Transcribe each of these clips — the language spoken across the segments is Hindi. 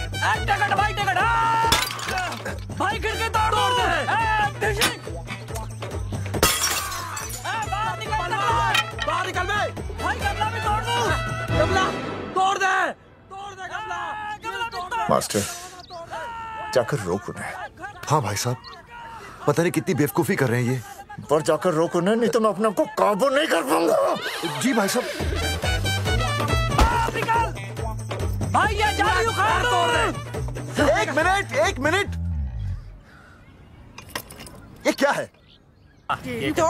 टिकट भाई, टिकट भाई, खिड़की तोड़ दे। बाहर निकल बे भाई, गमला भी तोड़ दो। गमला तोड़ दे, तोड़ दे गमला। मास्टर जाकर रोक उन्हें। हाँ भाई साहब, पता नहीं कितनी बेवकूफी कर रहे हैं ये। पर जाकर रोक उन्हें, नहीं तो मैं अपने आप को काबू नहीं कर पाऊंगा। जी भाई साहब। भाई ये जाली उखाड़ दो। एक मिनट, एक मिनट, ये क्या है? ये तू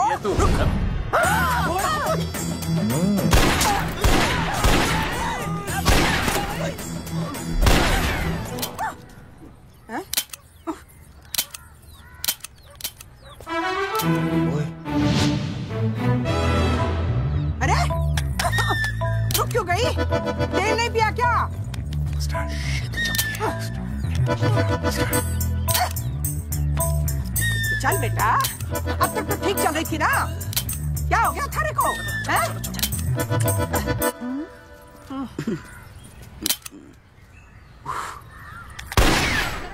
अरे रुक क्यों गई? तेल नहीं पिया क्या? चल बेटा, अब तक तो ठीक चल रही थी ना? क्या हो गया थारे को?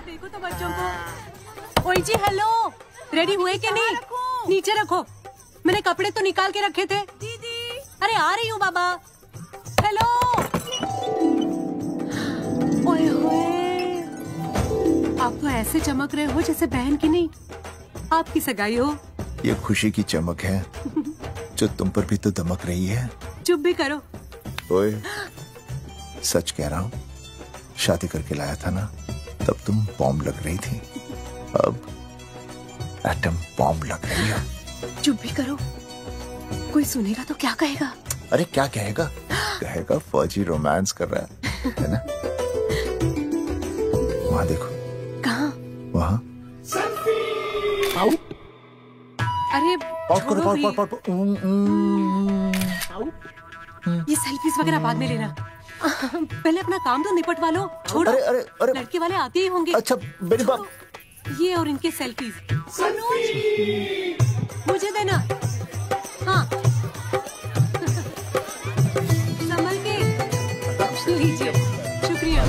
देखो तो बच्चों को। ओए जी हेलो, रेडी हुए कि नहीं? नीचे रखो, मैंने कपड़े तो निकाल के रखे थे। दीदी अरे आ रही हूँ बाबा। हेलो। ओए होए, आप तो ऐसे चमक रहे हो जैसे बहन की नहीं आपकी सगाई हो। ये खुशी की चमक है जो तुम पर भी तो दमक रही है। चुप भी करो। ओए सच कह रहा हूँ, शादी करके लाया था ना, तब तुम बॉम्ब लग रही थी, अब एटम बॉम्ब लग रही हो। चुप भी करो, कोई सुनेगा तो क्या कहेगा? अरे क्या कहेगा? कहेगा फौजी रोमांस कर रहा है ना? वहाँ देखो। कहाँ? वहाँ। अरे करो, ये सेल्फीज वगैरह बाद में लेना, पहले अपना काम तो निपटवा लो। छोड़ो, अरे लड़के वाले आते ही होंगे। अच्छा मेरी बात। ये और इनके सेल्फीज मुझे देना। हाँ संभल के लीजिए, शुक्रिया।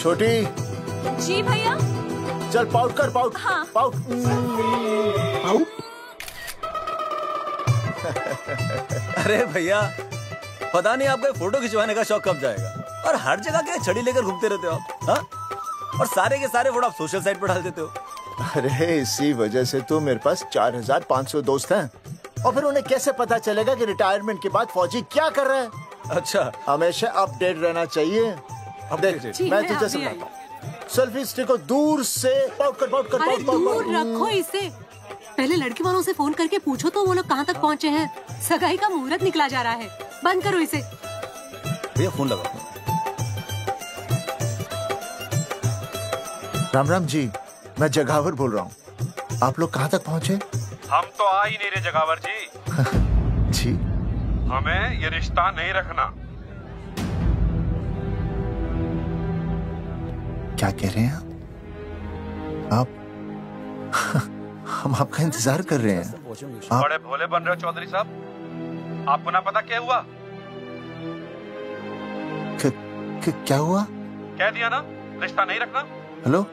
छोटी। जी भैया। चल पाउट कर, पाउट। हाँ। पाउट। अरे भैया, पता नहीं आपको फोटो खिंचवाने का शौक कब जाएगा, और हर जगह क्या छड़ी लेकर घूमते रहते हो आप, हाँ? और सारे के सारे फोटो आप सोशल साइट पर डाल देते हो। अरे इसी वजह से तो मेरे पास 4500 दोस्त हैं, और फिर उन्हें कैसे पता चलेगा कि रिटायरमेंट के बाद फौजी क्या कर रहा है। अच्छा, हमेशा अपडेट रहना चाहिए। देख मैं तुझे समझाता हूँ, सेल्फी स्टिक को दूर से पाउट कर, पाउट कर, अरे पाउट, पाउट, दूर पाउट। रखो इसे। पहले लड़के वालों से फोन करके पूछो तो वो लोग कहाँ तक पहुँचे हैं। सगाई का मुहूर्त निकला जा रहा है, बंद करो इसे। भैया फोन लगा। राम राम जी, मैं जगावर बोल रहा हूँ। आप लोग कहाँ तक पहुँचे? हम तो आ ही नहीं रहे जगावर जी। जी हमें ये रिश्ता नहीं रखना। क्या कह रहे हैं आप? हम आपका इंतजार कर रहे हैं। आप बड़े भोले बन रहे हो चौधरी साहब। आपको ना पता क्या हुआ? क्या हुआ? कह दिया ना, रिश्ता नहीं रखना। हेलो,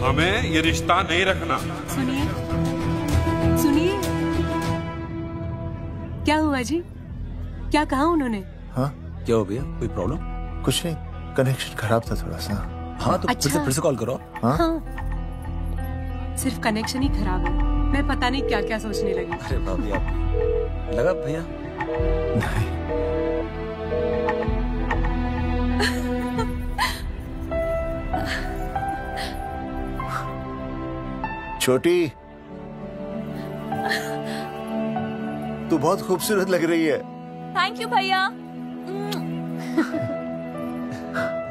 हमें ये रिश्ता नहीं रखना। सुनिए सुनिए, क्या हुआ जी? क्या कहा उन्होंने? हाँ क्या हो भैया, कोई प्रॉब्लम? कुछ नहीं, कनेक्शन खराब था थोड़ा सा। हाँ तो अच्छा। फिर से कॉल करो। हाँ? सिर्फ कनेक्शन ही खराब है, मैं पता नहीं क्या क्या सोचने लगी। अरे भाभी आप लगा भैया? नहीं। छोटी, तू बहुत खूबसूरत लग रही है। थैंक यू भैया।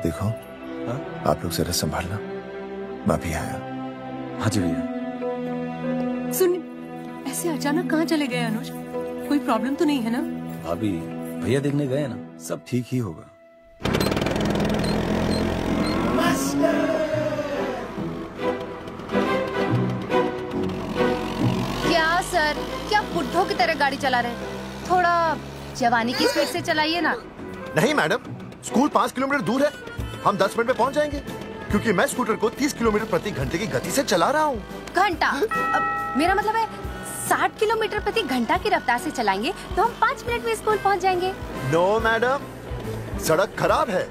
देखो आप लोग जरा संभालना, मैं भी आया। हाँ जी भैया। सुन, ऐसे अचानक कहाँ चले गए अनुज? कोई प्रॉब्लम तो नहीं है ना? भाभी भैया देखने गए ना, सब ठीक ही होगा। क्या सर, क्या बुड्ढों की तरह गाड़ी चला रहे हैं? थोड़ा जवानी की स्पीड से चलाइए ना। नहीं मैडम, स्कूल 5 किलोमीटर दूर है, हम 10 मिनट में पहुंच जाएंगे, क्योंकि मैं स्कूटर को 30 किलोमीटर प्रति घंटे की गति से चला रहा हूँ। घंटा? मेरा मतलब है 60 किलोमीटर प्रति घंटा की रफ्तार से चलाएंगे तो हम 5 मिनट में स्कूल पहुंच जाएंगे। नो मैडम, सड़क खराब है,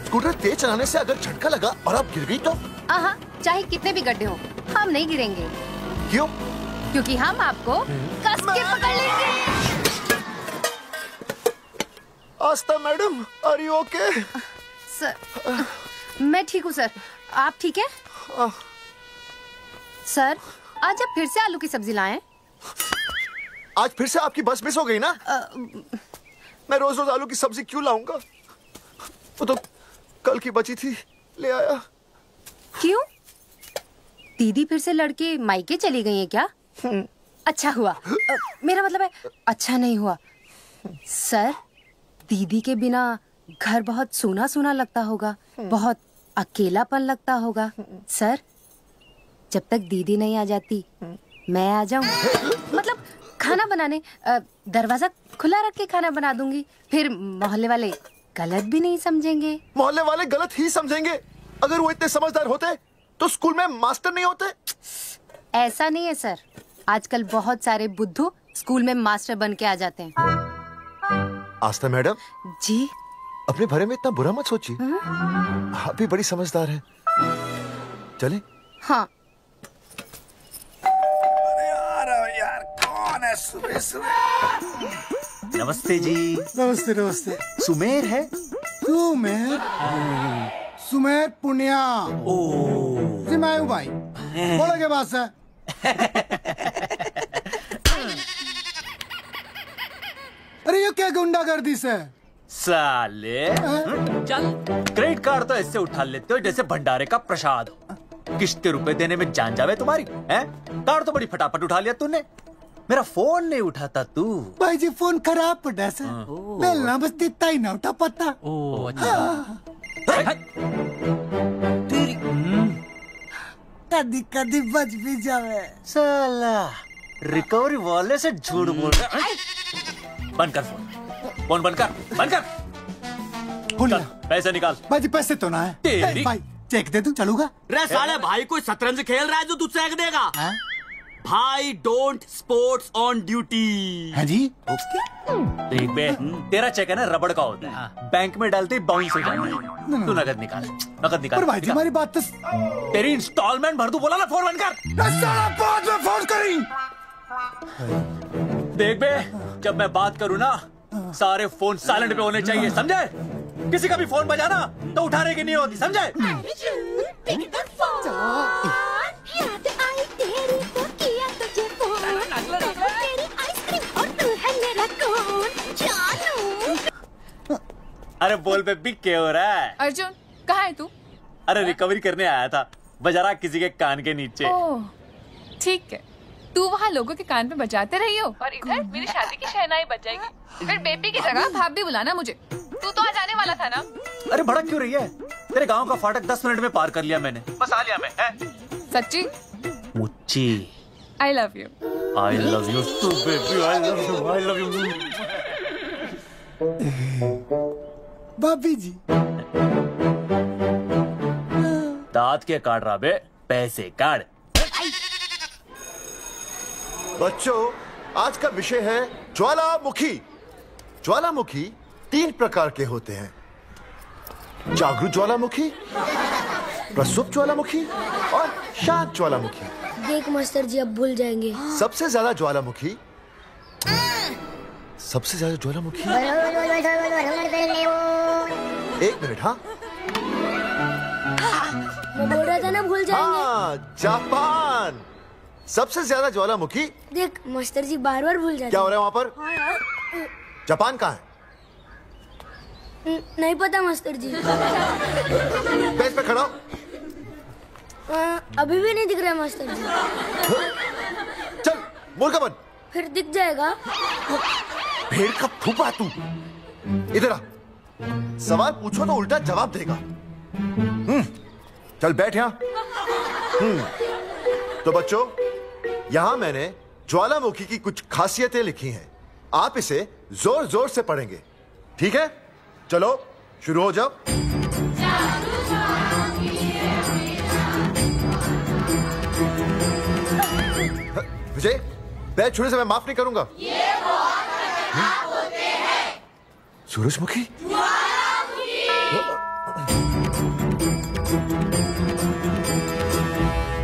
स्कूटर तेज चलाने से अगर झटका लगा और आप गिर गई तो? हाँ, चाहे कितने भी गड्ढे हो, हम नहीं गिरेंगे। क्यों? क्योंकि हम आपको कस के पकड़ लेंगे। Aastha madam, are you okay? Sir, मैं ठीक हूँ सर, आप ठीक है? सर, आज आप फिर से आलू की सब्जी लाएं? आज फिर से आपकी बस मिस हो गई ना? मैं रोज रोज आलू की सब्जी क्यों लाऊंगा? वो तो कल की बची थी, ले आया। क्यों? दीदी फिर से लड़के मायके चली गई हैं क्या? अच्छा हुआ। मेरा मतलब है अच्छा नहीं हुआ। सर, दीदी के बिना घर बहुत सूना सूना लगता होगा, बहुत अकेलापन लगता होगा। सर, जब तक दीदी नहीं आ जाती मैं आ जाऊं, मतलब खाना बनाने। दरवाजा खुला रख के खाना बना दूंगी, फिर मोहल्ले वाले गलत भी नहीं समझेंगे। मोहल्ले वाले गलत ही समझेंगे। अगर वो इतने समझदार होते तो स्कूल में मास्टर नहीं होते। ऐसा नहीं है सर, आजकल बहुत सारे बुद्धू स्कूल में मास्टर बन के आ जाते हैं। आस्था मैडम जी, अपने बारे में इतना बुरा मत सोचिए, आप भी बड़ी समझदार हैं। चले? हाँ। यार कौन है सुबह सुबह? नमस्ते जी। नमस्ते नमस्ते। सुमेर है? सुमेर पुनिया। जी मैं हूँ भाई, बोलो क्या बात है? अरे ये क्या गुंडागर्दी से? साले चल, क्रेडिट कार्ड तो ऐसे उठा लेते हो जैसे भंडारे का प्रसाद हो। किश्ते रुपए देने में जान जावे तुम्हारी हैं? कार्ड तो बड़ी फटाफट उठा लिया तूने, मेरा फोन नहीं उठाता तू। भाई जी फोन खराब पड़ा से, मिलना बस इतना ही ना उठा पाता। कदी कदी बच भी जावे। साला रिकवरी वाले से झूठ बोल रहा। बंद कर फोन बंद कर। चल, पैसे निकाल। भाई जी पैसे तो ना है। तेरी भाई चेक दे दूं, चलूगा? रे साले भाई कोई शतरंज खेल रहा है जो तू चेक देगा? भाई डोंट स्पोर्ट्स ऑन ड्यूटी। है जी। देख बे, तेरा चेक है ना रबड़ का होता है, बैंक में डालते ही बाउंस हो जाता है। तू नकद निकाल। पर भाई जी हमारी बात तो। तेरी इंस्टॉलमेंट भर दूं, बोला ना फोन बंद कर। साला बाद में फोन करी। देख बे, जब मैं बात करूँ ना सारे फोन साइलेंट पे होने चाहिए, समझे? किसी का भी फोन बजाना तो उठाने की नहीं होती, समझे? अरे बोल बे, बिग क्या हो रहा है? अर्जुन कहाँ है तू? अरे रिकवरी करने आया था, बजा रहा किसी के कान के नीचे। ओह ठीक है, तू वहाँ लोगों के कान पे बजाते रही हो और इधर मेरी शादी की शहनाई बज जाएगी। फिर बेबी की जगह भाभी बुलाना मुझे। तू तो आ जाने वाला था ना? अरे भड़क क्यों रही है? तेरे गांव का फाटक 10 मिनट में पार कर लिया मैंने, बस आ लिया मैं। सच्ची? मुच्ची। I love you. I love you too baby, I love you. भाभी जी दांत के काट रहा बे, पैसे काट। बच्चों, आज का विषय है ज्वालामुखी। ज्वालामुखी 3 प्रकार के होते हैं, जागरूक ज्वालामुखी, प्रसुप्त ज्वालामुखी और शांत ज्वालामुखी। देख मास्टर जी अब भूल जाएंगे। सबसे ज्यादा ज्वालामुखी एक मिनट। हाँ मैं बोल रहा था ना भूल जाएंगे। हाँ, जापान। सबसे ज्यादा ज्वालामुखी। देख मास्टर जी बार बार भूल जाते। क्या हो रहा है वहाँ पर? जापान कहाँ है? नहीं पता मास्टर जी। बेंच पे खड़ा हो। अभी भी नहीं दिख रहा मास्टर जी। चल बोल का बन। फिर दिख जाएगा। भेड़ का फूफा तू। इधर आ। सवाल पूछो तो उल्टा जवाब देगा। चल बैठ यहाँ। तो बच्चों, यहां मैंने ज्वालामुखी की कुछ खासियतें लिखी हैं। आप इसे जोर जोर से पढ़ेंगे, ठीक है? चलो शुरू हो जाओ। विजय, बैच छूने से मैं माफ नहीं करूंगा। ये वो होते हैं। सूरजमुखी?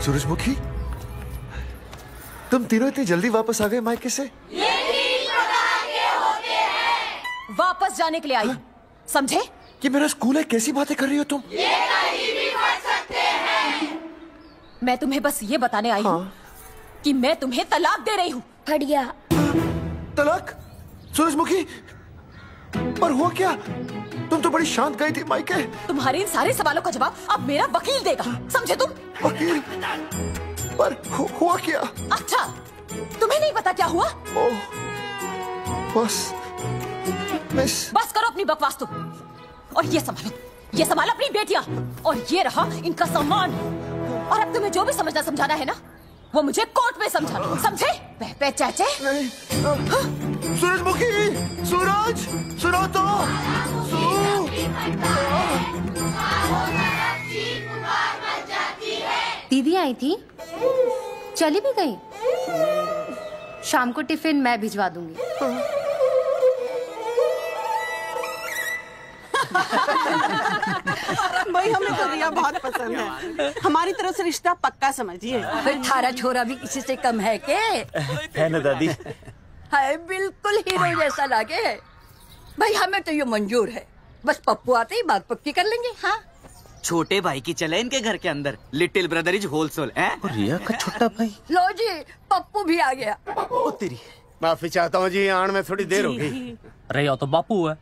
सूरजमुखी, तुम तीनों इतनी जल्दी वापस आ गए मायके से? ये 3 प्रकार के होते हैं। वापस जाने के लिए आई, समझे? कि मेरा स्कूल है, कैसी बातें कर रही हो तुम? ये कहीं भी पढ़ सकते हैं। मैं तुम्हें बस ये बताने आई हूँ कि मैं तुम्हें तलाक दे रही हूँ। फट गया। तलाक? सूरजमुखी, पर हुआ क्या? तुम तो बड़ी शांत गई थी मायके। तुम्हारे इन सारे सवालों का जवाब अब मेरा वकील देगा, समझे तुम? वकील? पर हुआ क्या? अच्छा, तुम्हें नहीं पता क्या हुआ? ओह, बस बस करो अपनी बकवास तुम, और ये संभालो अपनी बेटियां, और ये रहा इनका सम्मान। और अब तुम्हें जो भी समझाना है ना, वो मुझे कोर्ट में समझाना, समझे? पे चाचे। सूरजमुखी, सूरज, सुनो तो। दीदी आई थी, चली भी गई। शाम को टिफिन मैं भिजवा दूंगी। भाई हमें तो रिया बहुत पसंद है। हमारी तरफ से रिश्ता पक्का समझिए। फिर थारा छोरा भी किसी से कम है के? है ना दादी? है, बिल्कुल हीरो जैसा लागे है। भाई हमें तो ये मंजूर है, बस पप्पू आते ही बात पक्की कर लेंगे। हाँ, छोटे भाई की चले इनके घर के अंदर, लिटिल ब्रदर इज होलसेल है। रिया का छोटा भाई। लो जी, पप्पू भी आ गया। ओ तेरी। माफी चाहता हूँ जी, आने में थोड़ी देर हो गई। अरे या तो बापू है।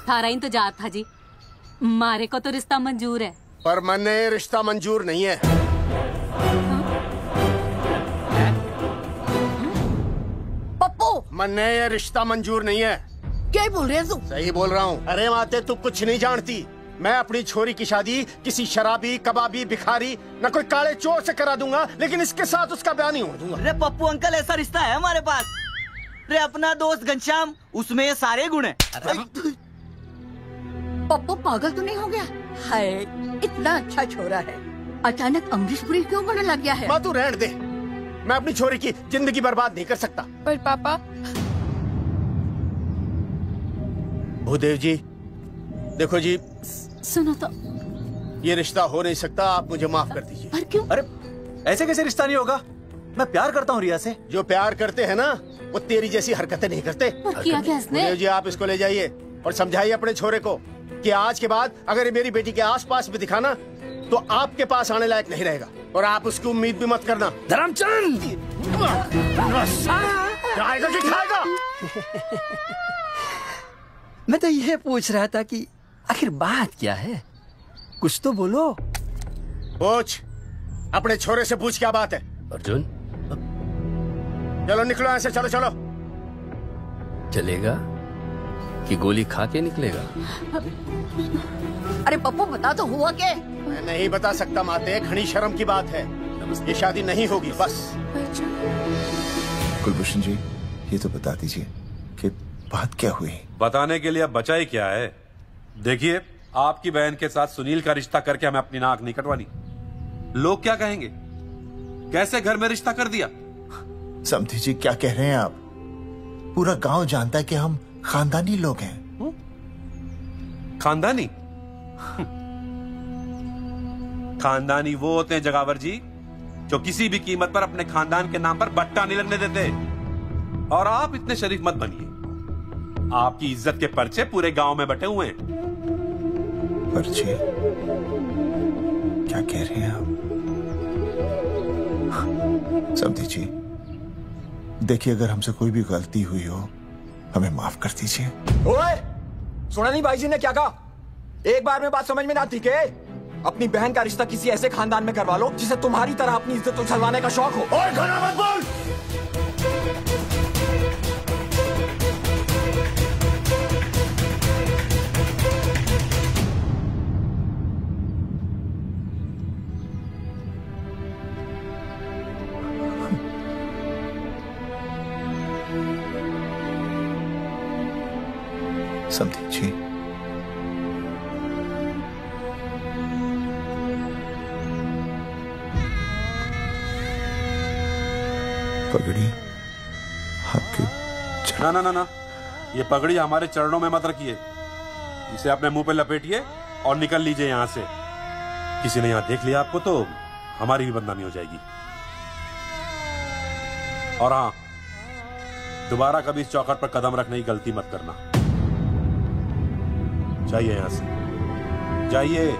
थारा इंतजार था जी, मारे को तो रिश्ता मंजूर है, पर मैंने रिश्ता मंजूर नहीं है। पप्पू, मैंने ये रिश्ता मंजूर नहीं है। क्या बोल रहे तू? सही बोल रहा हूँ। अरे माते, तू कुछ नहीं जानती। मैं अपनी छोरी की शादी किसी शराबी, कबाबी, भिखारी, न कोई काले चोर से करा दूंगा, लेकिन इसके साथ उसका ब्याह नहीं हो दूंगा। अरे पप्पू अंकल, ऐसा रिश्ता है हमारे पास। अरे अपना दोस्त घनश्याम, उसमें ये सारे गुण हैं। पप्पू पागल तो नहीं हो गया? हाय, इतना अच्छा छोरा है, अचानक अमरीशपुरी क्यों बनने लग गया है? माँ तू रहने दे, मैं अपनी छोरी की जिंदगी बर्बाद नहीं कर सकता। पर पापा। भूदेव जी, देखो जी, सुनो तो। ये रिश्ता हो नहीं सकता, आप मुझे माफ कर दीजिए। पर क्यों? अरे ऐसे कैसे रिश्ता नहीं होगा? मैं प्यार करता हूँ रिया से। जो प्यार करते हैं ना, वो तेरी जैसी हरकतें नहीं करते। किया क्या इसने? भूदेव जी, आप इसको ले जाइए और समझाइए अपने छोरे को कि आज के बाद अगर ये मेरी बेटी के आसपास भी दिखाना, तो आपके पास आने लायक नहीं रहेगा, और आप उसकी उम्मीद भी मत करना। धर्मचंद, खाएगा कि खाएगा? मैं तो यह पूछ रहा था कि आखिर बात क्या है, कुछ तो बोलो। पूछ, अपने छोरे से पूछ क्या बात है। अर्जुन, चलो निकलो ऐसे, चलो चलो। चलेगा कि गोली खा के निकलेगा? अरे पप्पू, बता तो हुआ क्या? मैं नहीं बता सकता माते, घनी शर्म की बात है। ये शादी नहीं होगी, बस। कुलभूषण जी, ये तो बता दीजिए कि बात क्या हुई? बताने के लिए अब बचा ही क्या है। देखिए, आपकी बहन के साथ सुनील का रिश्ता करके हमें अपनी नाक नहीं कटवानी। लोग क्या कहेंगे? कैसे घर में रिश्ता कर दिया? समधी जी, क्या कह रहे हैं आप? पूरा गांव जानता है कि हम खानदानी लोग हैं। खानदानी? खानदानी वो होते हैं जगावर जी, जो किसी भी कीमत पर अपने खानदान के नाम पर बट्टा नहीं लगने देते। और आप इतने शरीफ मत बनिए। आपकी इज्जत के पर्चे पूरे गांव में बटे हुए हैं। पर्चे? क्या कह रहे हैं आप? समझी जी, देखिए अगर हमसे कोई भी गलती हुई हो हमें माफ कर दीजिए। ओए, सुना नहीं भाई जी ने क्या कहा? एक बार में बात समझ में ना आती के? अपनी बहन का रिश्ता किसी ऐसे खानदान में करवा लो जिसे तुम्हारी तरह अपनी इज्जत उछलवाने का शौक हो। ओए, घना मत बोल। समझी जी, पगड़ी आपके ना ना ना ना, ये पगड़ी हमारे चरणों में मत रखिए। इसे अपने मुंह पे लपेटिए और निकल लीजिए यहाँ से। किसी ने यहाँ देख लिया आपको तो हमारी भी बदनामी हो जाएगी। और हाँ, दोबारा कभी इस चौखट पर कदम रखने की गलती मत करना। जाइए यहां से, जाइए।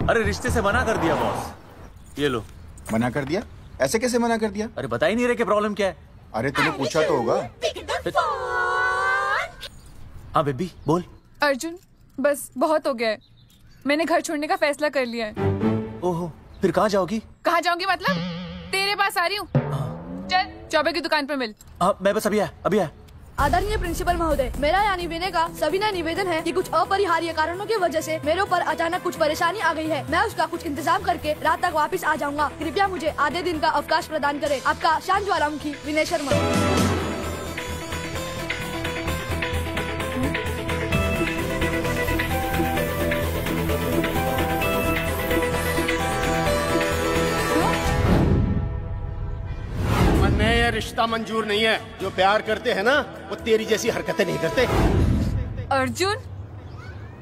अरे रिश्ते से मना कर दिया बॉस। ये लो। मना कर दिया? ऐसे कैसे मना कर दिया? अरे बता ही नहीं रहे कि प्रॉब्लम क्या है। अरे तूने पूछा तो होगा। हाँ बेबी बोल। अर्जुन बस बहुत हो गया है, मैंने घर छोड़ने का फैसला कर लिया है। ओहो, फिर कहाँ जाओगी? कहाँ जाऊंगी मतलब? तेरे पास आ रही हूँ। चल चौबे की दुकान पर मिल। हाँ मैं बस अभी आया। आदरणीय प्रिंसिपल महोदय, मेरा यानी विनय का सविनय निवेदन है कि कुछ अपरिहार्य कारणों की वजह से मेरे ऊपर अचानक कुछ परेशानी आ गई है। मैं उसका कुछ इंतजाम करके रात तक वापस आ जाऊंगा। कृपया मुझे आधे दिन का अवकाश प्रदान करें। आपका शांत ज्वालामुखी विनय शर्मा। ये रिश्ता मंजूर नहीं है। जो प्यार करते हैं ना वो तेरी जैसी हरकतें नहीं करते। अर्जुन,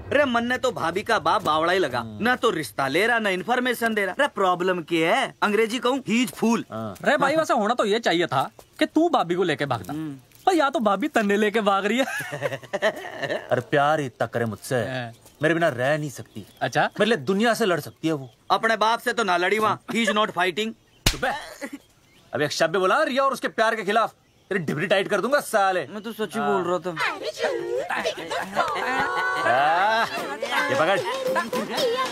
अरे मन ने तो भाभी का बाप बावड़ा ही लगा, ना तो रिश्ता ले रहा ना इन्फॉर्मेशन दे रहा। अरे प्रॉब्लम क्या है? अंग्रेजी कहूँ हीज फूल। अरे भाई वैसे होना तो ये चाहिए था कि तू भाभी को लेके भागता, और या तो भाभी तन्ने लेके भाग रही है। अरे प्यार इतना करे मुझसे, मेरे बिना रह नहीं सकती। अच्छा, मेरे लिए दुनिया से लड़ सकती है वो। अपने बाप से तो ना लड़ी वहाँ, ही इज नॉट फाइटिंग। अब एक शब्द बोला रिया और उसके प्यार के खिलाफ, तेरी डिबरी टाइट कर दूंगा साले। मैं तो सच ही बोल रहा था। ये पकड़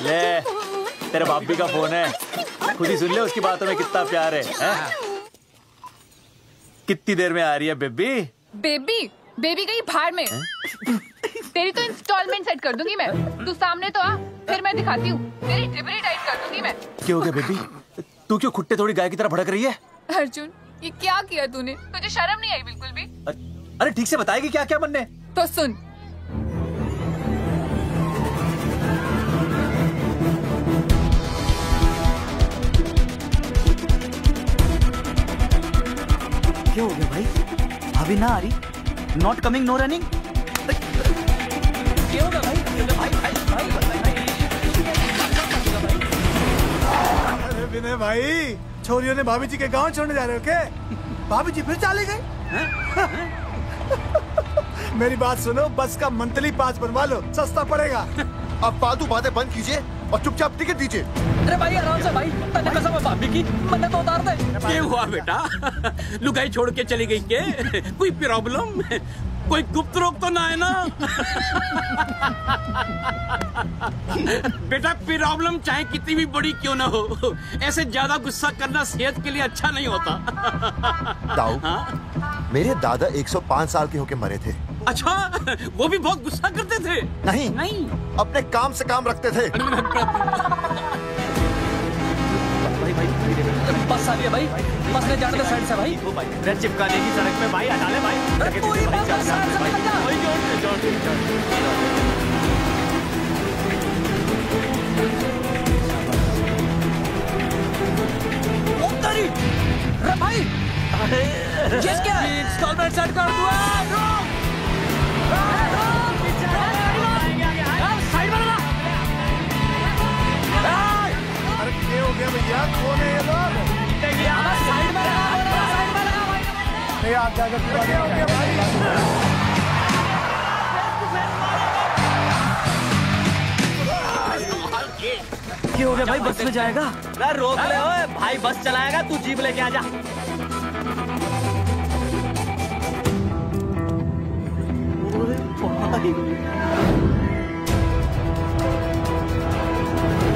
ले, तेरे बापी का फोन है, खुद ही सुन ले उसकी बातों में कितना प्यार है। कितनी देर में आ रही है बेबी? बेबी बेबी गई भाड़ में। तेरी तो इंस्टॉलमेंट सेट कर दूंगी मैं। तू सामने तो आ, फिर मैं दिखाती हूँ। तेरी डिबरी टाइट कर दूंगी मैं। क्या हो गया बेबी? तू क्यों खुट्टे थोड़ी गाय की तरह भड़क रही है? अर्जुन ये क्या किया तूने? तुझे शर्म नहीं आई बिल्कुल भी? अरे ठीक से बताएगी क्या क्या बनने? तो सुन, क्या हो गया भाई? अभी ना आ रही? Not coming no running? क्या होगा भाई? अरे विनय भाई, छोरियों ने भाभी जी के गांव छोड़ने जा रहे हो क्या? भाभी जी फिर चले गए? मेरी बात सुनो, बस का मंथली पास बनवा लो, सस्ता पड़ेगा। अब फालतू बातें बंद कीजिए और चुपचाप टिकट दीजिए। अरे भाई आराम से भाई, तन्ने कसम है भाभी की, मन्ने तो उतार दे। क्या हुआ बेटा? लुगाई छोड़ के चली गई के? कोई प्रॉब्लम? कोई गुप्त रोग तो ना है ना? बेटा प्रॉब्लम चाहे कितनी भी बड़ी क्यों ना हो, ऐसे ज्यादा गुस्सा करना सेहत के लिए अच्छा नहीं होता। ताऊ, मेरे दादा 105 साल के होके मरे थे। अच्छा, वो भी बहुत गुस्सा करते थे? नहीं, अपने काम से काम रखते थे। बस आ गया भाई, बस ले जाने दे साइड से भाई। रेड चिपका देगी सड़क पे भाई, हटा ले भाई। अरे पूरी बात बस साइड से निकल जा। रे भाई किसके इंस्टॉलमेंट सेट कर दो। साइड में लगा। अरे क्या हो गया भैया, कौन है ये लोग? साइड में लगा, साइड में लगा। नहीं आप क्या हो गया भाई? क्या हो गया भाई, बस में जाएगा? रोक ले ओए भाई, बस चलाएगा, तू जीप लेके आ जा।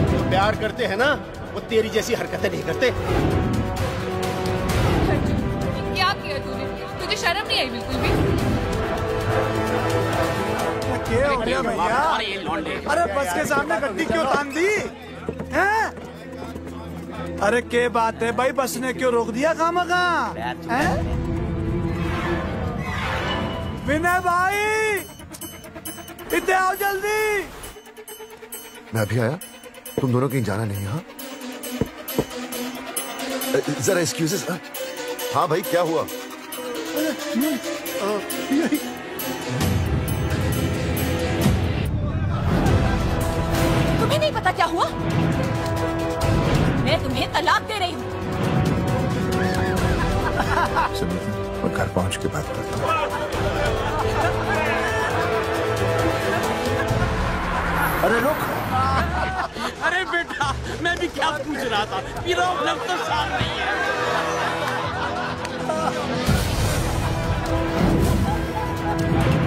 जो प्यार करते हैं ना, वो तेरी जैसी हरकतें नहीं करते। क्या किया तूने? तुझे शर्म नहीं आई बिल्कुल भी? क्या हो गया भैया? अरे बस के सामने गड्डी क्यों तान दी हैं? अरे क्या बात है भाई, बस ने क्यों रोक दिया खामखा? विनय भाई इतने आओ जल्दी। मैं अभी आया, तुम दोनों कहीं जाना नहीं। हाँ जरा एक्सक्यूजेस। हाँ भाई क्या हुआ? तुम्हें नहीं पता क्या हुआ? मैं तुम्हें तलाक दे रही हूँ। मैं घर पहुंच के बात करता हूँ। अरे रुक। अरे बेटा, मैं भी क्या पूछ रहा था, प्रॉब्लम तो साल नहीं है।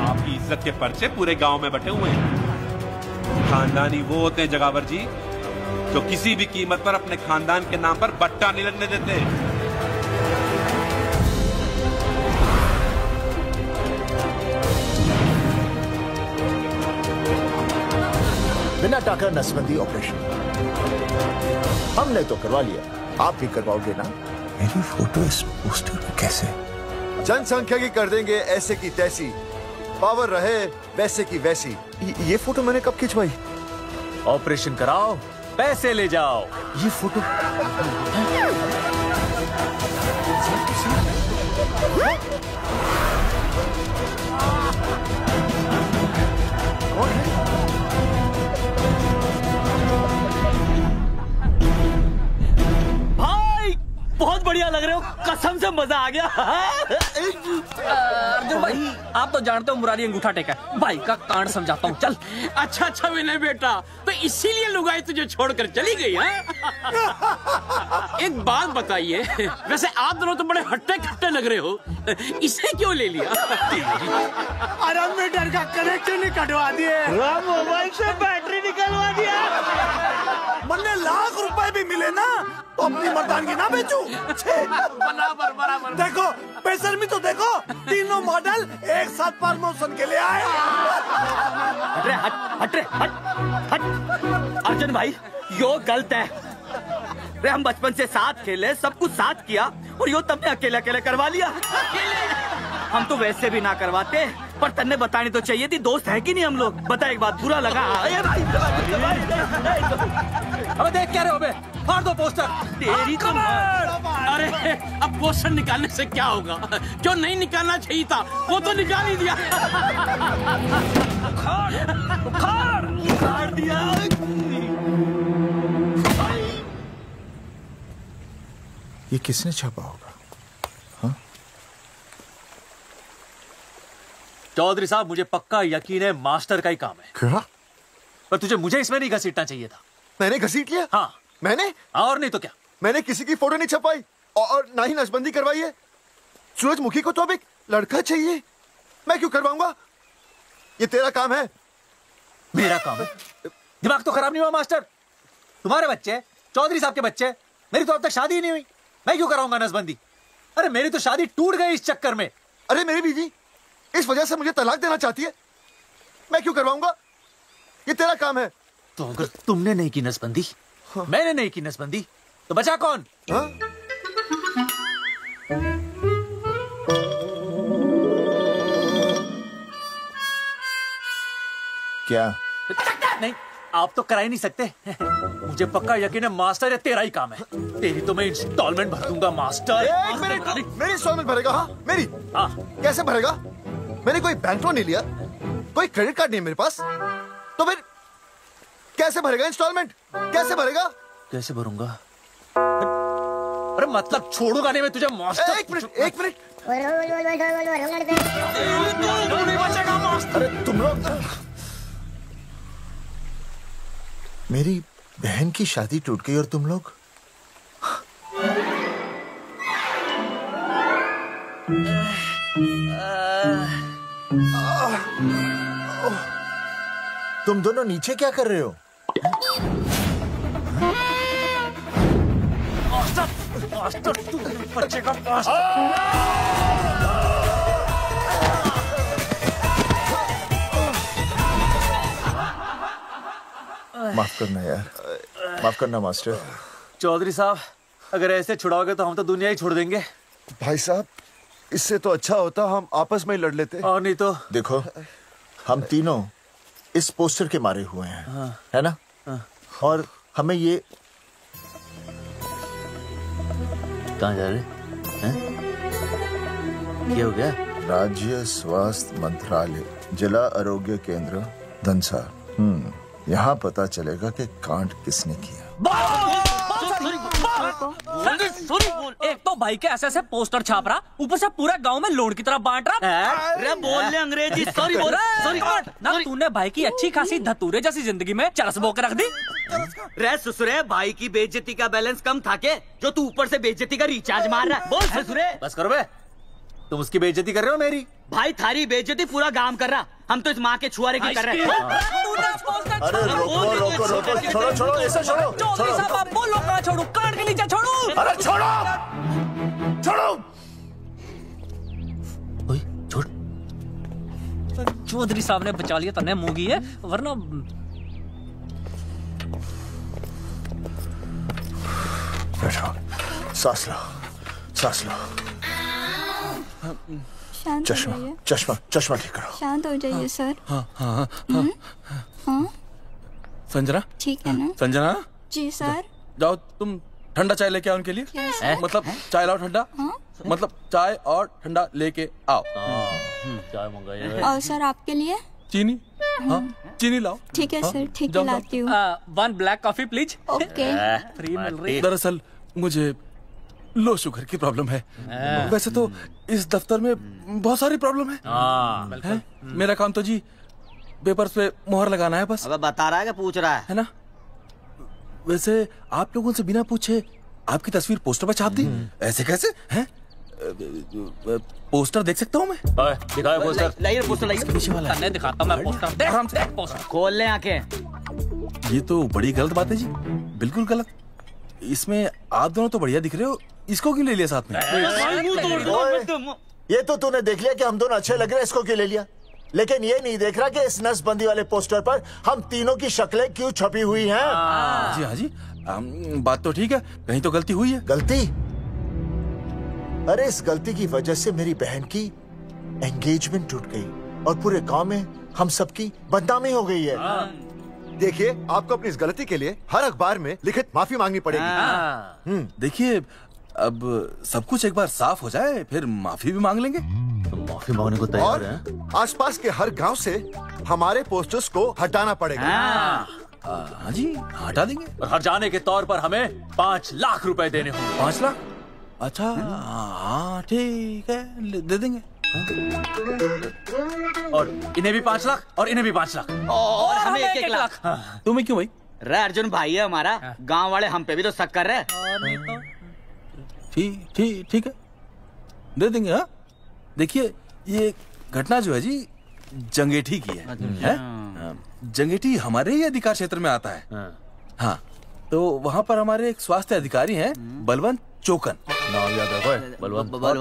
आपकी इज्जत के पर्चे पूरे गांव में बटे हुए हैं। खानदानी वो होते हैं जगावर जी, जो किसी भी कीमत पर अपने खानदान के नाम पर बट्टा नहीं लगने देते। बिना टाका नसबंदी ऑपरेशन हमने तो करवा लिया, आप भी करवाओगे ना? मेरी फोटो इस पोस्टर में कैसे? जनसंख्या की कर देंगे ऐसे की तैसी, पावर रहे वैसे की वैसी। ये फोटो मैंने कब खिंचवाई? ऑपरेशन कराओ, पैसे ले जाओ। ये फोटो भाई बहुत बढ़िया लग रहे हो, कसम से मजा आ गया। अर्जुन भाई आप तो जानते हो मुरारी अंगूठा टेका, भाई का कांड समझाता हूँ, चल। अच्छा विनय बेटा, तो इसीलिए लुगाई तुझे छोड़कर चली गई है? एक बात बताइए, वैसे आप दोनों तो बड़े हट्टे कट्टे लग रहे हो, इसे क्यों ले लिया? अरे मीटर का कनेक्शन ही कटवा दिए, मोबाइल से बैटरी निकलवा दिया। मन्ने लाख रुपए भी मिले ना तो अपनी मर्दानगी ना बेचू। बराबर बराबर। देखो बेशर्मी तो देखो, तीनों मॉडल एक साथ प्रमोशन के लिए आए। हट रे, हट रे, हट। अर्जुन भाई यो गलत है रे, हम बचपन से साथ खेले, सब कुछ साथ किया, और यो तुमने अकेले अकेले करवा लिया। हम तो वैसे भी ना करवाते, पर तन्ने बतानी तो चाहिए थी, दोस्त है कि नहीं हम लोग? बता एक बात, बुरा लगा? अबे देख क्या रहे हो बे, फाड़ दो पोस्टर। तेरी तो अरे अब पोस्टर निकालने से क्या होगा? जो नहीं निकालना चाहिए था वो तो निकाल ही दिया। उखाड़ दिया। ये किसने छापा होगा? चौधरी साहब, मुझे पक्का यकीन है मास्टर का ही काम है। क्या? पर तुझे मुझे इसमें नहीं घसीटना चाहिए था। मैंने घसीट लिया? हाँ मैंने? और नहीं तो क्या? मैंने किसी की फोटो नहीं छपाई और ना ही नसबंदी करवाई है। सूरजमुखी को तो अब एक लड़का चाहिए, मैं क्यों करवाऊंगा? ये तेरा काम है। मेरा काम है? दिमाग तो खराब नहीं हुआ मास्टर? तुम्हारे बच्चे, चौधरी साहब के बच्चे, मेरी तो अब तक शादी ही नहीं हुई, मैं क्यों कराऊंगा नसबंदी? अरे मेरी तो शादी टूट गई इस चक्कर में। अरे मेरी बीवी इस वजह से मुझे तलाक देना चाहती है, मैं क्यों करवाऊंगा? ये तेरा काम है। तो अगर तुमने नहीं की नसबंदी, मैंने नहीं की नसबंदी, तो बचा कौन? हाँ? क्या? नहीं, आप तो करा ही नहीं सकते। मुझे पक्का यकीन है मास्टर, ये तेरा ही काम है। तेरी तो मैं इंस्टॉलमेंट भर दूंगा मास्टर। एक मिनट, मेरी इंस्टॉलमेंट भरेगा? हाँ मेरी। हाँ कैसे भरेगा? मैंने कोई बैंक लोन नहीं लिया, कोई क्रेडिट कार्ड नहीं है मेरे पास, तो फिर कैसे भरेगा इंस्टॉलमेंट? कैसे भरेगा? कैसे भरूंगा? अरे मतलब छोड़ूंगा नहीं मैं तुझे मास्टर। एक मिनट। अरे तुम लोग, मेरी बहन की शादी टूट गई और तुम लोग तुम दोनों नीचे क्या कर रहे हो? मास्टर तू बच्चे का माफ करना यार, माफ करना मास्टर। चौधरी साहब, अगर ऐसे छुड़ाओगे तो हम तो दुनिया ही छोड़ देंगे। भाई साहब, इससे तो अच्छा होता हम आपस में ही लड़ लेते। और नहीं तो। देखो, हम तीनों इस पोस्टर के मारे हुए हैं। हाँ। है ना? हाँ। और हमें ये कहाँ जा रहे हैं? क्या हो गया? राज्य स्वास्थ्य मंत्रालय, जिला आरोग्य केंद्र धनसा। यहाँ पता चलेगा कि कांड किसने किया। एक तो भाई के ऐसे पोस्टर छाप रहा, ऊपर से पूरा गांव में लोड की तरह बांट रहा। अरे बोल ले अंग्रेजी, सॉरी बोल। ना तूने भाई की अच्छी खासी धतूरे जैसी जिंदगी में चरस बो के रख दी। रे ससुरे, भाई की बेइज्जती का बैलेंस कम था के जो तू ऊपर से बेइज्जती का रिचार्ज मार रहा है? बोल ससुरे। बस करो बे, तुम उसकी बेइज्जती कर रहे हो मेरी। भाई थारी बेइज्जती पूरा गांव कर रहा, हम तो इस माँ के छुआरे की कर रहे हैं। अरे रोको रोको रोको, छोड़ो छोड़ो, ऐसा छोड़ो। चौधरी साहब आप बोलो, कहाँ छोड़ू? कान के नीचे छोड़ू। अरे छोड़ो छोड़ो। छोड़। चौधरी साहब ने बचा लिया, तन्ने मूंगी है, वरना बैठो, सांस लो, सांस लो। शांत हो जाइए। चश्मा चश्मा ठीक करो। शांत हो जाइए सर। हाँ हाँ हाँ हाँ संजना, ठीक है ना? संजना जी सर। जाओ तुम ठंडा चाय लेके आओ उनके लिए। Yes, sir. मतलब चाय लाओ ठंडा। मतलब चाय और ठंडा लेके आओ। चाय मंगाइए। और सर आपके लिए? चीनी। हाँ चीनी लाओ। ठीक है सर, ठीक है जाओ, लाती हूँ। 1 black coffee please. Okay. Free मिल रही है। दरअसल मुझे लो शुगर की प्रॉब्लम है। वैसे तो इस दफ्तर में बहुत सारी प्रॉब्लम है। मेरा काम तो जी पेपर्स पे मोहर लगाना है बस। अब बता रहा है कि पूछ रहा है ना? वैसे आप लोगों से बिना पूछे आपकी तस्वीर पोस्टर पर छाप दी, ऐसे कैसे हैं? पोस्टर देख सकता हूँ मैं? दिखाओ पोस्टर। लाइए पोस्टर, लाइए। पीछे वाला तन्ने दिखाता मैं पोस्टर। देख आराम से पोस्टर। खोल ले आंखें। ये तो बड़ी गलत बात है जी, बिल्कुल गलत। इसमें आप दोनों तो बढ़िया दिख रहे हो, इसको क्यों ले लिया साथ में? ये तो तूने देख लिया कि हम दोनों अच्छे लग रहे हैं, इसको क्यों ले लिया? लेकिन ये नहीं देख रहा कि इस नसबंदी वाले पोस्टर पर हम तीनों की शक्लें क्यों छपी हुई हैं। जी हाँ जी, बात तो ठीक है, कहीं तो गलती हुई है। गलती? अरे इस गलती की वजह से मेरी बहन की एंगेजमेंट टूट गई और पूरे गांव में हम सबकी बदनामी हो गई है। देखिए, आपको अपनी इस गलती के लिए हर अखबार में लिखित माफी मांगनी पड़ेगी। देखिए, अब सब कुछ एक बार साफ हो जाए फिर माफी भी मांग लेंगे। तो माफी मांगने को तैयार हैं? आसपास के हर गांव से हमारे पोस्टर्स को हटाना पड़ेगा। हाँ जी, हटा देंगे। और हर जाने के तौर पर हमें 5 लाख रुपए देने होंगे। 5 लाख? अच्छा हाँ ठीक है, दे देंगे। और इन्हें भी 5 लाख और इन्हें भी 5 लाख और हमें 1-1 लाख। तुम्हें क्यों भाई? रे अर्जुन भाई है हमारा, गांव वाले हम पे भी तो शक कर रहे हैं। ठीक है, दे देंगे। हाँ देखिए, ये घटना जो है जी जंगेठी की है? जंगेठी हमारे ही अधिकार क्षेत्र में आता है। हाँ, तो वहाँ पर हमारे एक स्वास्थ्य अधिकारी हैं, बलवंत चौकन। नाम याद रखो,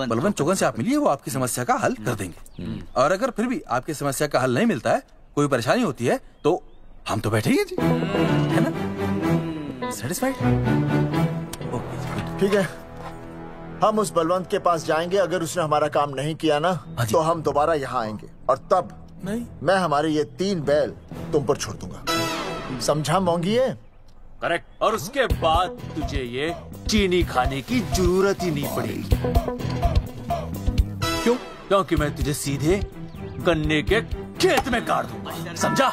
बलवंत चौकन से आप मिलिए, वो आपकी समस्या का हल कर देंगे। और अगर फिर भी आपकी समस्या का हल नहीं मिलता है, कोई परेशानी होती है, तो हम तो बैठे ही जी, है ना? सेटिस्फाइड? ठीक है, हम उस बलवंत के पास जाएंगे। अगर उसने हमारा काम नहीं किया ना, तो हम दोबारा यहाँ आएंगे और तब नहीं, मैं हमारे ये 3 बैल तुम पर छोड़ दूंगा। समझा मोंगी है? करेक्ट। और उसके बाद तुझे ये चीनी खाने की जरूरत ही नहीं पड़ेगी। क्यों? क्योंकि मैं तुझे सीधे गन्ने के खेत में काट दूंगा, समझा?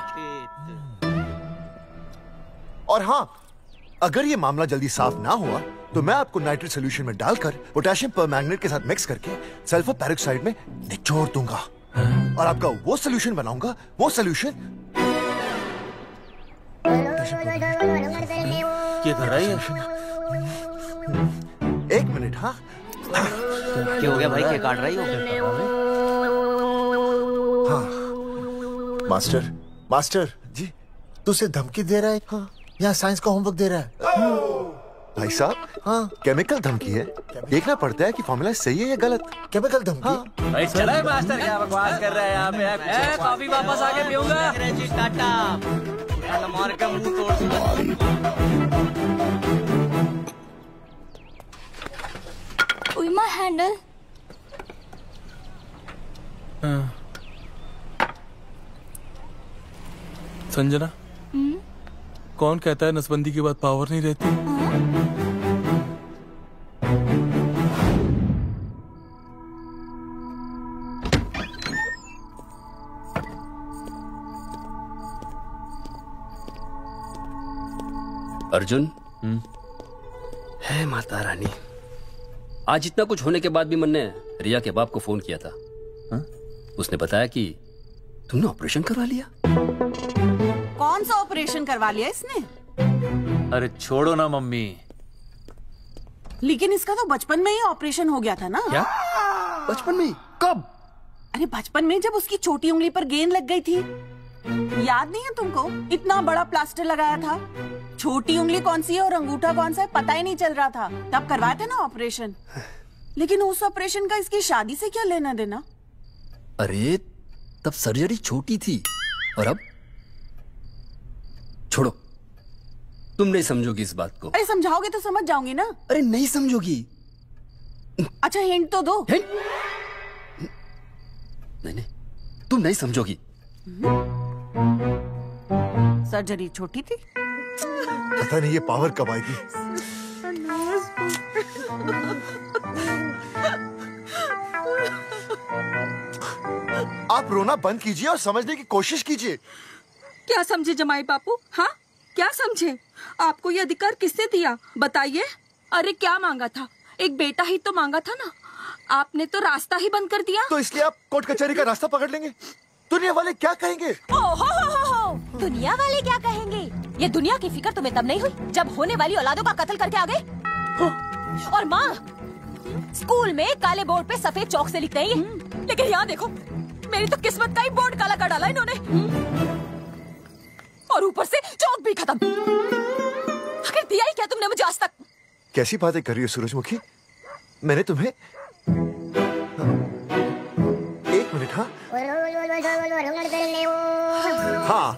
और हाँ, अगर ये मामला जल्दी साफ ना हुआ तो मैं आपको नाइट्रेट सोल्यूशन में डालकर पोटेशियम परमैंगनेट के साथ मिक्स करके सल्फर पेरोक्साइड में निचोड़ दूंगा और आपका वो सोल्यूशन बनाऊंगा, वो सोल्यूशन। क्या कर रहा है? एक मिनट। हाँ, क्या हो गया भाई? क्या काट रही हो? हाँ मास्टर, मास्टर जी तू उसे धमकी दे रहा है? हाँ, यहाँ साइंस का होमवर्क दे रहा है। भाई साहब, हाँ केमिकल धमकी है, देखना पड़ता है कि फॉर्मूला सही है या गलत। केमिकल धमकी। हाँ। भाई चला है मास्टर, क्या बकवास कर रहा है यहाँ पे? कॉफी वापस आके पीऊंगा। टाटा मार के मुंह तोड़ दूंगा। उइमा हैंडल। संजना, कौन कहता है नसबंदी के बाद पावर नहीं रहती? अर्जुन, है माता रानी, आज इतना कुछ होने के बाद भी मन ने रिया के बाप को फोन किया था। हा? उसने बताया कि तुमने ऑपरेशन करवा लिया। कौन सा ऑपरेशन करवा लिया इसने? अरे छोड़ो ना मम्मी। लेकिन इसका तो बचपन में ही ऑपरेशन हो गया था ना? क्या? बचपन में? कब? अरे बचपन में, जब उसकी छोटी उंगली पर गेंद लग गई थी। याद नहीं है तुमको? इतना बड़ा प्लास्टर लगाया था। छोटी उंगली कौन सी है और अंगूठा कौन सा है पता ही नहीं चल रहा था। तब करवाए थे ना ऑपरेशन। लेकिन उस ऑपरेशन का इसकी शादी से क्या लेना देना? अरे तब सर्जरी छोटी थी और अब? छोड़ो, तुम नहीं समझोगी इस बात को। अरे समझाओगे तो समझ जाऊंगी ना। अरे नहीं समझोगी। अच्छा हिंट तो दो। नहीं, तुम नहीं समझोगी। सर्जरी छोटी थी। पता नहीं ये पावर कब आएगी। आप रोना बंद कीजिए और समझने की कोशिश कीजिए। क्या समझे जमाई बापू? हाँ, क्या समझे? आपको ये अधिकार किसने दिया बताइए? अरे क्या मांगा था? एक बेटा ही तो मांगा था ना। आपने तो रास्ता ही बंद कर दिया। तो इसलिए आप कोर्ट कचहरी का रास्ता पकड़ लेंगे। दुनिया वाले क्या कहेंगे? हो। दुनिया वाले क्या कहेंगे? ये दुनिया की फिक्र तुम्हें तब नहीं हुई जब होने वाली औलादों का कत्ल करके आ गए। और माँ, स्कूल में काले बोर्ड पे सफेद चौक से लिखते हैं, लेकिन यहाँ देखो, मेरी तो किस्मत का ही बोर्ड काला कर डाला इन्होंने। और ऊपर से चौक भी खत्म। आखिर दिया ही क्या तुमने मुझे आज तक? कैसी बातें कर रही हो सूरजमुखी? मैंने तुम्हें एक मिनट। हाँ,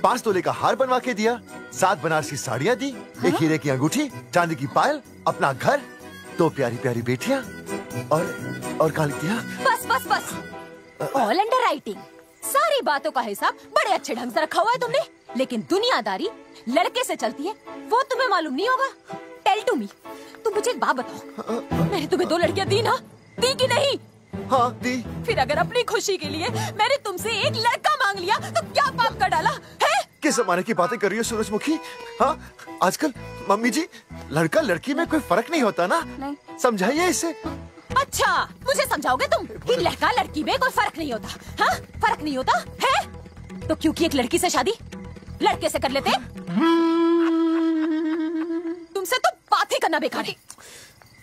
5 तोले का हार बनवा के दिया, 7 बनारसी साड़ियाँ दी, एक हीरे की अंगूठी, चांदी की पायल, अपना घर, 2 प्यारी प्यारी बेटियाँ और काली दिया। बस ऑल अंडर राइटिंग। सारी बातों का हिसाब बड़े अच्छे ढंग से रखा हुआ है तुमने। लेकिन दुनियादारी लड़के से चलती है, वो तुम्हें मालूम नहीं होगा। टेल टू मी, तुम मुझे एक बात बताओ, मैंने तुम्हें 2 लड़कियां दी ना? दी कि नहीं? हाँ दी। फिर अगर अपनी खुशी के लिए मैंने तुमसे एक लड़का मांग लिया तो क्या पाप कर डाला है? किस जमाने की बातें कर रही हो सूरजमुखी? हाँ, आजकल मम्मी जी, लड़का लड़की में कोई फर्क नहीं होता ना। नहीं। समझाइए इसे। अच्छा, मुझे समझाओगे तुम कि लड़का लड़की में कोई फर्क नहीं होता? हाँ, फर्क नहीं होता है? तो क्योंकि एक लड़की से शादी लड़के से कर लेते? तुमसे तो बात ही करना बेकार है।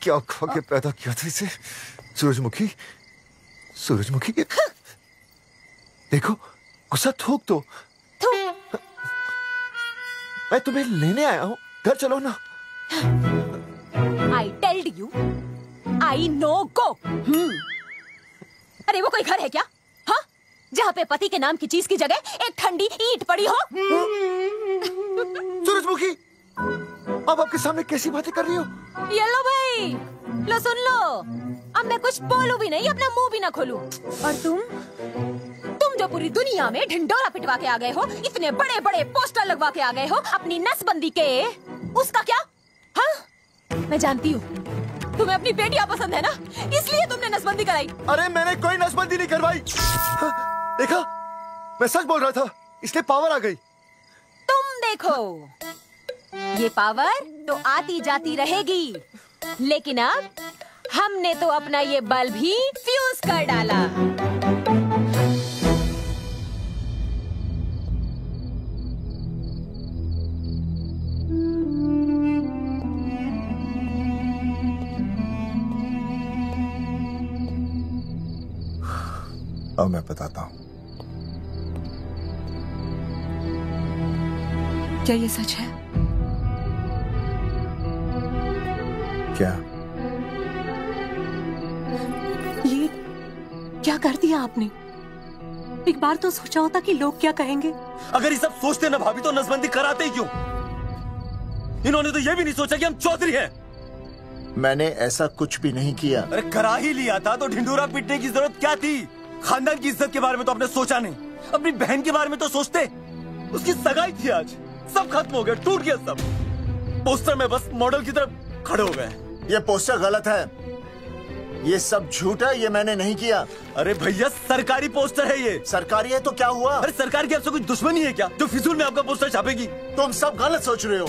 क्या खा के पैदा किया था इसे? सूरजमुखी, सूरजमुखी, देखो गुस्सा थूक दो। मैं तुम्हें लेने आया हूँ, घर चलो ना। I told you, I know go। अरे वो कोई घर है क्या? हाँ, जहाँ पे पति के नाम की चीज की जगह एक ठंडी ईंट पड़ी हो। सूरजमुखी, अब आपके सामने कैसी बातें कर रही हो? ये लो भाई, लो सुन लो। अब मैं कुछ बोलूं भी नहीं, अपना मुंह भी ना खोलूं। और तुम जो पूरी दुनिया में ढिंडोरा पिटवा के आ गए हो, इतने बड़े बड़े पोस्टर लगवा के आ गए हो अपनी नसबंदी के, उसका क्या? हाँ, मैं जानती हूँ तुम्हें अपनी बेटियां पसंद है ना, इसलिए तुमने नसबंदी कराई। अरे मैंने कोई नसबंदी नहीं करवाई। देखा, मैं सच बोल रहा था, इसलिए पावर आ गई। तुम देखो, ये पावर तो आती जाती रहेगी, लेकिन अब हमने तो अपना ये बल्ब ही फ्यूज कर डाला। अब मैं बताता हूँ। क्या ये सच है? क्या? ये क्या कर दिया आपने? एक बार तो सोचा होता कि लोग क्या कहेंगे। अगर ये सब सोचते ना भाभी तो नसबंदी कराते ही क्यों? इन्होंने तो ये भी नहीं सोचा कि हम चौधरी हैं। मैंने ऐसा कुछ भी नहीं किया। अरे करा ही लिया था तो ढिंडोरा पीटने की जरूरत क्या थी? खानदान की इज्जत के बारे में तो आपने सोचा नहीं, अपनी बहन के बारे में तो सोचते। उसकी सगाई थी आज, सब खत्म हो गया, टूट गया सब। पोस्टर में बस मॉडल की तरफ खड़े हो गए। ये पोस्टर गलत है, ये सब झूठ है, ये मैंने नहीं किया। अरे भैया सरकारी पोस्टर है ये। सरकारी है तो क्या हुआ? अरे सरकार की आपसे कोई दुश्मनी है क्या जो फिजूल में आपका पोस्टर छापेगी? तुम सब गलत सोच रहे हो।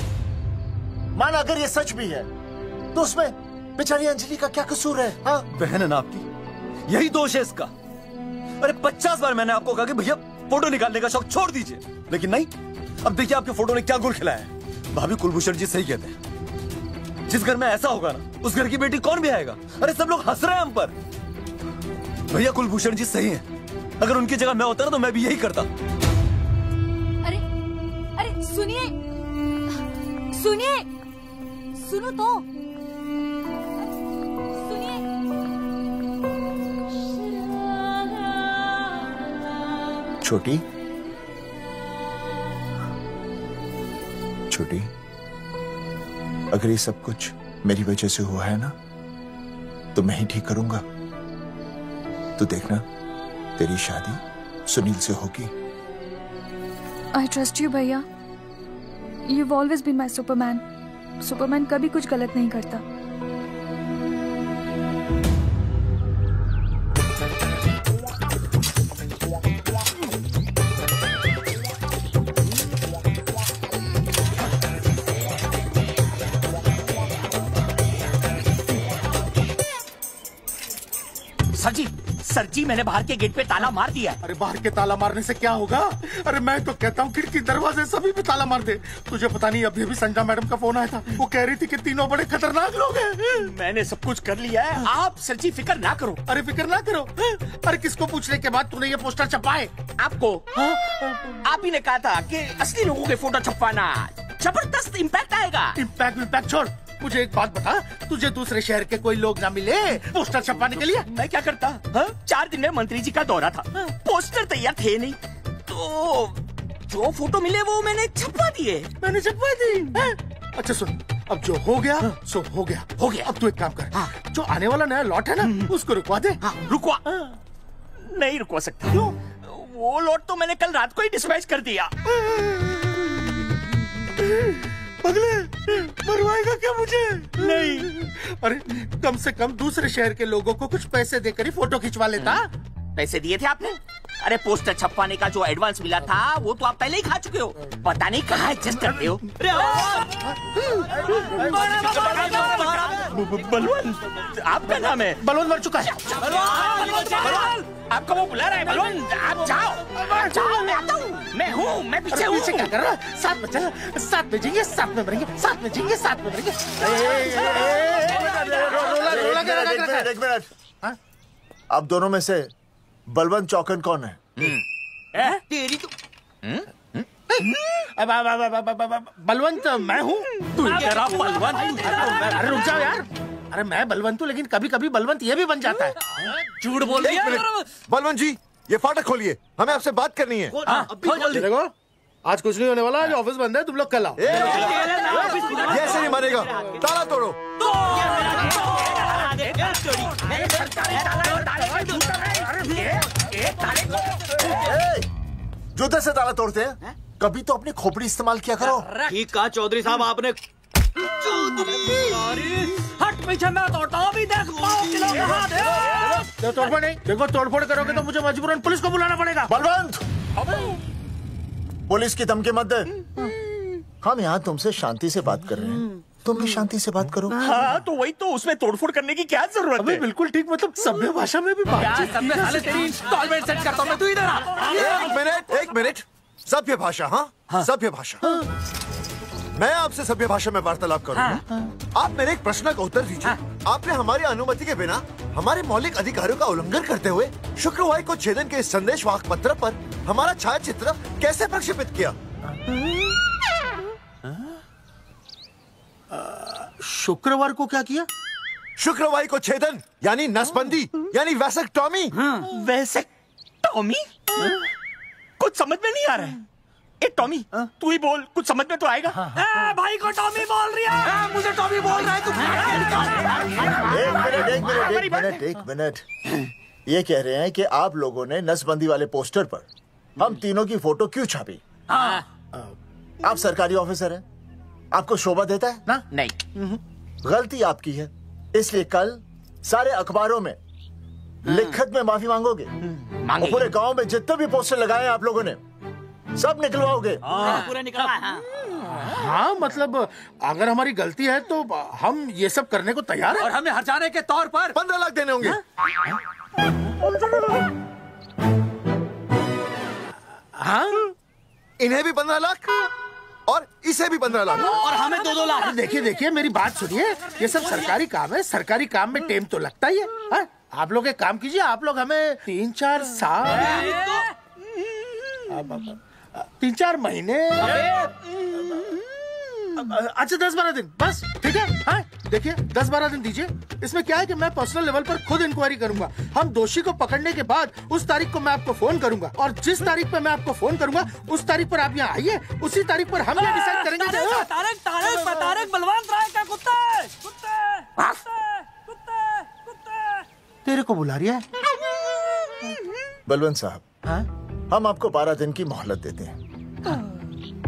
माना अगर ये सच भी है तो उसमें बेचारी अंजलि का क्या कसूर है? हाँ? बहन है ना आपकी, यही दोष है इसका। अरे 50 बार मैंने आपको कहा कि भैया फोटो निकालने का शौक छोड़ दीजिए, लेकिन नहीं। अब देखिए आपके फोटो ने क्या गुल खिलाया है। भाभी कुलभूषण जी सही कहते हैं, जिस घर में ऐसा होगा ना उस घर की बेटी कौन भी आएगा। अरे सब लोग हंस रहे हैं हम पर। भैया कुलभूषण जी सही हैं, अगर उनकी जगह मैं होता ना तो मैं भी यही करता। अरे अरे सुनिए सुनिए, सुनो तो छोटी छोटी, अगर ये सब कुछ मेरी वजह से हुआ है ना तो मैं ही ठीक करूंगा। तो देखना तेरी शादी सुनील से होगी। आई ट्रस्ट यू भैया, you've always been my Superman. Superman कभी कुछ गलत नहीं करता। सर जी मैंने बाहर के गेट पे ताला मार दिया है। अरे बाहर के ताला मारने से क्या होगा? अरे मैं तो कहता हूँ खिड़की दरवाजे सभी पे ताला मार दे। तुझे पता नहीं अभी अभी संजना मैडम का फोन आया था, वो कह रही थी कि तीनों बड़े खतरनाक लोग हैं। मैंने सब कुछ कर लिया है, आप सर जी फिक्र ना करो। अरे फिक्र ना करो? अरे किसको पूछने के बाद तूने ये पोस्टर छपाए? आपको। आप ही ने कहा था कि असली लोगों के फोटो छपवाना जबरदस्त इम्पैक्ट आएगा। इम्पैक्ट छोड़, मुझे एक बात बता, तुझे दूसरे शहर के कोई लोग ना मिले पोस्टर छपवाने के लिए? मैं क्या करता? 4 दिन में मंत्री जी का दौरा था, पोस्टर तैयार थे नहीं, तो जो फोटो मिले वो मैंने छपवा दिए। मैंने छपवा दी? अच्छा सुन, अब जो हो गया सो हो गया। अब तू एक काम कर, जो आने वाला नया लॉट है ना उसको रुकवा दे। रुकवा? नहीं रुकवा सकता। क्यों? वो लॉट तो मैंने कल रात को ही डिस्पैच कर दिया। पगले, मरवाएगा क्या मुझे? नहीं। अरे कम से कम दूसरे शहर के लोगों को कुछ पैसे देकर ही फोटो खिंचवा लेता। पैसे दिए थे आपने? अरे पोस्टर छपवाने का जो एडवांस मिला था वो तो आप पहले ही खा चुके हो, पता नहीं कहाँ एडजस्ट करते हो। बलवंत आपका नाम है? बलवंत मर चुका है। आपको वो बुला रहा है बलवंत, आप जाओ जाओ, मैं आता हूँ। मैं हूँ, मैं पीछे हूँ। क्या कर रहा है? साथ में चल, साथ में जिएंगे, साथ में मरेंगे, साथ में जिएंगे, साथ में मरेंगे। एक मिनट, अब दोनों में से बलवंत चौकन कौन है? तेरी तो बलवंत मैं हूँ। तू जरा बलवंत। अरे रुक जाओ यार, अरे मैं बलवंत हूँ लेकिन कभी कभी बलवंत ये भी बन जाता है। झूठ बोल रही है। बलवंत जी ये फाटक खोलिए, हमें आपसे बात करनी है। देखो आज कुछ नहीं होने वाला, आज ऑफिस बंद है, तुम लोग कल आओ। ये ऐसे नहीं मानेगा, ताला तोड़ो। जूते से ताला तोड़ते हैं? कभी तो अपनी खोपड़ी इस्तेमाल किया करो। ठीक कहा चौधरी साहब आपने। हट पीछे, मैं तोड़ता हूँ अभी। देख पाँव किलो के हाथ। तोड़फोड़ नहीं, देखो तोड़फोड़ करोगे तो मुझे मजबूरन पुलिस को बुलाना पड़ेगा। बलवंत, पुलिस की धमकी मत दे। हम यहाँ तुमसे शांति से बात कर रहे हैं, तुम भी शांति से बात करो। हाँ तो वही तो, उसमें तोड़फोड़ करने की क्या जरूरत है? बिल्कुल ठीक, मतलब सभ्य भाषा में भी बातचीत। सेट करता हूँ मैं, तू इधर आ। एक मिनट। सभ्य भाषा? हाँ, सभ्य भाषा। मैं आपसे सभ्य भाषा में वार्तालाप करूंगा। आप मेरे एक प्रश्न का उत्तर दीजिए। आपने हमारी अनुमति के बिना हमारे मौलिक अधिकारों का उल्लंघन करते हुए शुक्रवार को छेदन के इस संदेश वाहक पत्र पर हमारा छायाचित्र कैसे प्रक्षेपित किया? शुक्रवार को क्या किया? शुक्रवार को छेदन यानी नसबंदी यानी वैसेक्टॉमी। वैसेक्टॉमी? कुछ समझ में नहीं आ रहा है। ए टॉमी, तू ही बोल, कुछ समझ में तो आएगा। भाई को टॉमी बोल रही है। मुझे टॉमी बोल रहा है तू। एक मिनट। ये कह रहे हैं कि आप लोगों ने नसबंदी वाले पोस्टर पर हम तीनों की फोटो क्यों छापी? आप सरकारी ऑफिसर हैं, आपको शोभा देता है ना? नहीं। गलती आपकी है, इसलिए कल सारे अखबारों में लिखत में माफी मांगोगे। और पूरे गांव में जितने भी पोस्टर लगाए आप लोगों ने सब निकलवाओगे। पूरे निकलवा। हाँ मतलब अगर हमारी गलती है तो हम ये सब करने को तैयार हैं। और हमें हर्जाने के तौर पर 15 लाख देने होंगे। हाँ, इन्हें भी 15 लाख और इसे भी 15 लाख और हमें 2-2 लाख। देखिए मेरी बात सुनिए, ये सब सरकारी काम है, सरकारी काम में टेम तो लगता ही है। हाँ? आप लोग एक काम कीजिए, आप लोग हमें 3-4 साल 3-4 महीने, अच्छा 10-12 दिन बस, ठीक है? हाँ देखिए 10-12 दिन दीजिए। इसमें क्या है कि मैं पर्सनल लेवल पर खुद इंक्वायरी करूंगा। हम दोषी को पकड़ने के बाद उस तारीख को मैं आपको फोन करूंगा, और जिस तारीख पर मैं आपको फोन करूंगा उस तारीख पर आप यहाँ आइए। उसी तारीख पर हम ये डिसाइड करेंगे। तारक बलवंत राय का कुत्ते। तेरे को बुला रही है। बलवंत साहब, हम आपको 12 दिन की मोहलत देते हैं,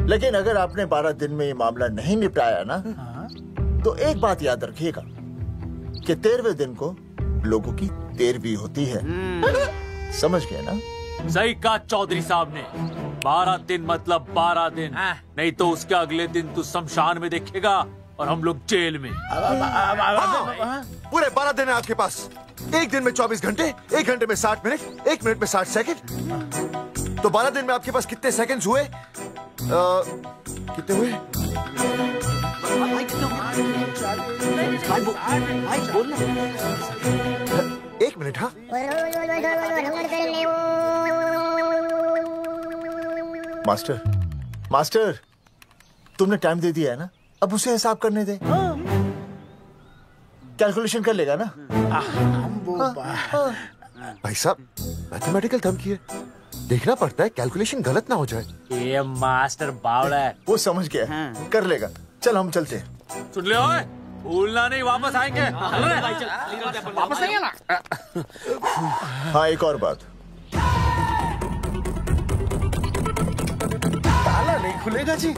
लेकिन अगर आपने 12 दिन में ये मामला नहीं निपटाया ना, तो एक बात याद रखिएगा कि 13वें दिन को लोगों की 13वीं होती है। समझ गए ना? सही कहा चौधरी साहब ने। 12 दिन मतलब 12 दिन, नहीं तो उसके अगले दिन तू शमशान में देखेगा और हम लोग जेल में। पूरे 12 दिन है आपके पास। एक दिन में 24 घंटे, 1 घंटे में 60 मिनट, 1 मिनट में 60 सेकंड। तो 12 दिन में आपके पास कितने सेकंड्स हुए? कितने हुए? एक मिनट। हाँ मास्टर तुमने टाइम दे दिया है ना, अब उसे हिसाब करने दे। कैलकुलेशन कर लेगा ना? भाई साहब मैथमेटिकल धमकी है, देखना पड़ता है कैलकुलेशन गलत ना हो जाए। ये मास्टर बावड़ा है। वो समझ गया, कर लेगा। चल हम चलते हैं। सुन ले ओए, भूलना नहीं, वापस आएंगे। वापस नहीं आना। हाँ एक और बात, ताला नहीं खुलेगा जी।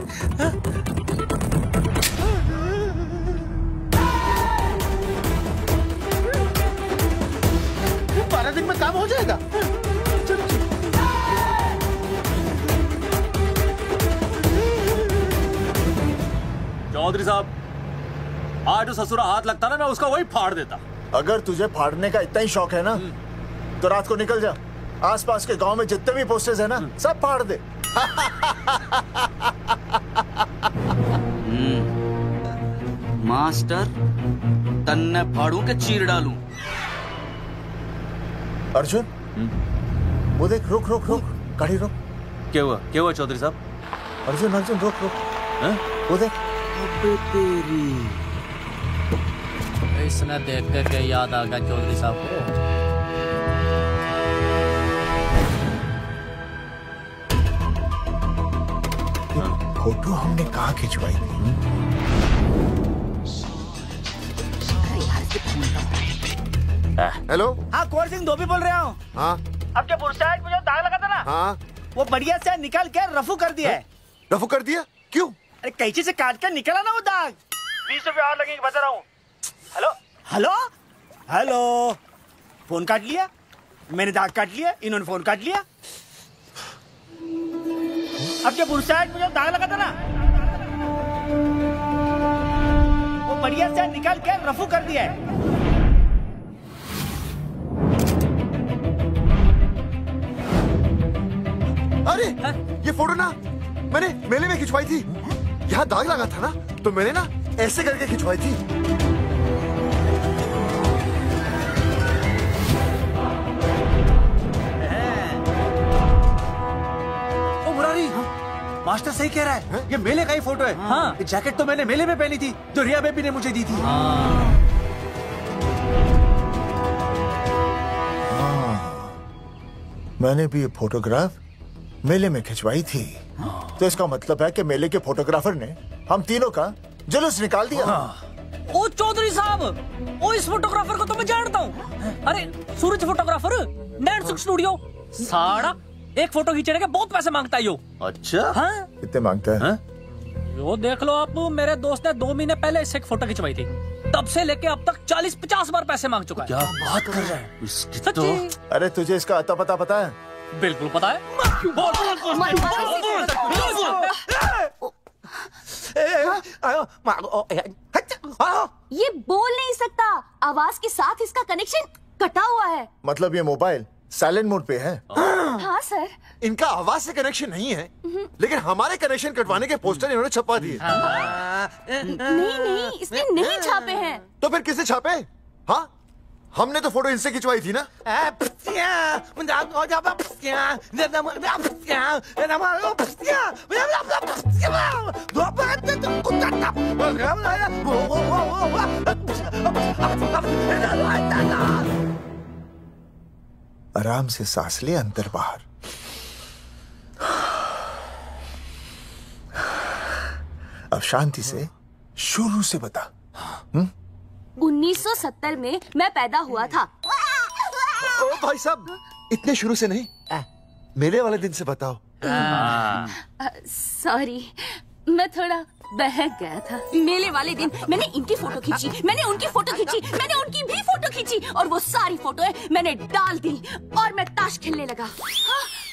12 दिन में काम हो जाएगा। चौधरी साहब, आज ससुरा हाथ लगता ना, मैं उसका वही फाड़ देता। अगर तुझे फाड़ने का इतना ही शौक है ना, तो रात को निकल जा, आसपास के गांव में जितने भी पोस्टर्स है ना सब फाड़ दे। मास्टर, तन्ने फाड़ू के चीर डालूं। अर्जुन, वो देख, रुक रुक रुक, गाड़ी रुक। क्या हुआ चौधरी साहब? अर्जुन रुक रुक, वो देख। तेरी इसने देख के याद आ गया चौधरी साहब को। फोटो हमने कहाँ खिंचवाई थी? हेलो। हाँ कुंवर सिंह धोबी बोल रहा हूँ। हाँ अब जो पुरसाइड में जो दाग लगा था ना, हाँ वो बढ़िया से निकाल के रफू कर दिया है। रफू कर दिया? क्यों? अरे कैंची से काट कर निकला ना वो दाग। 20 रुपए और लगेंगे बता रहा हूँ। हेलो हेलो हेलो, फोन काट लिया, मैंने दाग काट लिया, इन्होंने फोन काट लिया। अब जब उस साइड मुझे दाग लगा था ना, वो बढ़िया से निकाल के रफू कर दिया है। अरे ये फोटो ना मैंने मेले में खिंचवाई थी। यहाँ दाग लगा था ना, तो मैंने ना ऐसे करके खिंचवाई थी। ओ मुरारी, मास्टर सही कह रहा है, ये मेले का ही फोटो है। हाँ, ये जैकेट तो मैंने मेले में पहनी थी, जो रिया बेबी ने मुझे दी थी। मैंने भी ये फोटोग्राफ मेले में खिंचवाई थी। तो इसका मतलब है कि मेले के फोटोग्राफर ने हम तीनों का जुलूस निकाल दिया। ओ चौधरी साहब, ओ इस फोटोग्राफर को तो मैं जानता हूँ। अरे सूरज फोटोग्राफर, नैनसुख स्टूडियो। साड़ा एक फोटो खींचने के बहुत पैसे मांगता है यो। अच्छा? हाँ? कितने मांगता है? यो देख लो आप, मेरे दोस्त ने 2 महीने पहले इससे एक फोटो खिंचवाई थी, तब से लेके अब तक 40-50 बार पैसे मांग चुका है। क्या बात कर रहा है? सच्ची? अरे तुझे इसका अता पता पता है? बिल्कुल पता है। ये बोल नहीं सकता, आवाज के साथ इसका कनेक्शन कटा हुआ है। मतलब ये मोबाइल साइलेंट मोड पे है? हाँ सर। इनका आवाज से कनेक्शन नहीं है, लेकिन हमारे कनेक्शन कटवाने के पोस्टर इन्होंने छपवा दिए। नहीं, इसने नहीं छापे हैं। तो फिर किसने छापे? हाँ, हमने तो फोटो इनसे खिंचवाई थी ना। आराम से सांस ले, अंदर बाहर। अब शांति से शुरू से बता। 1970 में मैं पैदा हुआ था। ओ भाई साहब, इतने शुरू से नहीं, मेले वाले दिन से बताओ। सॉरी, मैं थोड़ा बहक गया था। मेले वाले दिन मैंने इनकी फोटो खींची, मैंने उनकी फोटो खींची, मैंने उनकी भी फोटो खींची, और वो सारी फोटोएं मैंने डाल दी और मैं ताश खेलने लगा। हाँ,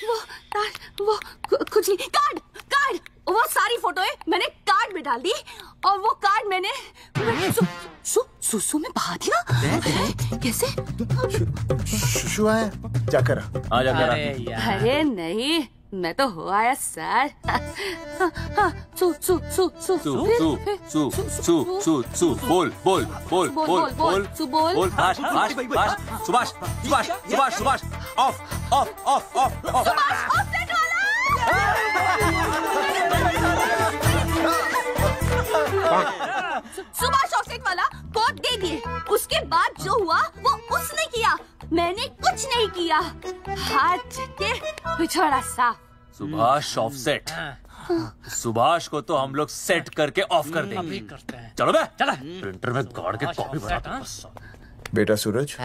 वो ताश, वो कुछ नहीं, कार्ड, वो सारी फोटोएं मैंने कार्ड में डाल दी, और वो कार्ड मैंने सुसु में बहा दिया। कैसे? शुशु है, जाकर आ जाकर। अरे नहीं, मैं तो हो आया सर। सु सु सु सु सु सु सु सु सु बोल बोल बोल बोल बोल बोल। Subhash Subhash Subhash Subhash Subhash of of of of of. Subhash offset वाला कोड दे दिए। उसके बाद जो हुआ वो उसने किया, मैंने कुछ नहीं किया। हाथ के पिछड़ा साफ। सुभाष ऑफसेट। सुभाष को तो हम लोग सेट करके ऑफ कर देंगे। चलो बे, चला प्रिंटर में गाड़ के कॉपी बना। बेटा सूरज,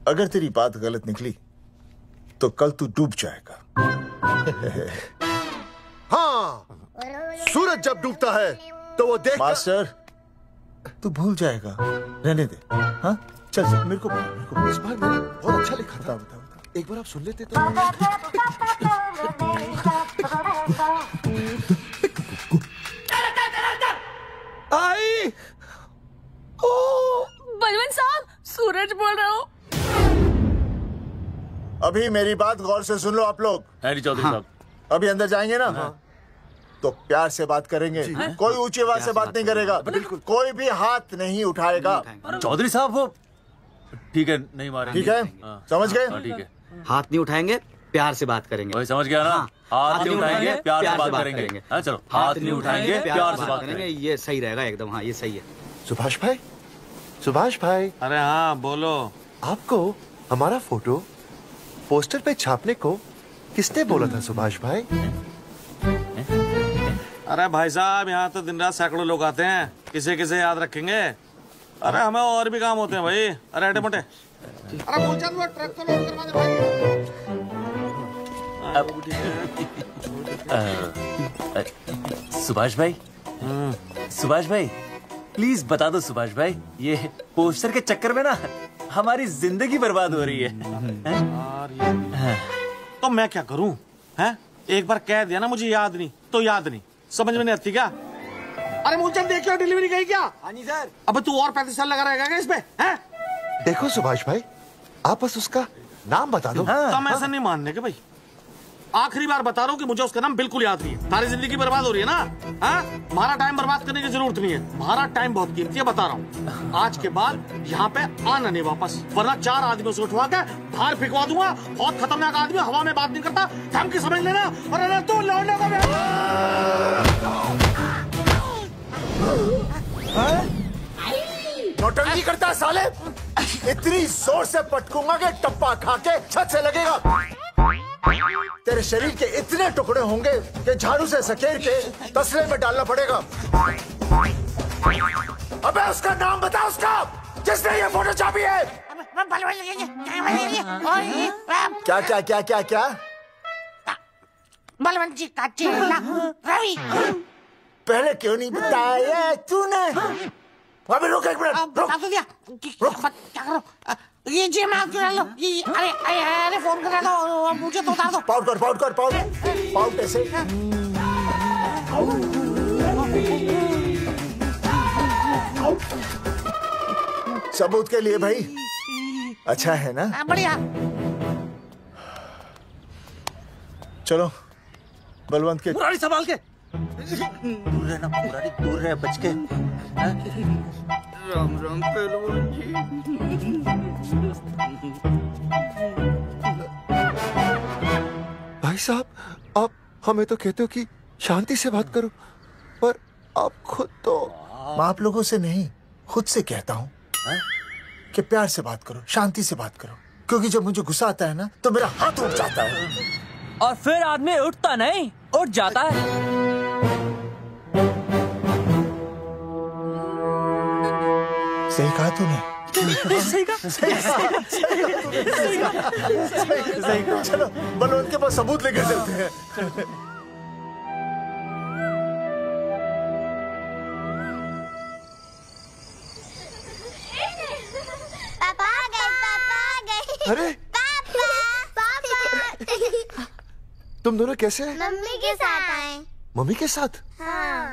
अगर तेरी बात गलत निकली तो कल तू डूब जाएगा। हाँ, सूरज जब डूबता है तो वो देख। मास्टर, तू भूल जाएगा, रहने दे। हाँ चल चल, मेरे को इस बार मैंने बहुत अच्छा लिखा था। बता एक बार आप सुन लेते तो। आई बलवंत साहब, सूरज बोल रहा हूँ। अभी मेरी बात गौर से सुन लो आप लोग। चौधरी साहब, अभी अंदर जाएंगे ना, तो प्यार से बात करेंगे। कोई ऊंची आवाज से बात नहीं करेगा, बिल्कुल। कोई भी हाथ नहीं उठाएगा। चौधरी साहब वो ठीक है, नहीं मारेंगे। ठीक है, समझ गए? ठीक है, हाथ नहीं उठाएंगे, प्यार से बात करेंगे। वही समझ गया ना? हाथ नहीं उठाएंगे, प्यार से बात करेंगे। चलो, हाथ नहीं उठाएंगे, प्यार से बात करेंगे। ये सही रहेगा एकदम। हाँ, ये सही है। सुभाष भाई, सुभाष भाई। अरे हाँ, बोलो। आपको हमारा फोटो पोस्टर पे छापने को किसने बोला था सुभाष भाई? अरे भाई साहब, यहाँ तो दिन रात सैकड़ों लोग आते हैं, किसे किसे याद रखेंगे। अरे हमें और भी काम होते हैं भाई। अरे हटे मोटे। अरे वो ट्रक तो लोड करवा दे भाई। सुभाष भाई, सुभाष भाई प्लीज बता दो सुभाष भाई, ये पोस्टर के चक्कर में ना हमारी जिंदगी बर्बाद हो रही है। तो मैं क्या करूं? हैं? एक बार कह दिया ना मुझे याद नहीं तो याद नहीं, समझ में नहीं आती क्या? अरे मुझे देखियो डिलीवरी गई क्या? हाँ जी सर। अब तू और 35 साल लगा रहेगा क्या इसमें? हैं? देखो सुभाष भाई, आप बस उसका नाम बता दो। तो हम ऐसा नहीं मानने के भाई, आखिरी बार बता रहा हूँ कि मुझे उसका नाम बिल्कुल याद नहीं है। तारी जिंदगी बर्बाद हो रही है ना? हाँ? हमारा टाइम बर्बाद करने की जरूरत नहीं है, हमारा टाइम बहुत कीमती है, बता रहा हूँ। आज के बाद यहाँ पे आना नहीं वापस, वरना 4 आदमियों से उठवा के बाहर फेंकवा दूंगा। बहुत खतरनाक आदमी, हवा में बात नहीं करता, धमकी समझ लेना। और अगर तू लौटने को नौटंकी करता है साले, इतनी जोर से पटकूंगा कि टप्पा खा के छत से लगेगा। तेरे शरीर के इतने टुकड़े होंगे कि झाड़ू से सकेर के तसले में डालना पड़ेगा। अबे उसका नाम बता, उसका जिसने ये फोटो छापी है। क्या क्या क्या क्या क्या? बलवंत जी का चेला रवि। पहले क्यों नहीं बताया तूने? अबे रुक एक मिनट, रुक। क्या करो? ये जी मैं आपको डाल लो। अरे फोन करा दो, मुझे तो उतार दो। पाउट कर पाउट ऐसे। सबूत के लिए भाई, अच्छा है ना? बढ़िया। चलो बलवंत के मुरारी संभाल के, दूर रहना मुरारी, दूर रह, बच के। राम राम पहलवान जी। भाई साहब, आप हमें तो कहते हो कि शांति से बात करो, पर आप खुद तो। मैं आप लोगों से नहीं, खुद से कहता हूँ कि प्यार से बात करो, शांति से बात करो, क्योंकि जब मुझे गुस्सा आता है ना तो मेरा हाथ उठ जाता है। और फिर आदमी उठता नहीं, उठ जाता है। सही कहा तूने। सही कहा। चलो बलवंत के पास सबूत लेकर चलते हैं। पापा आ गए। अरे पापा। तुम दोनों कैसे? मम्मी के साथ आए। मम्मी के साथ? हाँ।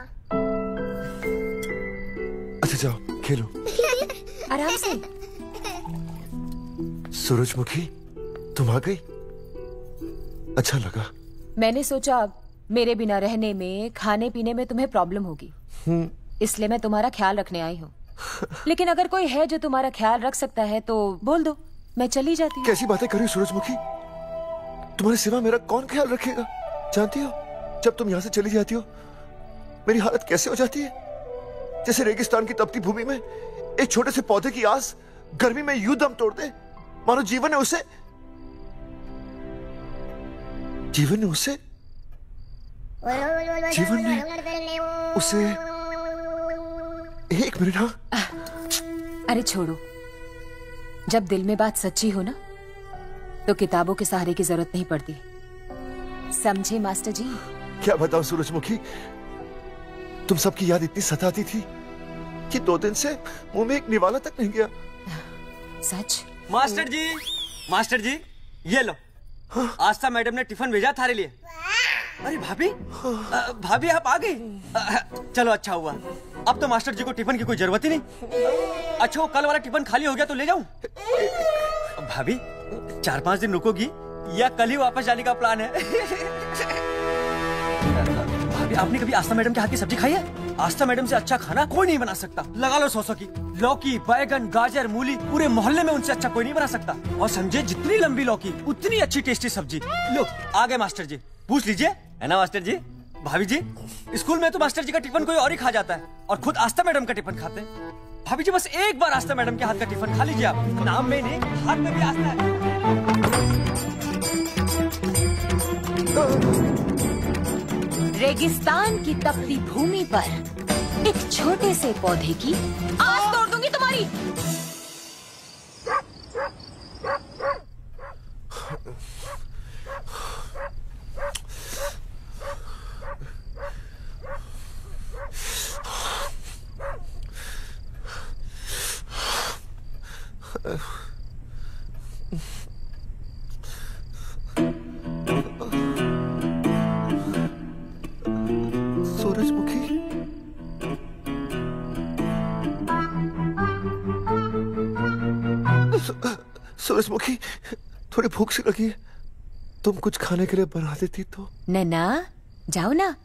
अच्छा जाओ खेलो। आराम से। सूरजमुखी, तुम आ गई, अच्छा लगा। मैंने सोचा मेरे बिना रहने में, खाने पीने में तुम्हें प्रॉब्लम होगी, इसलिए मैं तुम्हारा ख्याल रखने आई हूँ। लेकिन अगर कोई है जो तुम्हारा ख्याल रख सकता है तो बोल दो, मैं चली जाती हूँ। कैसी बातें कर रही हो सूरजमुखी? तुम्हारे सिवा मेरा कौन ख्याल रखेगा? जानती हो जब तुम यहाँ से चली जाती हो मेरी हालत कैसे हो जाती है? जैसे रेगिस्तान की तपती भूमि में एक छोटे से पौधे की आस गर्मी में यूं दम तोड़ दे, मानो जीवन ने उसे एक मिनट। हाँ अरे छोड़ो, जब दिल में बात सच्ची हो ना तो किताबों के सहारे की जरूरत नहीं पड़ती, समझे मास्टर जी? क्या बताओ सूरजमुखी, तुम सबकी याद इतनी सताती थी कि 2 दिन से मुंह में एक निवाला तक नहीं गया। सच? मास्टर जी ये लो, आस्था मैडम ने टिफिन भेजा थारे लिए। अरे भाभी, भाभी आप आ गई? चलो अच्छा हुआ, अब तो मास्टर जी को टिफिन की कोई जरूरत ही नहीं। अच्छा वो कल वाला टिफिन खाली हो गया तो ले जाऊं? भाभी 4-5 दिन रुकोगी या कल ही वापस जाने का प्लान है? भाभी आपने कभी आस्था मैडम के हाथ की सब्जी खाई है? आस्था मैडम से अच्छा खाना कोई नहीं बना सकता। लगा लो 100 की। लौकी, बैगन, गाजर, मूली, पूरे मोहल्ले में उनसे अच्छा कोई नहीं बना सकता। और समझे जितनी लंबी लौकी उतनी अच्छी टेस्टी सब्जी। लो आ गए मास्टर जी, पूछ लीजिए, है ना मास्टर जी? भाभी जी स्कूल में तो मास्टर जी का टिफिन कोई और ही खा जाता है और खुद आस्था मैडम का टिफिन खाते हैं। भाभी जी बस एक बार आस्था मैडम के हाथ का टिफिन खा लीजिए आप, नाम में नहीं हाथ में भी आस्था है। रेगिस्तान की तपती भूमि पर एक छोटे से पौधे की आस तोड़ दूंगी तुम्हारी। सूरजमुखी, थोड़ी भूख सी लगी है, तुम कुछ खाने के लिए बना देती तो। नैना जाओ ना,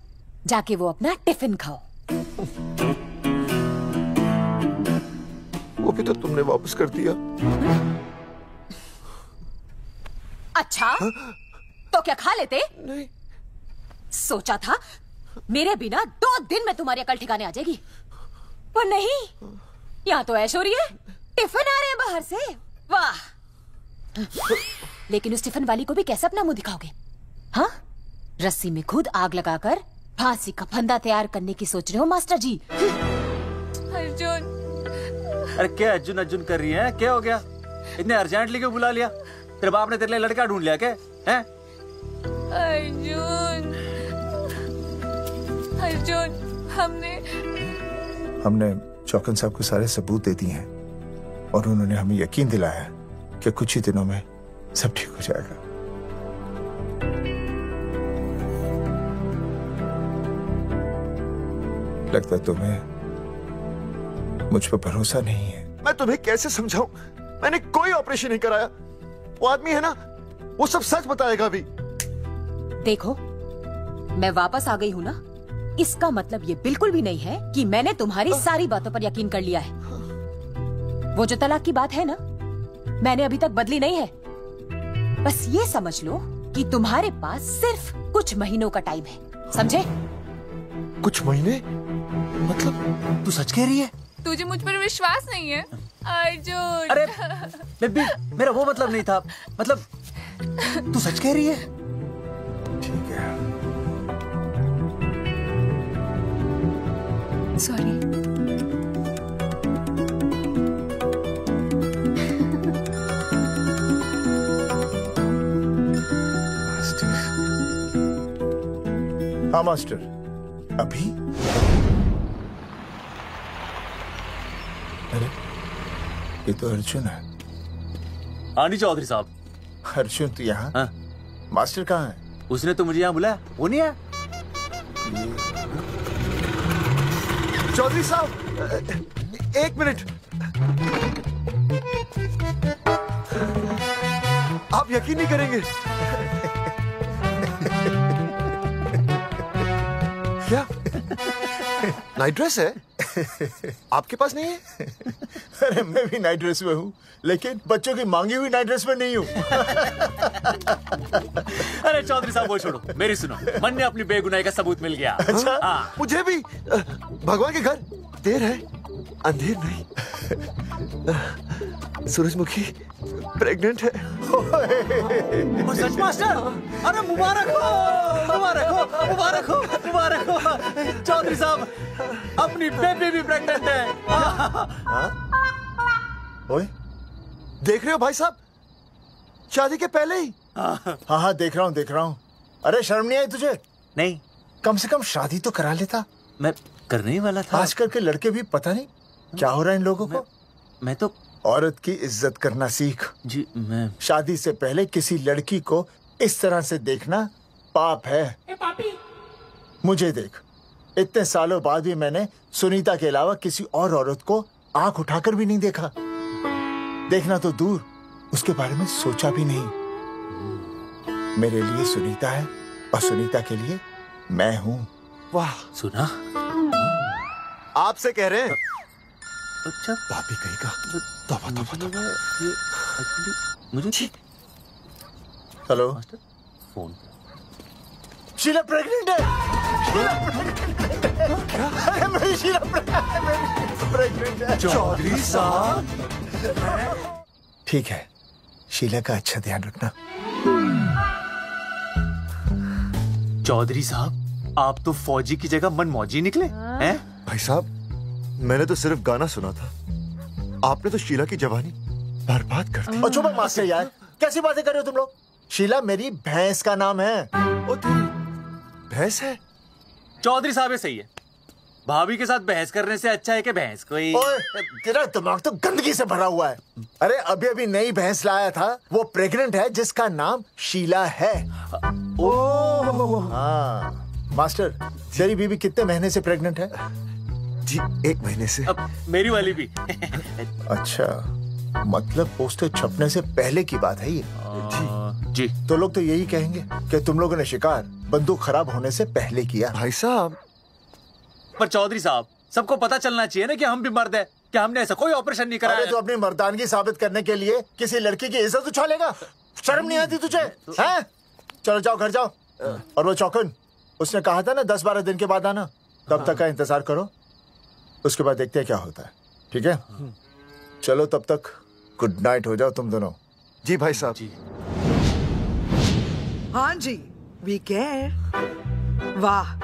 जाके वो अपना टिफिन खाओ। वो भी तो तुमने वापस कर दिया। अच्छा तो क्या खा लेते? नहीं। सोचा था मेरे बिना 2 दिन में तुम्हारी अकल ठिकाने आ जाएगी, पर नहीं, यहाँ तो ऐश हो रही है, टिफिन आ रहे हैं बाहर से। वाह! लेकिन उस टिफिन वाली को भी कैसे अपना मुंह दिखाओगे? हाँ, रस्सी में खुद आग लगाकर फांसी का फंदा तैयार करने की सोच रहे हो मास्टर जी? अर्जुन, अरे क्या अर्जुन अर्जुन कर रही है? क्या हो गया? इतने अर्जेंटली क्यों बुला लिया? तेरे बाप ने तेरे लिए लड़का ढूंढ लिया क्या? हैं? अर्जुन, अर्जुन, हमने चौकन साहब को सारे सबूत दे दिए हैं और उन्होंने हमें यकीन दिलाया कि कुछ ही दिनों में सब ठीक हो जाएगा। लगता तुम्हें मुझ पर भरोसा नहीं है। मैं तुम्हें कैसे समझाऊं? मैंने कोई ऑपरेशन नहीं कराया। वो आदमी है ना, वो सब सच बताएगा अभी। देखो, मैं वापस आ गई हूँ ना, इसका मतलब ये बिल्कुल भी नहीं है कि मैंने तुम्हारी सारी बातों पर यकीन कर लिया है। वो जो तलाक की बात है ना, मैंने अभी तक बदली नहीं है। बस ये समझ लो कि तुम्हारे पास सिर्फ कुछ महीनों का टाइम है, समझे? कुछ महीने? मतलब तू सच कह रही है? तुझे मुझ पर विश्वास नहीं है अर्जुन? अरे बेबी, मेरा वो मतलब नहीं था। मतलब तू सच कह रही है? ठीक है। सॉरी। हाँ मास्टर, अभी? अरे ये तो अर्जुन है। हाँ जी चौधरी साहब। अर्जुन तो यहाँ? हाँ। मास्टर कहाँ है? उसने तो मुझे यहाँ बुलाया, वो नहीं आया। चौधरी साहब, 1 मिनट। आप यकीन नहीं करेंगे। क्या नाइट ड्रेस है? आपके पास नहीं है? अरे मैं भी नाइट ड्रेस में हूँ, लेकिन बच्चों की मांगी हुई नाइट ड्रेस में नहीं हूँ। अरे चौधरी साहब वो छोड़ो, मेरी सुनो। मन ने अपनी बेगुनाही का सबूत मिल गया। अच्छा? हाँ। मुझे भी। भगवान के घर देर है, अंधेर नहीं। सूरजमुखी प्रेग्नेंट है। सच मास्टर? अरे मुबारक हो, मुबारक हो, मुबारक हो, मुबारक हो। चौधरी साहब, अपनी बेबी भी प्रेग्नेंट है। ओए, देख रहे हो भाई साहब, शादी के पहले ही। हाँ हाँ देख रहा हूँ, देख रहा हूँ। अरे शर्म नहीं आई तुझे? नहीं। कम से कम शादी तो करा लेता। मैं करने ही वाला था। आजकल के लड़के भी पता नहीं क्या हो रहा है इन लोगों को। मैं तो औरत की इज्जत करना सीख। जी मैं शादी से पहले किसी लड़की को इस तरह से देखना पाप है। मुझे देख, इतने सालों बाद भी मैंने सुनीता के अलावा किसी और औरत को आंख उठाकर भी नहीं देखा। देखना तो दूर, उसके बारे में सोचा भी नहीं। मेरे लिए सुनीता है और सुनीता के लिए मैं हूँ। वाह, सुना? आपसे कह रहे हैं। अच्छा, भाभी कहेगा। तौबा तौबा तौबा। मुझे हेलो, फोन। शीला प्रेग्नेंट है। अरे मेरी शीला प्रेग्नेंट है। चौधरी साहब, ठीक है, शीला का अच्छा ध्यान रखना। चौधरी साहब, आप तो फौजी की जगह मनमौजी निकले हैं? भाई साहब, मैंने तो सिर्फ गाना सुना था, आपने तो शीला की जवानी बर्बाद कर दी। और चुप मास्टर यार, कैसी बातें कर रहे हो तुम लोग? शीला मेरी भैंस का नाम है। ओ तेरी भैंस है? चौधरी साहब ये सही है। भाभी के साथ बहस करने से अच्छा है कि भैंस कोई। ओए, तेरा दिमाग तो गंदगी से भरा हुआ है। अरे अभी अभी नई भैंस लाया था, वो प्रेग्नेंट है, जिसका नाम शीला है। हाँ मास्टर, तेरी बीवी कितने महीने से प्रेग्नेंट है? जी 1 महीने से। अब मेरी वाली भी। अच्छा, मतलब पोस्टर छपने से पहले की बात है ये? जी। तो लोग तो यही कहेंगे कि तुम लोगों ने शिकार बंदूक खराब होने से पहले किया। भाई साहब, पर चौधरी साहब, सबको पता चलना चाहिए ना कि हम भी मर्द है, कि हमने ऐसा कोई ऑपरेशन नहीं कराया। अरे तो अपनी मर्दानगी साबित करने के लिए किसी लड़की की इज्जत उछालेगा? शर्म नहीं आती तुझे? हैं? चलो जाओ, घर जाओ। और वो चौकन, उसने कहा था ना 10-12 दिन के बाद आना, तब तक का इंतजार करो, उसके बाद देखते हैं क्या होता है। ठीक है? चलो तब तक गुड नाइट हो जाओ तुम दोनों। जी भाई साहब। जी। हाँ जी, वी केयर। वाह,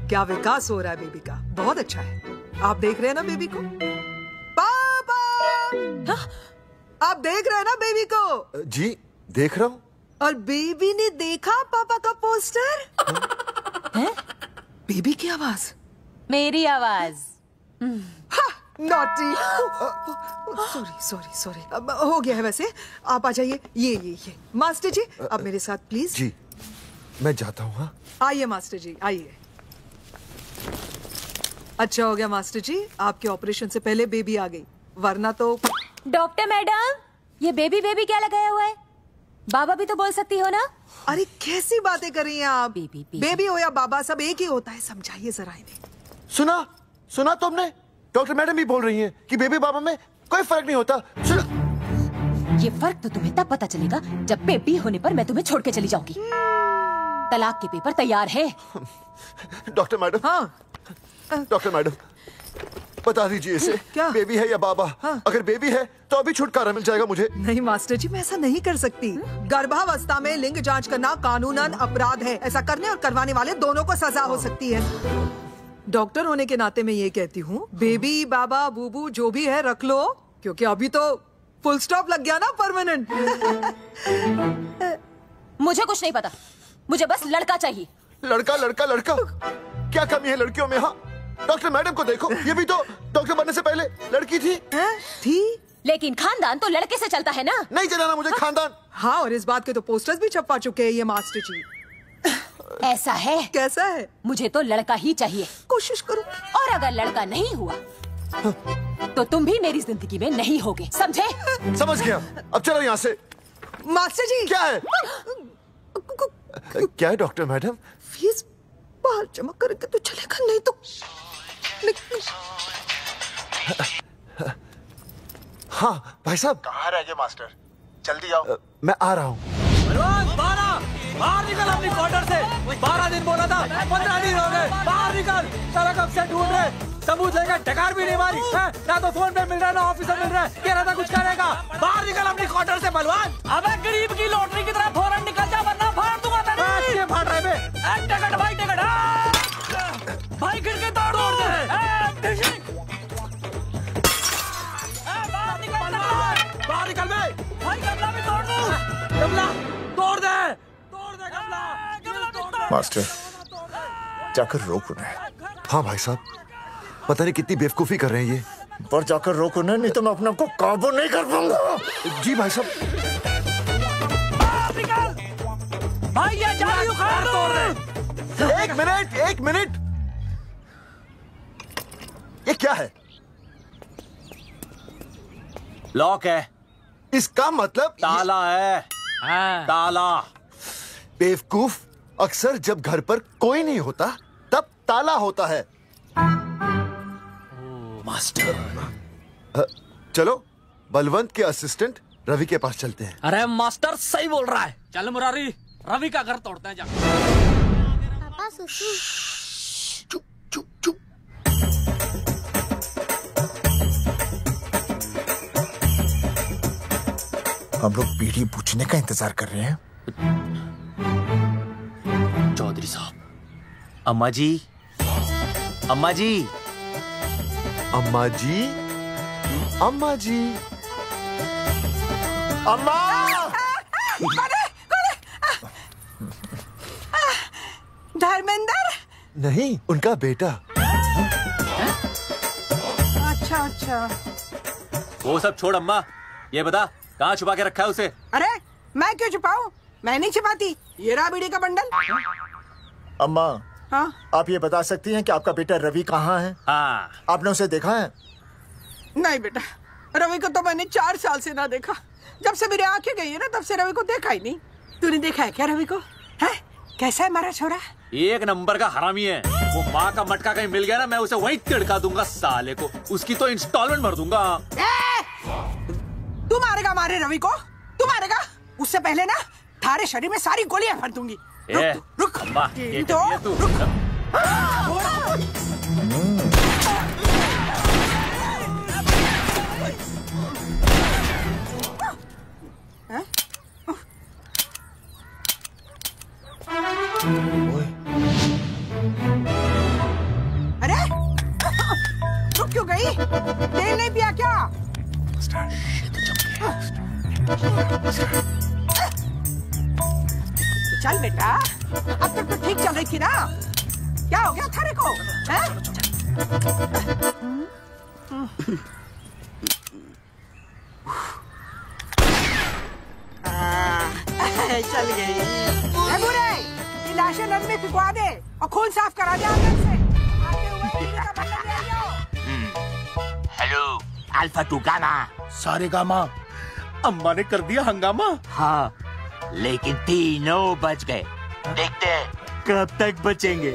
क्या विकास हो रहा है बेबी का, बहुत अच्छा है। आप देख रहे हैं ना बेबी को? पापा, आप देख रहे हैं ना बेबी को? जी देख रहा हूँ। और बेबी ने देखा पापा का पोस्टर? बेबी की आवाज? मेरी आवाज। नॉटी। सॉरी हो गया है वैसे। आप आ जाइए। ये मास्टर जी, आप मेरे साथ प्लीज। जी मैं जाता हूँ। हाँ आइए मास्टर जी, आइए। अच्छा हो गया मास्टर जी, आपके ऑपरेशन से पहले बेबी आ गई, वरना तो। डॉक्टर मैडम, ये बेबी क्या लगाया हुआ है? बाबा भी तो बोल सकती हो ना? अरे कैसी बातें कर रही हैं आप? बेबी हो या बाबा, सब एक ही होता है, समझाइए जरा इन्हें। सुना तुमने? डॉक्टर मैडम भी बोल रही हैं कि बेबी बाबा में कोई फर्क नहीं होता। ये फर्क तो तुम्हें तब पता चलेगा जब बेबी होने पर मैं तुम्हें छोड़ के चली जाऊंगी। तलाक के पेपर तैयार है। Doctor madam. हाँ डॉक्टर मैडम, बता दीजिए इसे, क्या बेबी है या बाबा? हाँ। अगर बेबी है तो अभी छुटकारा मिल जाएगा मुझे। नहीं मास्टर जी, मैं ऐसा नहीं कर सकती। गर्भावस्था में लिंग जांच करना कानूनन अपराध है। ऐसा करने और करवाने वाले दोनों को सजा हो सकती है। डॉक्टर होने के नाते मैं ये कहती हूँ, बेबी बाबा बूबू जो भी है रख लो, क्योंकि अभी तो फुल स्टॉप लग गया ना परमानेंट। मुझे कुछ नहीं पता, मुझे बस लड़का चाहिए। लड़का क्या कमी है लड़कियों में? हाँ डॉक्टर मैडम को देखो, ये भी तो डॉक्टर बनने से पहले लड़की थी। लेकिन खानदान तो लड़के से चलता है ना। नहीं चलाना मुझे खानदान। हाँ, और इस बात के तो पोस्टर्स भी छपवा चुके हैं ये मास्टर जी। ऐसा है? कैसा है? मुझे तो लड़का ही चाहिए। कोशिश करो। और अगर लड़का नहीं हुआ तो तुम भी मेरी जिंदगी में नहीं होगे, समझे? समझ गया। अब चलो यहाँ से। मास्टर जी। क्या है? क्या है डॉक्टर मैडम? फीस बाहर जमा करके तो चलेगा, नहीं तो। हाँ भाई साहब। कहाँ रह गए मास्टर? जल्दी आओ। मैं आ रहा हूँ। बाहर निकल अपनी क्वार्टर से। 12 दिन बोला था, 15 दिन हो गए। बाहर निकल, सारा कब से ढूंढ रहे, सबूत लेकर डकार भी नहीं मारी है? ना तो फोन पे मिल रहा है, ना ऑफिसर मिल रहा है। कह रहा था कुछ करेगा। बाहर निकल अपनी क्वार्टर से बलवान। अबे गरीब की लॉटरी की तरह फौरन निकल जा, वरना फाड़ दूंगा तेरी। ये फाड़ रहे बे। टिकट भाई, टिकट भाई, खिड़की तोड़ दे। बाहर निकल बे। भाई गमला भी तोड़ दो। गमला तोड़ दे गमला। मास्टर जाकर रोक उन्हें। हाँ भाई साहब, पता नहीं कितनी बेवकूफी कर रहे हैं ये। पर जाकर रोक उन्हें, नहीं तो मैं अपने आप को काबू नहीं कर पाऊंगा। जी भाई साहब। भाई ये जाली उखाड़ दो। एक मिनट। ये क्या है? लॉक है। इसका मतलब ताला है। ताला। बेवकूफ, अक्सर जब घर पर कोई नहीं होता तब ताला होता है। मास्टर। चलो बलवंत के असिस्टेंट रवि के पास चलते हैं। अरे मास्टर सही बोल रहा है। चल मुरारी, रवि का घर तोड़ते हैं। जा पापा सुसु। चुप। हम लोग बीड़ी पूछने का इंतजार कर रहे हैं। चौधरी साहब। अम्मा जी। अम्मा जी। अम्मा जी। अम्मा जी। अम्मा। धर्मेंद्र? नहीं, उनका बेटा। अच्छा। वो सब छोड़ अम्मा, ये बता कहाँ छुपा के रखा है उसे? अरे मैं क्यों छुपाऊं? मैं नहीं छिपाती। ये रहा बीड़ी का बंडल। अम्मा। हाँ? आप ये बता सकती हैं कि आपका बेटा रवि कहाँ है? हाँ। आपने उसे देखा है? नहीं बेटा, रवि को तो मैंने 4 साल से ना देखा। जब से मेरी आंखें गई है ना तब से रवि को देखा ही नहीं। तूने देखा है क्या रवि को? है कैसा है हमारा छोरा? एक नंबर का हरामी है। वो माँ का मटका कहीं मिल गया ना, मैं उसे वहीं तिड़का दूंगा साले को। उसकी तो इंस्टॉलमेंट भर दूंगा। तू मारेगा मारे रवि को? तू मारेगा? उससे पहले ना थारे शरीर में सारी गोलियां भर दूंगी। रुक अरे रुक क्यों गई? तेल नहीं पिया क्या? चल बेटा, अब तक तो ठीक चल रही थी ना। क्या हो गया थारे को? चल गई। बुरे ये लाशें नदी में फिकवा दे और खून साफ करा दे अंदर से। Hello alpha two gamma. सारे गामा। अम्मा ने कर दिया हंगामा। हाँ लेकिन तीनों बच गए। देखते हैं कब तक बचेंगे।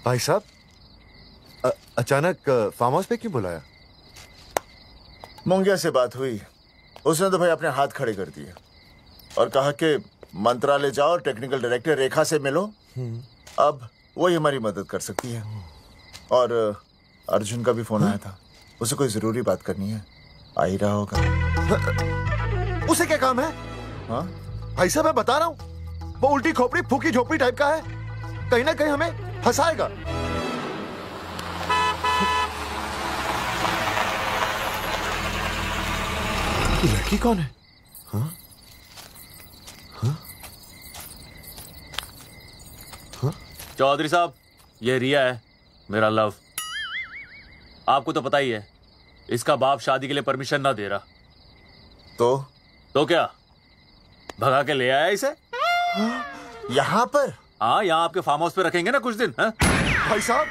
भाई साहब, अचानक फार्म हाउस पे क्यों बुलाया? मुंगिया से बात हुई। उसने तो भाई अपने हाथ खड़े कर दिए और कहा कि मंत्रालय जाओ, टेक्निकल डायरेक्टर रेखा से मिलो। अब वही हमारी मदद कर सकती है। और अर्जुन का भी फोन आया था, उसे कोई जरूरी बात करनी है, आ ही रहा होगा। उसे क्या काम है? हाँ भाई साहब मैं बता रहा हूँ, वो उल्टी खोपड़ी फूकी झोपड़ी टाइप का है, कहीं ना कहीं हमें फंसाएगा। लड़की कौन है? हाँ? हाँ? हाँ? चौधरी साहब, ये रिया है, मेरा लव। आपको तो पता ही है, इसका बाप शादी के लिए परमिशन ना दे रहा। तो क्या भगा के ले आया इसे? यहाँ पर? हाँ, यहाँ आपके फार्म हाउस पे रखेंगे ना कुछ दिन। हाँ? भाई साहब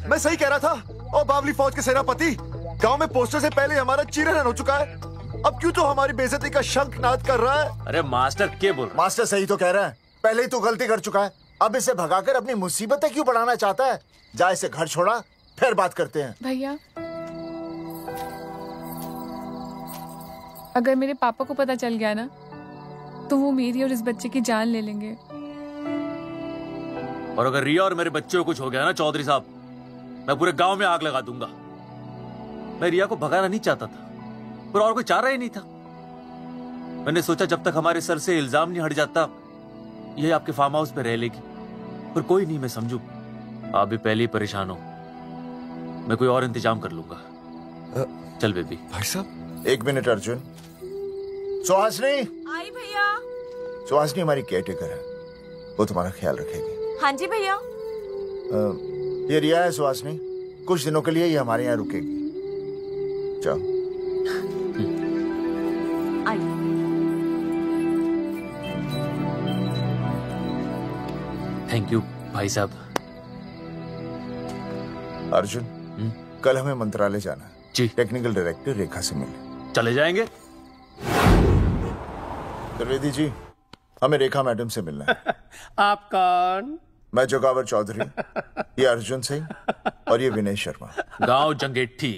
मैं सही कह रहा था। और बावली फौज के सेनापति, गांव में पोस्टर से पहले हमारा चीरहरण हो चुका है। अब क्यों तो हमारी बेइज्जती का शंखनाद कर रहा है? अरे मास्टर क्या बोल रहा है? मास्टर सही तो कह रहा है, पहले ही तो गलती कर चुका है। अब इसे भगाकर अपनी मुसीबतें क्यों बढ़ाना चाहता है? जा इसे घर छोड़ा, फिर बात करते हैं। भैया, अगर मेरे पापा को पता चल गया ना तो वो मेरी और इस बच्चे की जान ले लेंगे। और अगर रिया और मेरे बच्चे को कुछ हो गया ना चौधरी साहब, मैं पूरे गांव में आग लगा दूंगा। मैं रिया को भगाना नहीं चाहता था, पर और कोई चारा ही नहीं था। मैंने सोचा जब तक हमारे सर से इल्जाम नहीं हट जाता, ये आपके फार्म हाउस पे रह लेगी। पर कोई नहीं, मैं समझू आप भी पहले ही परेशान हो, मैं कोई और इंतजाम कर लूंगा। चल बेबी। भाई साहब 1 मिनट। अर्जुन, सुहासनी। आई भैया। सुहासनी हमारी केयरटेकर है, वो तुम्हारा ख्याल रखेगी। हाँ जी भैया। ये रिया है सुहासनी, कुछ दिनों के लिए ये हमारे यहाँ रुकेगी। जाओ। थैंक यू भाई साहब। अर्जुन, कल हमें मंत्रालय जाना है जी। टेक्निकल डायरेक्टर रेखा से मिलने चले जाएंगे। त्रिवेदी जी, हमें रेखा मैडम से मिलना है। आप कौन? मैं जोगावर चौधरी, ये अर्जुन सिंह और ये विनय शर्मा। गांव जंगेठी।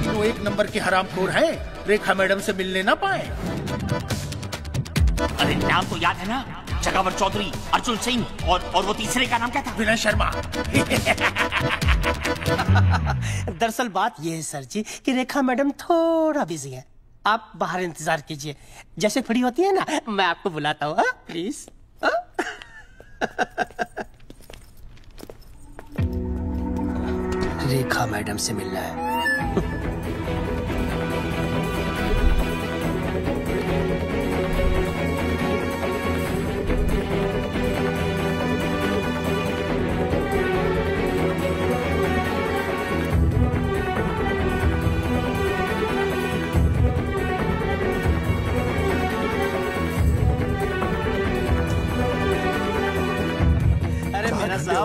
वो 1 नंबर के हरामखोर हैं, रेखा मैडम से मिलने ना पाए। अरे नाम तो याद है ना, जगावर चौधरी, अर्जुन सिंह और वो तीसरे का नाम क्या था? विनय शर्मा। दरअसल बात ये है सर जी कि रेखा मैडम थोड़ा बिजी है, आप बाहर इंतजार कीजिए, जैसे फ्री होती है ना मैं आपको बुलाता हूँ। प्लीज। रेखा मैडम से मिलना है।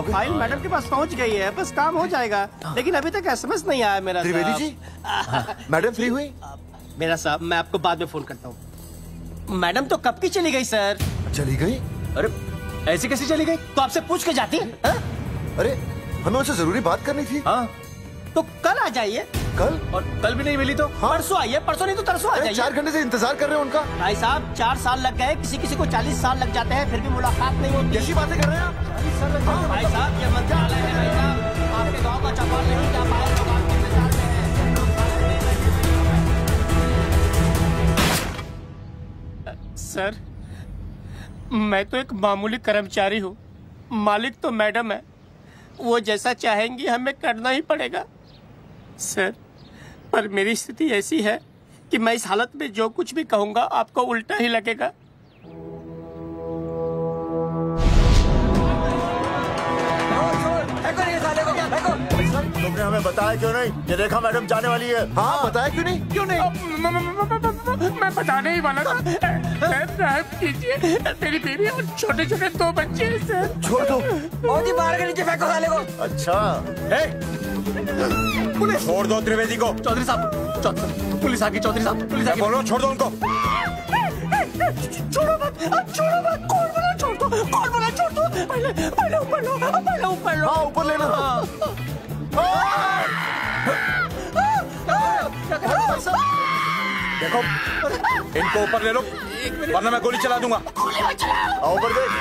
गए? फाइल मैडम के पास पहुंच गई है, बस काम हो जाएगा। लेकिन अभी तक एसएमएस नहीं आया मेरा। त्रिवेदी जी, मैडम फ्री हुई? मेरा साहब, मैं आपको बाद में फोन करता हूँ। मैडम तो कब की चली गई सर। चली गई? अरे ऐसी कैसे चली गई? तो आपसे पूछ के जाती। अरे हमें उनसे जरूरी बात करनी थी। हाँ तो कल आ जाइए। कल? और कल भी नहीं मिली तो? हाँ? परसों आइए, परसों नहीं तो तरसों आ जाइए। 4 घंटे से इंतजार कर रहे हैं उनका। भाई साहब 4 साल लग गए, किसी किसी को 40 साल लग जाते हैं, फिर भी मुलाकात नहीं होती। कैसी बातें कर रहे हैं आप? 40 साल लग जाते हैं। भाई साहब ये मंत्रालय है भाई साहब, आपके गाँव का चौपाल नहीं जा पाए, लोग आपके इंतजार में हैं। सर मैं तो एक मामूली कर्मचारी हूँ, मालिक तो मैडम है, वो जैसा चाहेंगी हमें करना ही पड़ेगा। सर पर मेरी स्थिति ऐसी है कि मैं इस हालत में जो कुछ भी कहूंगा आपको उल्टा ही लगेगा। तुमने हमें बताया क्यों नहीं कि रेखा मैडम जाने वाली है? हाँ बताया क्यों नहीं? क्यों नहीं? मैं बताने ही वाला था। रहम कीजिए, मेरी बीवी और छोटे छोटे 2 बच्चे हैं सर। छोड़ दो। और जी बाहर के नीचे फेंको साले को। अच्छा पुलिस छोड़ दो त्रिवेदी को। चौधरी साहब, पुलिस आ गई। चौधरी साहब पुलिस आ गई। बोलो छोड़ दो उनको। छोड़ो मत, छोड़ो मत। कौन बोला छोड़ दो? कौन बोला छोड़ दो? पहले ऊपर लो, पहले ऊपर लो। हाँ ऊपर लेना। देखो इनको ऊपर ले लो वरना मैं गोली चला दूंगा। आओ ऊपर देख।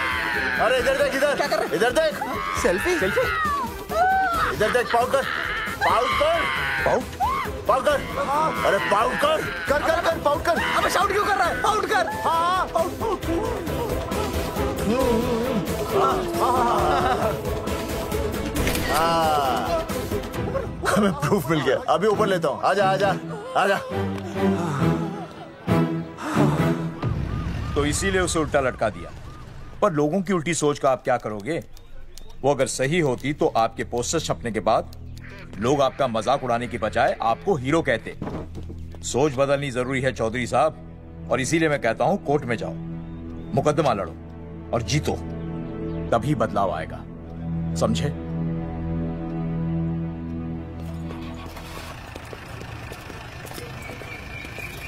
अरे इधर देख, इधर इधर देख। सेल्फी इधर देख। पाउट कर, पाउट कर, पाउट कर। अरे पाउट कर, कर पाउट कर। अबे शाउट क्यों कर रहा है? पाउट कर। हाँ पाउट। हमें प्रूफ मिल गया। अभी ऊपर लेता हूँ। आजा आजा आजा। तो इसीलिए उसे उल्टा लटका दिया। पर लोगों की उल्टी सोच का आप क्या करोगे? वो अगर सही होती तो आपके पोस्टर छपने के बाद लोग आपका मजाक उड़ाने की बजाय आपको हीरो कहते। सोच बदलनी जरूरी है चौधरी साहब, और इसीलिए मैं कहता हूं कोर्ट में जाओ, मुकदमा लड़ो और जीतो, तभी बदलाव आएगा। समझे?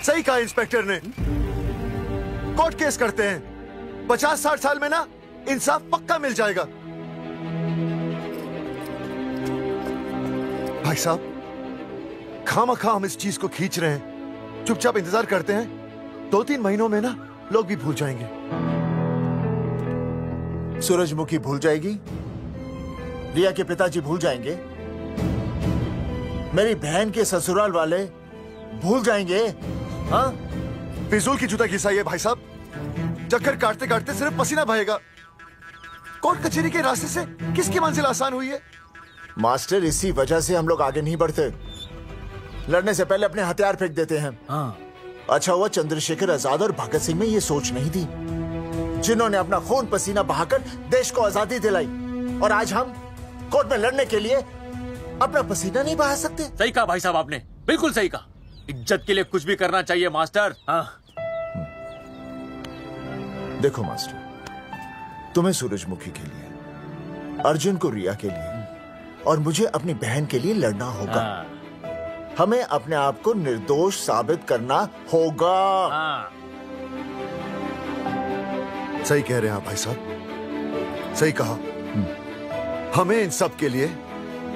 सही कहा इंस्पेक्टर ने। कोर्ट केस करते हैं, 50-60 साल में ना इंसाफ पक्का मिल जाएगा। भाई साहब खामखा हम इस चीज को खींच रहे हैं, चुपचाप इंतजार करते हैं, 2-3 महीनों में ना लोग भी भूल जाएंगे। सूरजमुखी भूल जाएगी, रिया के पिताजी भूल जाएंगे, मेरी बहन के ससुराल वाले भूल जाएंगे। हाँ फिजूल की जूता घिसाई है भाई साहब। चक्कर काटते काटते सिर्फ पसीना बहेगा। कोर्ट कचहरी के रास्ते से किसकी मंजिल आसान हुई है? मास्टर इसी वजह से हम लोग आगे नहीं बढ़ते, लड़ने से पहले अपने हथियार फेंक देते हैं। हाँ। अच्छा हुआ चंद्रशेखर आजाद और भगत सिंह में ये सोच नहीं थी, जिन्होंने अपना खून पसीना बहाकर देश को आजादी दिलाई, और आज हम कोर्ट में लड़ने के लिए अपना पसीना नहीं बहा सकते। सही कहा भाई साहब आपने, बिल्कुल सही कहा। इज्जत के लिए कुछ भी करना चाहिए मास्टर। हाँ। देखो मास्टर, तुम्हें सूरजमुखी के लिए, अर्जुन को रिया के लिए, और मुझे अपनी बहन के लिए लड़ना होगा। हमें अपने आप को निर्दोष साबित करना होगा। सही कह रहे हैं आप भाई साहब, सही कहा। हमें इन सब के लिए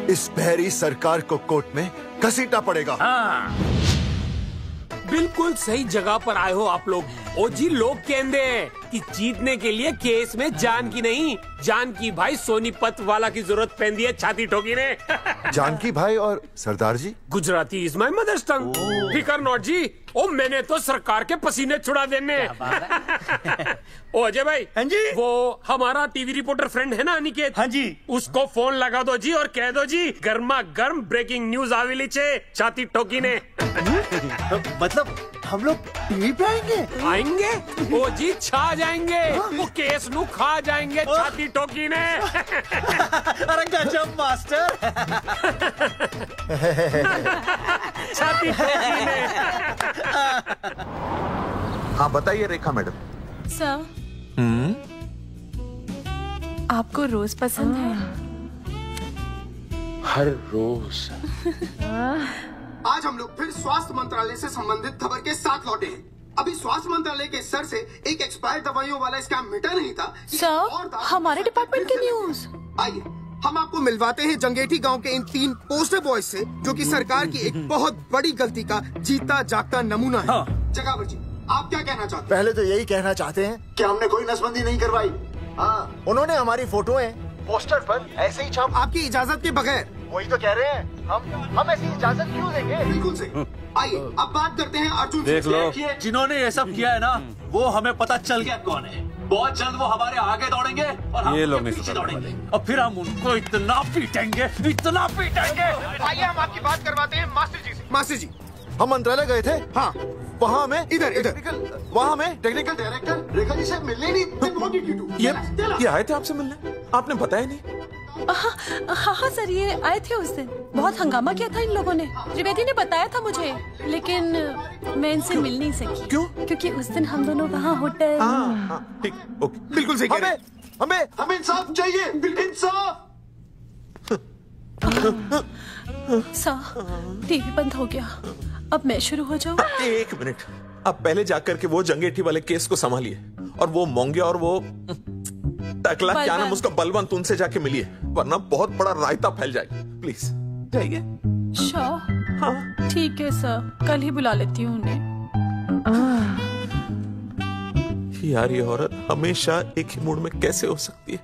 इस बहरी सरकार को कोर्ट में घसीटना पड़ेगा। बिल्कुल सही जगह पर आए हो आप लोग। ओ जी लोग कहते हैं कि जीतने के लिए केस में जान की नहीं, जान की भाई सोनीपत वाला की जरूरत पैंदी है छाती ठोकी ने। जानकी भाई और सरदार जी? गुजराती इज माय मदर्स टंग। फिकर नॉट जी। ओ मैंने तो सरकार के पसीने छुड़ा देने। ओ अजय भाई। हाँ जी। वो हमारा टीवी रिपोर्टर फ्रेंड है ना अनिकेत? हाँ जी। उसको फोन लगा दो जी और कह दो जी गर्मा गर्म ब्रेकिंग न्यूज आवेली छे छाती ठोकी ने। मतलब हम लोग टीवी पे आएंगे? ओ जी छा जाएंगे। वो केस नु खा जाएंगे छाती ठोकी ने। अरे गजब मास्टर। छाती ठोकी ने। हाँ बताइए रेखा मैडम। सर आपको रोज पसंद है? हर रोज। आज हम लोग फिर स्वास्थ्य मंत्रालय से संबंधित खबर के साथ लौटे हैं। अभी स्वास्थ्य मंत्रालय के सर से एक एक्सपायर्ड दवाइयों वाला स्कैम मिटा नहीं था। सर, हमारे डिपार्टमेंट की न्यूज। आइए हम आपको मिलवाते हैं जंगेठी गांव के इन 3 पोस्टर बॉयज से, जो कि सरकार की एक बहुत बड़ी गलती का जीता जागता नमूना है। जगावर जी, आप क्या कहना चाहते हैं? पहले तो यही कहना चाहते हैं कि हमने कोई नसबंदी नहीं करवाई। हाँ, उन्होंने हमारी फोटोएं पोस्टर पर ऐसे ही छाप, आपकी इजाजत के बगैर। वही तो कह रहे हैं, हम ऐसी इजाजत क्यों देंगे? बिल्कुल सही। आइए अब बात करते हैं अर्जुन देख लो, जिन्होंने ये सब किया है ना, वो हमें पता चल गया कौन है। बहुत जल्द वो हमारे आगे दौड़ेंगे और हम उनके पीछे दौड़ेंगे, और फिर हम उनको इतना पीटेंगे, इतना पीटेंगे। आइए हम आपकी बात करवाते हैं मास्टर जी से। मास्टर जी, हम मंत्रालय गए थे। हाँ, वहाँ हमें इधर वहाँ हमें टेक्निकल डायरेक्टर रेखा जी से मिलने नहीं। ये आए थे आपसे मिलने, आपने बताया नहीं। हाँ सर, ये आए थे उस दिन। बहुत हंगामा किया था इन लोगों ने। त्रिवेदी ने बताया था मुझे, लेकिन मैं इनसे मिल नहीं सकी। क्यों? क्योंकि उस दिन हम दोनों वहाँ होटल। ठीक, ओके, बिल्कुल सही। हमें इंसाफ चाहिए, इंसाफ। सर, टीवी बंद हो गया, अब मैं शुरू हो जाऊँ? 1 मिनट, आप पहले जाकर के वो जंगेठी वाले केस को संभालिए, और वो मोंगिया और वो टकला क्या नाम उसका, बलवंत, उनसे जाके मिलिए, वरना बहुत बड़ा रायता फैल जाएगा। प्लीज जाइए। हाँ ठीक है सर, कल ही बुला लेती हूँ उन्हें। यार ये औरत हमेशा एक ही मूड में कैसे हो सकती है?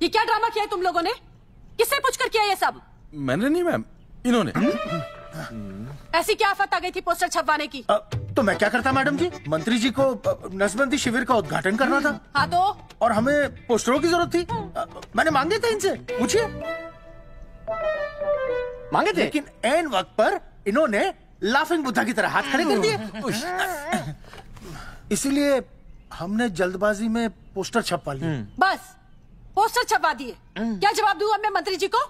ये क्या ड्रामा किया है तुम लोगों ने? किससे पूछकर किया ये सब? मैंने नहीं मैम, इन्होंने। ऐसी क्या आफत आ गई थी पोस्टर छपवाने की? तो मैं क्या करता मैडम जी? मंत्री जी को नसबंदी शिविर का उद्घाटन करना था। हाँ तो? और हमें पोस्टरों की जरूरत थी। मैंने मांगे थे इनसे, पूछिए। मांगे थे, लेकिन ऐन वक्त पर इन्होंने लाफिंग बुद्धा की तरह हाथ खड़े कर दिए। इसीलिए हमने जल्दबाजी में पोस्टर छपवा लिए। बस पोस्टर छपवा दिए। क्या जवाब दूं अब मैं मंत्री जी को?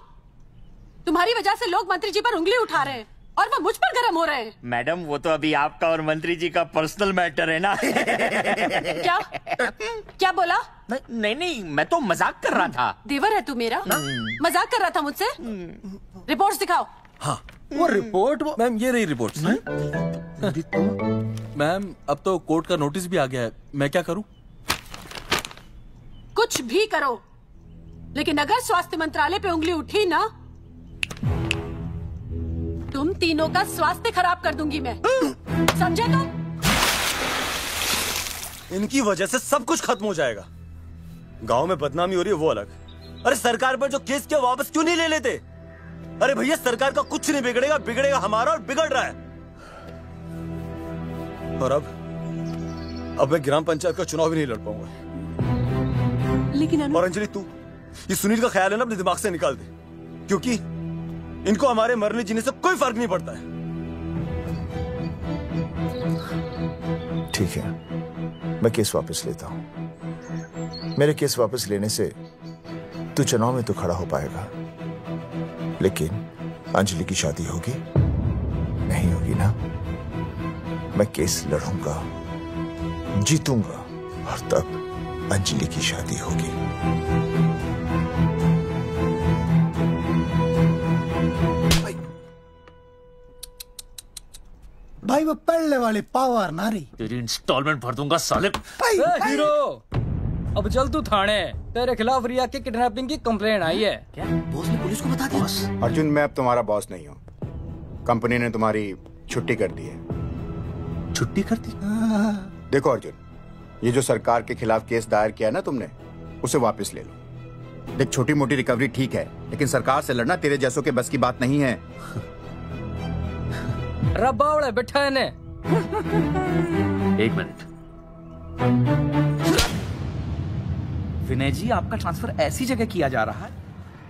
तुम्हारी वजह से लोग मंत्री जी पर उंगली उठा रहे हैं और वो मुझ पर गर्म हो रहे हैं। मैडम, वो तो अभी आपका और मंत्री जी का पर्सनल मैटर है ना। क्या क्या बोला? नहीं, मैं तो मजाक कर रहा था। देवर है तू मेरा? मजाक कर रहा था मुझसे? रिपोर्ट्स दिखाओ। हाँ, वो रिपोर्ट। मैम ये रही रिपोर्ट्स। मैम अब तो कोर्ट का नोटिस भी आ गया है, मैं क्या करूं? कुछ भी करो, लेकिन अगर स्वास्थ्य मंत्रालय पे उंगली उठी ना, तुम तीनों का स्वास्थ्य खराब कर दूंगी मैं। समझे तुम? इनकी वजह से सब कुछ खत्म हो जाएगा। गांव में बदनामी हो रही है वो अलग, अरे सरकार पर जो केस किया वापस क्यों नहीं ले लेते? अरे भैया, सरकार का कुछ नहीं बिगड़ेगा, बिगड़ेगा हमारा, और बिगड़ रहा है। और अब मैं ग्राम पंचायत का चुनाव भी नहीं लड़ पाऊंगा। लेकिन और अंजलि, तू ये सुनील का ख्याल है ना अपने दिमाग से निकाल दे, क्योंकि इनको हमारे मरने जीने से कोई फर्क नहीं पड़ता है। ठीक है, मैं केस वापस लेता हूं। मेरे केस वापस लेने से तू चुनाव में तो खड़ा हो पाएगा, लेकिन अंजलि की शादी होगी नहीं होगी ना? मैं केस लड़ूंगा, जीतूंगा, और तब अंजलि की शादी होगी। भाई वो पढ़ने वाली पावर नारी। तेरी इंस्टॉलमेंट भर दूंगा साले। हीरो, अब चल तू थाने, तेरे खिलाफ रिया के किडनैपिंग की कंप्लेंट आई है। क्या बॉस ने पुलिस को बता दिया? अर्जुन, मैं अब तुम्हारा बॉस नहीं हूँ। कंपनी ने तुम्हारी छुट्टी कर दी है। छुट्टी कर दी? देखो अर्जुन, ये जो सरकार के खिलाफ केस दायर किया है ना तुमने, उसे वापस ले लो। देख, छोटी मोटी रिकवरी ठीक है, लेकिन सरकार से लड़ना तेरे जैसों के बस की बात नहीं है। रबावड़े बैठा है ने। 1 मिनट। विनय जी, आपका ट्रांसफर ऐसी जगह किया जा रहा है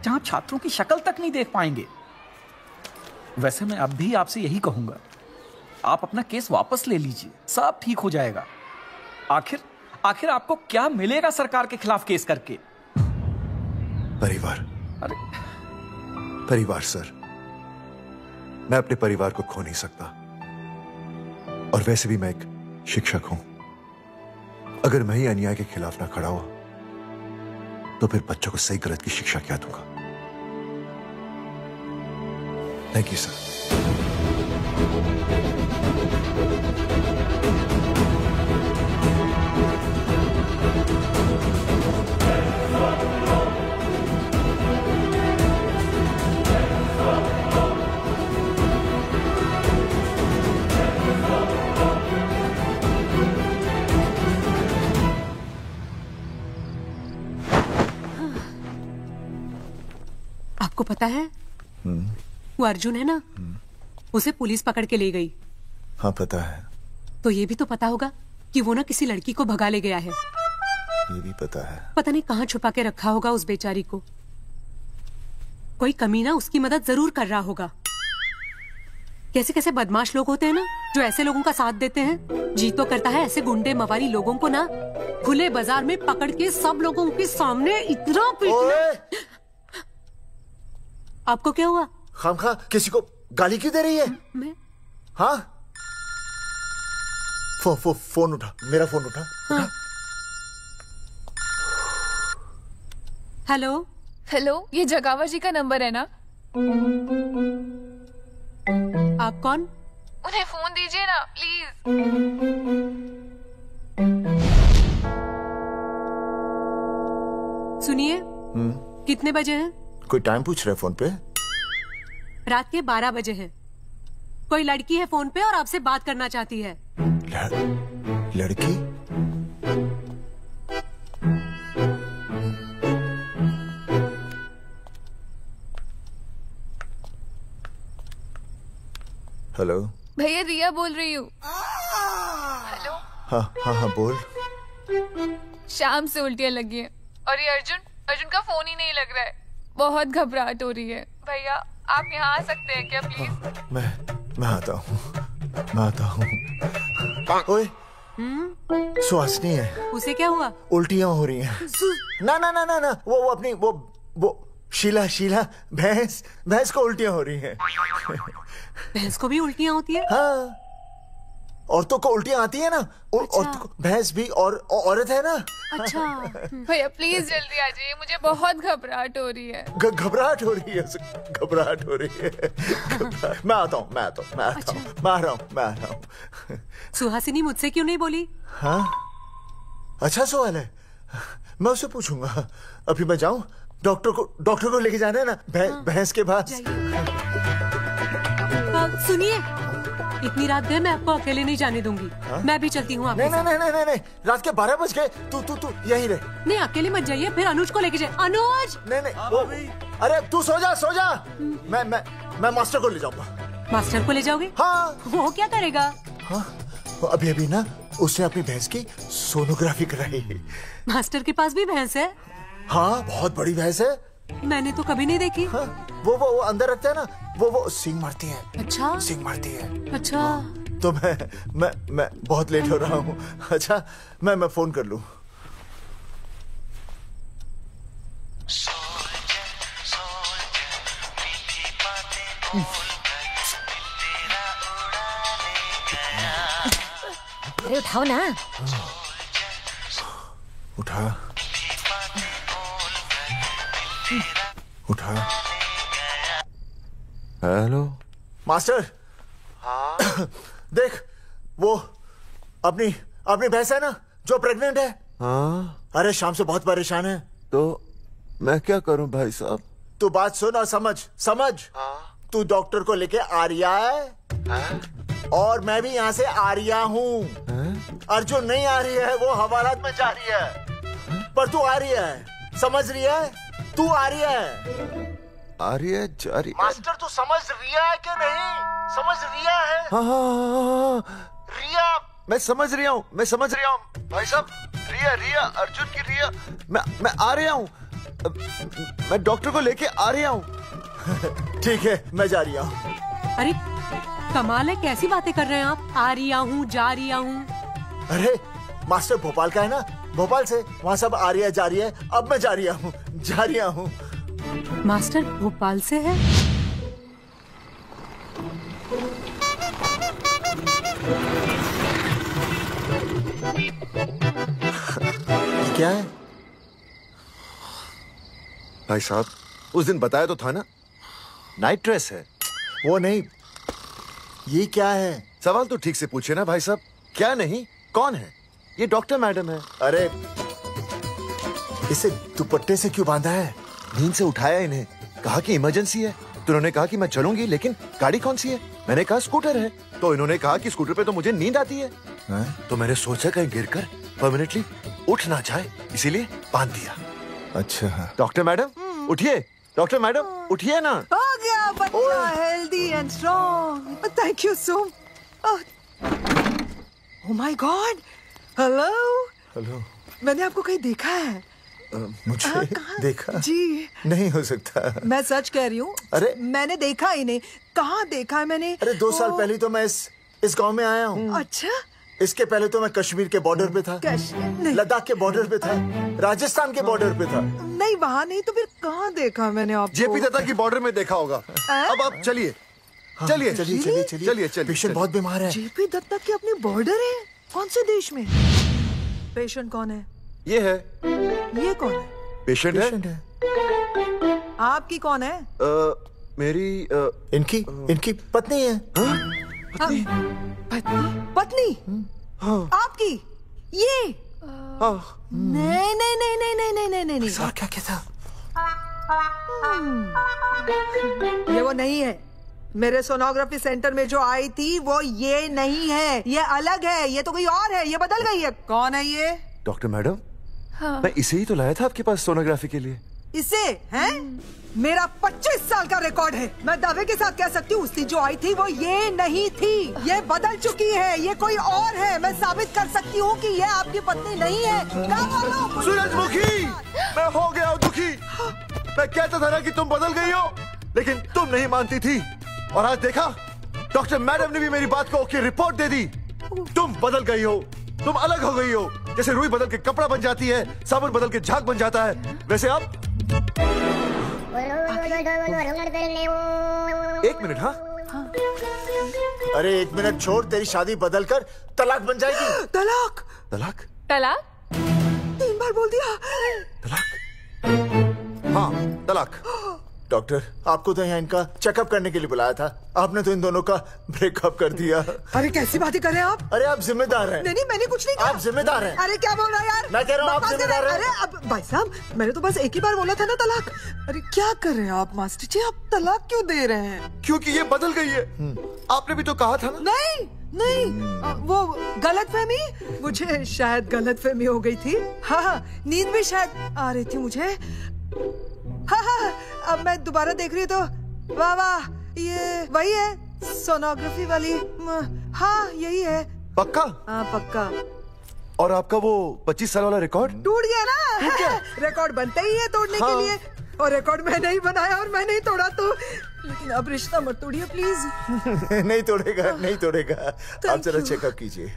जहां छात्रों की शक्ल तक नहीं देख पाएंगे। वैसे मैं अब भी आपसे यही कहूंगा, आप अपना केस वापस ले लीजिए, सब ठीक हो जाएगा। आखिर आपको क्या मिलेगा सरकार के खिलाफ केस करके? परिवार। अरे परिवार सर, मैं अपने परिवार को खो नहीं सकता, और वैसे भी मैं एक शिक्षक हूं। अगर मैं ही अन्याय के खिलाफ ना खड़ा हुआ तो फिर बच्चों को सही गलत की शिक्षा क्या दूंगा? Thank you sir. आपको पता है वो अर्जुन है ना, उसे पुलिस पकड़ के ले गई। हाँ पता है। तो ये भी तो पता होगा कि वो ना किसी लड़की को भगा ले गया है। ये भी पता है। पता नहीं कहाँ छुपा के रखा होगा उस बेचारी को। कोई कमीना उसकी मदद जरूर कर रहा होगा। कैसे कैसे बदमाश लोग होते हैं ना जो ऐसे लोगों का साथ देते हैं। जी तो करता है ऐसे गुंडे मवाली लोगों को ना खुले बाजार में पकड़ के सब लोगों के सामने इतना पीटना। आपको क्या हुआ? खामखा किसी को गाली क्यों दे रही है? मैं? हाँ फोन उठा, मेरा फोन उठा। हाँ। हेलो हेलो, ये जगावा जी का नंबर है ना? आप कौन? उन्हें फोन दीजिए ना प्लीज। सुनिए, कितने बजे हैं? कोई टाइम पूछ रहे फोन पे? रात के 12 बजे हैं। कोई लड़की है फोन पे और आपसे बात करना चाहती है। लड़की? हेलो भैया, रिया बोल रही हूँ। हेलो। हाँ हाँ हाँ बोल। शाम से उल्टियाँ लगी हैं और ये अर्जुन का फोन ही नहीं लग रहा है। बहुत घबराहट हो रही है। भैया आप यहाँ आ सकते हैं क्या प्लीज? मैं आता हूँ, मैं आता हूँ। ओए सुहासिनी है। उसे क्या हुआ? उल्टियाँ हो रही हैं। ना ना ना ना ना वो अपनी वो शीला भैंस को उल्टियाँ हो रही हैं। भैंस को भी उल्टियाँ होती है? हाँ, औरतों को उल्टियाँ आती है ना। औरतों को, भैंस भी और औरत है ना। अच्छा भैया प्लीज जल्दी आ जाइए, मुझे बहुत घबराहट हो रही है। घबराहट हो रही है, घबराहट हो रही है। मैं आता हूँ, मैं आ रहा हूँ। सुहासिनी मुझसे क्यों नहीं बोली? हाँ अच्छा सवाल है, मैं उससे पूछूंगा। अभी मैं जाऊँ? डॉक्टर को लेके जाना है ना भैंस के पास। सुनिए, इतनी रात गए मैं आपको अकेले नहीं जाने दूंगी। मैं भी चलती हूँ आपके साथ। नहीं, रात के 12 बज गए। तू यहीं रहे। नहीं अकेले मत जाइए, फिर अनुज को लेके जाए। अनुज! नहीं अरे तू सो जा। मैं मास्टर को ले जाऊंगा। मास्टर को ले जाओगे? हाँ। वो क्या करेगा? हाँ अभी ना उसने अपनी भैंस की सोनोग्राफी कराई। मास्टर के पास भी भैंस है? हाँ बहुत बड़ी भैंस है। मैंने तो कभी नहीं देखी। हाँ, वो अंदर रखते हैं ना, वो सींग मारती है। अच्छा सींग मारती है। अच्छा तो मैं बहुत लेट हो रहा हूँ। अच्छा मैं फोन कर लूँ। अरे उठाओ ना। उठा। Hello master. हाँ देख वो अपनी भैंस है ना जो प्रेग्नेंट है। हाँ अरे शाम से बहुत परेशान है। तो मैं क्या करूं भाई साहब? तू बात सुन और समझ। हाँ? तू डॉक्टर को लेके आ रिया है और मैं भी यहाँ से आ रिया हूँ। अर्जुन नहीं आ रही है, वो हवालात में जा रही है, पर तू आ रही है। समझ रही है? तू आ रही है। आ रही है, जा रही है। मास्टर तू समझ रिया है कि नहीं? समझ रिया है? हाँ। रिया। मैं समझ रहा हूँ भाई साहब। रिया अर्जुन की रिया। मैं आ रहा हूँ। मैं डॉक्टर को लेके आ रहा हूँ। ठीक है मैं जा रही हूँ। अरे कमाल है, कैसी बातें कर रहे हैं आप? आ रही हूँ, जा रही हूँ। अरे मास्टर भोपाल का है ना, भोपाल से वहाँ सब आ रही है जा रही है। अब मैं जा रही हूँ। मास्टर भोपाल से है? क्या है भाई साहब? उस दिन बताया तो था ना, नाइट ड्रेस है। वो नहीं, ये क्या है? सवाल तो ठीक से पूछे ना भाई साहब। क्या नहीं, कौन है? ये डॉक्टर मैडम है। अरे इसे दुपट्टे से क्यों बांधा है? नींद से उठाया इन्हें, कहा कि इमरजेंसी है। तो उन्होंने कहा कि मैं चलूंगी, लेकिन गाड़ी कौन सी है? मैंने कहा स्कूटर है। तो इन्होंने कहा कि स्कूटर पे तो मुझे नींद आती है। तो मैंने सोचा कहीं गिरकर परमानेंटली उठ ना जाए, इसीलिए बांध दिया। अच्छा डॉक्टर मैडम उठिए, डॉक्टर मैडम उठिए ना। हो गया बच्चा healthy and strong. Thank you so much. Oh my God, hello. Hello. मैंने आपको कहीं देखा है? मुझे देखा? जी नहीं हो सकता। मैं सच कह रही हूँ। अरे मैंने देखा ही नहीं। कहाँ देखा है मैंने? अरे 2 साल पहले तो मैं इस गांव में आया हूँ। अच्छा। इसके पहले तो मैं कश्मीर के बॉर्डर पे था, लद्दाख के बॉर्डर पे था, राजस्थान के बॉर्डर पे था। नहीं वहाँ नहीं तो फिर कहाँ देखा मैंने आपको? जेपी दत्ता की बॉर्डर में देखा होगा। अब आप चलिए चलिए चलिए चलिए। पेशेंट बहुत बीमार है। जेपी दत्ता की अपनी बॉर्डर है? कौन से देश में? पेशेंट कौन है? ये है। ये कौन है? पेशेंट है। आपकी कौन है? मेरी इनकी पत्नी है। पत्नी? पत्नी? आपकी? ये? नहीं नहीं नहीं नहीं नहीं नहीं नहीं नहीं। सर क्या था? ये वो नहीं है। मेरे सोनोग्राफी सेंटर में जो आई थी वो ये नहीं है, ये अलग है। ये तो कोई और है, ये बदल गई है। कौन है ये? डॉक्टर मैडम, मैं इसे ही तो लाया था आपके पास सोनोग्राफी के लिए। इसे हैं? मेरा 25 साल का रिकॉर्ड है। मैं दावे के साथ कह सकती हूँ उसकी जो आई थी वो ये नहीं थी, ये बदल चुकी है, ये कोई और है। मैं साबित कर सकती हूँ कि ये आपकी पत्नी नहीं है। सूरजमुखी, मैं हो गया हूँ दुखी। मैं कहता था ना कि तुम बदल गई हो, लेकिन तुम नहीं मानती थी। और आज देखा, डॉक्टर मैडम ने भी मेरी बात को ओके रिपोर्ट दे दी। तुम बदल गई हो, तुम अलग हो गई हो। जैसे रुई बदल के कपड़ा बन जाती है, साबुन बदल के झाग बन जाता है, वैसे अब। एक मिनट। हाँ अरे 1 मिनट छोड़, तेरी शादी बदल कर तलाक बन जाएगी। तलाक? तलाक? तलाक? 3 बार बोल दिया। तलाक? हाँ तलाक। डॉक्टर, आपको तो यहाँ इनका चेकअप करने के लिए बुलाया था, आपने तो इन दोनों का ब्रेकअप कर दिया। अरे कैसी बातें कर रहे हैं आप? अरे आप जिम्मेदार हैं। नहीं मैंने कुछ नहीं कहा। आप जिम्मेदार हैं। अरे क्या बोल रहा है यार? मैं कह रहा हूँ आप जिम्मेदार हैं। अरे अब भाई साहब, मैंने तो बस एक ही बार बोला था ना तलाक। अरे क्या कर रहे हैं आप मास्टर जी? आप तलाक क्यों दे रहे हैं? क्योंकि ये बदल गई है। आपने भी तो कहा था ना। नहीं वो गलतफहमी, मुझे शायद गलतफहमी हो गई थी। हाँ नींद भी शायद आ रही थी मुझे। हाँ अब मैं दोबारा देख रही तो वाह वाह, ये वही है सोनोग्राफी वाली। हाँ यही है। पक्का? हाँ पक्का। और आपका वो 25 साल वाला रिकॉर्ड टूट गया ना? रिकॉर्ड बनता ही है तोड़ने के लिए, और रिकॉर्ड मैंने ही बनाया और मैंने ही तोड़ा। तो लेकिन अब रिश्ता मत तोड़िए प्लीज। नहीं तोड़ेगा, नहीं तोड़ेगा। आप जरा चेकअप कीजिए।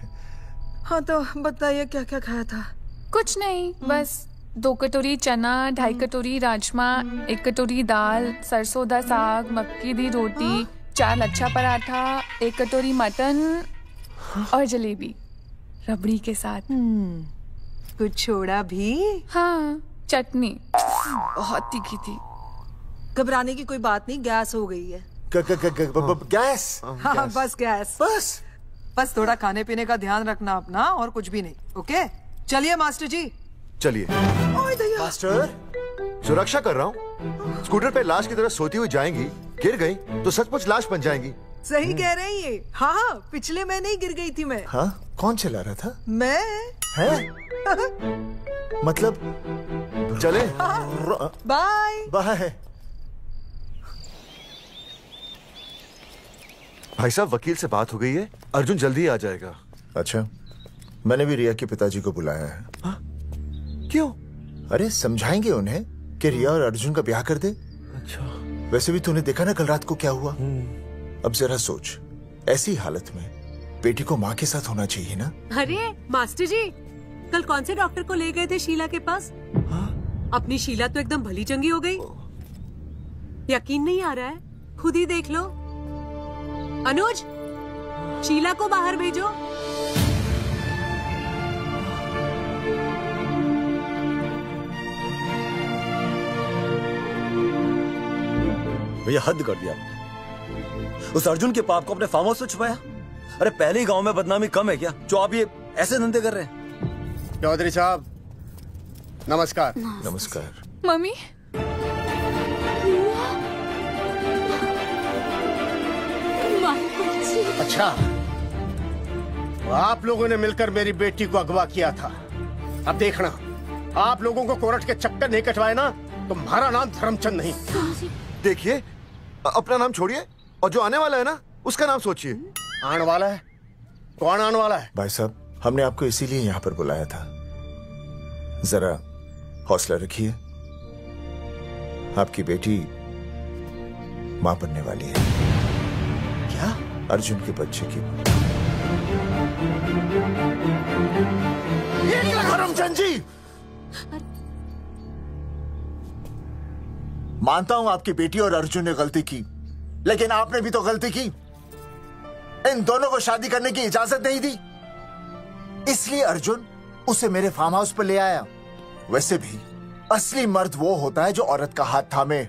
हाँ तो बताइए क्या क्या खाया था? कुछ नहीं, बस 2 कटोरी चना, 2.5 कटोरी राजमा, 1 कटोरी दाल, सरसों दा साग, मक्की दी रोटी, 4 लच्छा पराठा, 1 कटोरी मटन और जलेबी रबड़ी के साथ। कुछ छोड़ा भी? हाँ चटनी बहुत तीखी थी। घबराने की कोई बात नहीं, गैस हो गई है। गैस? हाँ बस गैस। बस थोड़ा खाने पीने का ध्यान रखना अपना, और कुछ भी नहीं। ओके चलिए मास्टर जी। चलिए। मास्टर, सुरक्षा कर रहा हूँ। स्कूटर पे लाश की तरह सोती हुई जाएंगी, गिर गई तो सचमुच लाश बन जाएंगी। सही कह रही है। हाँ पिछले महीने ही गिर गई थी मैं। हाँ कौन चला रहा था? मैं। है? मतलब चले? Bye bye. भाई साहब वकील से बात हो गई है, अर्जुन जल्दी आ जाएगा। अच्छा, मैंने भी रिया के पिताजी को बुलाया है। हाँ? क्यों? अरे समझाएंगे उन्हें कि रिया और अर्जुन का ब्याह कर दे। अच्छा। वैसे भी तूने देखा ना कल रात को क्या हुआ। अब जरा सोच, ऐसी हालत में बेटी को माँ के साथ होना चाहिए ना। अरे मास्टर जी, कल कौन से डॉक्टर को ले गए थे शीला के पास? अपनी शीला तो एकदम भली चंगी हो गई। यकीन नहीं आ रहा है? खुद ही देख लो। अनुज, शीला को बाहर भेजो। भैया हद कर दिया। उस अर्जुन के पाप को अपने फार्म हाउस में छुपाया। अरे पहले ही गांव में बदनामी कम है क्या, जो आप ये ऐसे धंधे कर रहे हैं? चौधरी साहब नमस्कार। नमस्कार। मम्मी अच्छा, आप लोगों ने मिलकर मेरी बेटी को अगवा किया था। अब देखना, आप लोगों को कोर्ट के चक्कर नहीं कटवाए ना, तुम्हारा नाम धर्मचंद नहीं। देखिए, अपना नाम छोड़िए और जो आने वाला है ना उसका नाम सोचिए। आने वाला है? कौन आने वाला है? भाई साहब, हमने आपको इसीलिए यहाँ पर बुलाया था। जरा हौसला रखिए, आपकी बेटी मां बनने वाली है। क्या? अर्जुन के बच्चे की। धर्मचंद जी, मानता हूं आपकी बेटी और अर्जुन ने गलती की, लेकिन आपने भी तो गलती की। इन दोनों को शादी करने की इजाजत नहीं दी, इसलिए अर्जुन उसे मेरे फार्म हाउस पर ले आया। वैसे भी असली मर्द वो होता है जो औरत का हाथ थामे,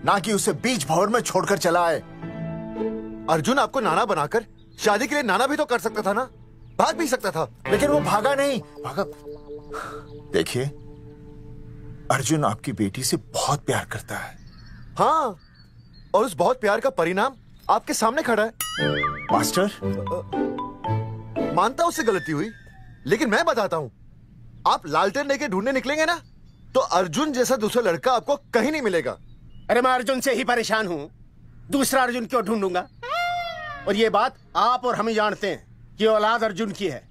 ना कि उसे बीच भंवर में छोड़कर चला आए। अर्जुन आपको नाना बनाकर शादी के लिए नाना भी तो कर सकता था ना, भाग भी सकता था। लेकिन वो भागा नहीं। भागा। देखिए, अर्जुन आपकी बेटी से बहुत प्यार करता है। हाँ, और उस बहुत प्यार का परिणाम आपके सामने खड़ा है। मास्टर, मानता उससे गलती हुई, लेकिन मैं बताता हूं, आप लालटेन लेके ढूंढने निकलेंगे ना तो अर्जुन जैसा दूसरा लड़का आपको कहीं नहीं मिलेगा। अरे मैं अर्जुन से ही परेशान हूं, दूसरा अर्जुन क्यों ढूंढूंगा? और ये बात आप और हम ही जानते हैं कि औलाद अर्जुन की है,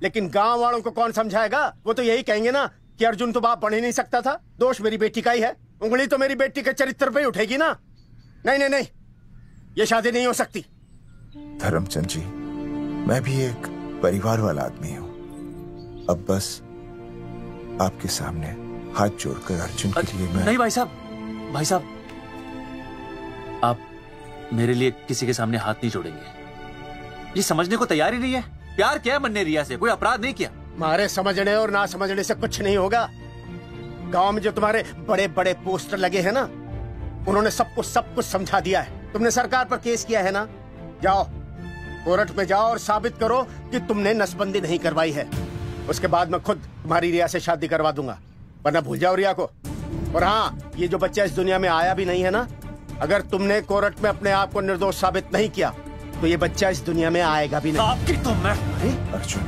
लेकिन गांव वालों को कौन समझाएगा? वो तो यही कहेंगे ना कि अर्जुन तो बाप बन ही नहीं सकता था, दोष मेरी बेटी का ही है। उंगली तो मेरी बेटी के चरित्र पे ही उठेगी ना। नहीं नहीं नहीं, ये शादी नहीं हो सकती। धर्मचंद जी, मैं भी एक परिवार वाला आदमी हूं। अब बस आपके सामने हाथ जोड़कर अर्जुन के लिए मैं... नहीं भाई साहब, भाई साहब, आप मेरे लिए किसी के सामने हाथ नहीं जोड़ेंगे। ये समझने को तैयार ही नहीं है। प्यार किया है मन्ने रिया से, कोई अपराध नहीं किया। तुम्हारे समझने और ना समझने से कुछ नहीं होगा। गांव में जो तुम्हारे बड़े बड़े पोस्टर लगे हैं ना, उन्होंने सबको सब कुछ समझा दिया है। तुमने सरकार पर केस किया है ना, जाओ कोर्ट में जाओ और साबित करो कि तुमने नसबंदी नहीं करवाई है। उसके बाद मैं खुद तुम्हारी रिया से शादी करवा दूंगा, वरना भूल जाओ रिया को। और हाँ, ये जो बच्चा इस दुनिया में आया भी नहीं है ना, अगर तुमने कोर्ट में अपने आप को निर्दोष साबित नहीं किया तो ये बच्चा इस दुनिया में आएगा भी नहीं। आपकी तो मैं... अर्जुन,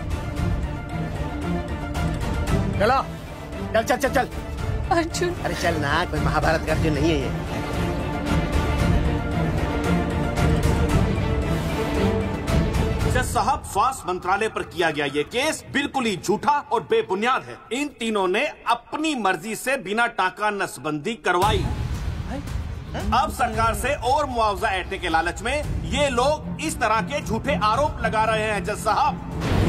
चलो चल चल चल चल। अर्जुन, अरे चल ना, कोई महाभारत का अर्जुन नहीं है ये। जज साहब, स्वास्थ्य मंत्रालय पर किया गया ये केस बिल्कुल ही झूठा और बेबुनियाद है। इन तीनों ने अपनी मर्जी से बिना टाका नसबंदी करवाई। अब सरकार से और मुआवजा ऐंठने के लालच में ये लोग इस तरह के झूठे आरोप लगा रहे हैं। जज साहब,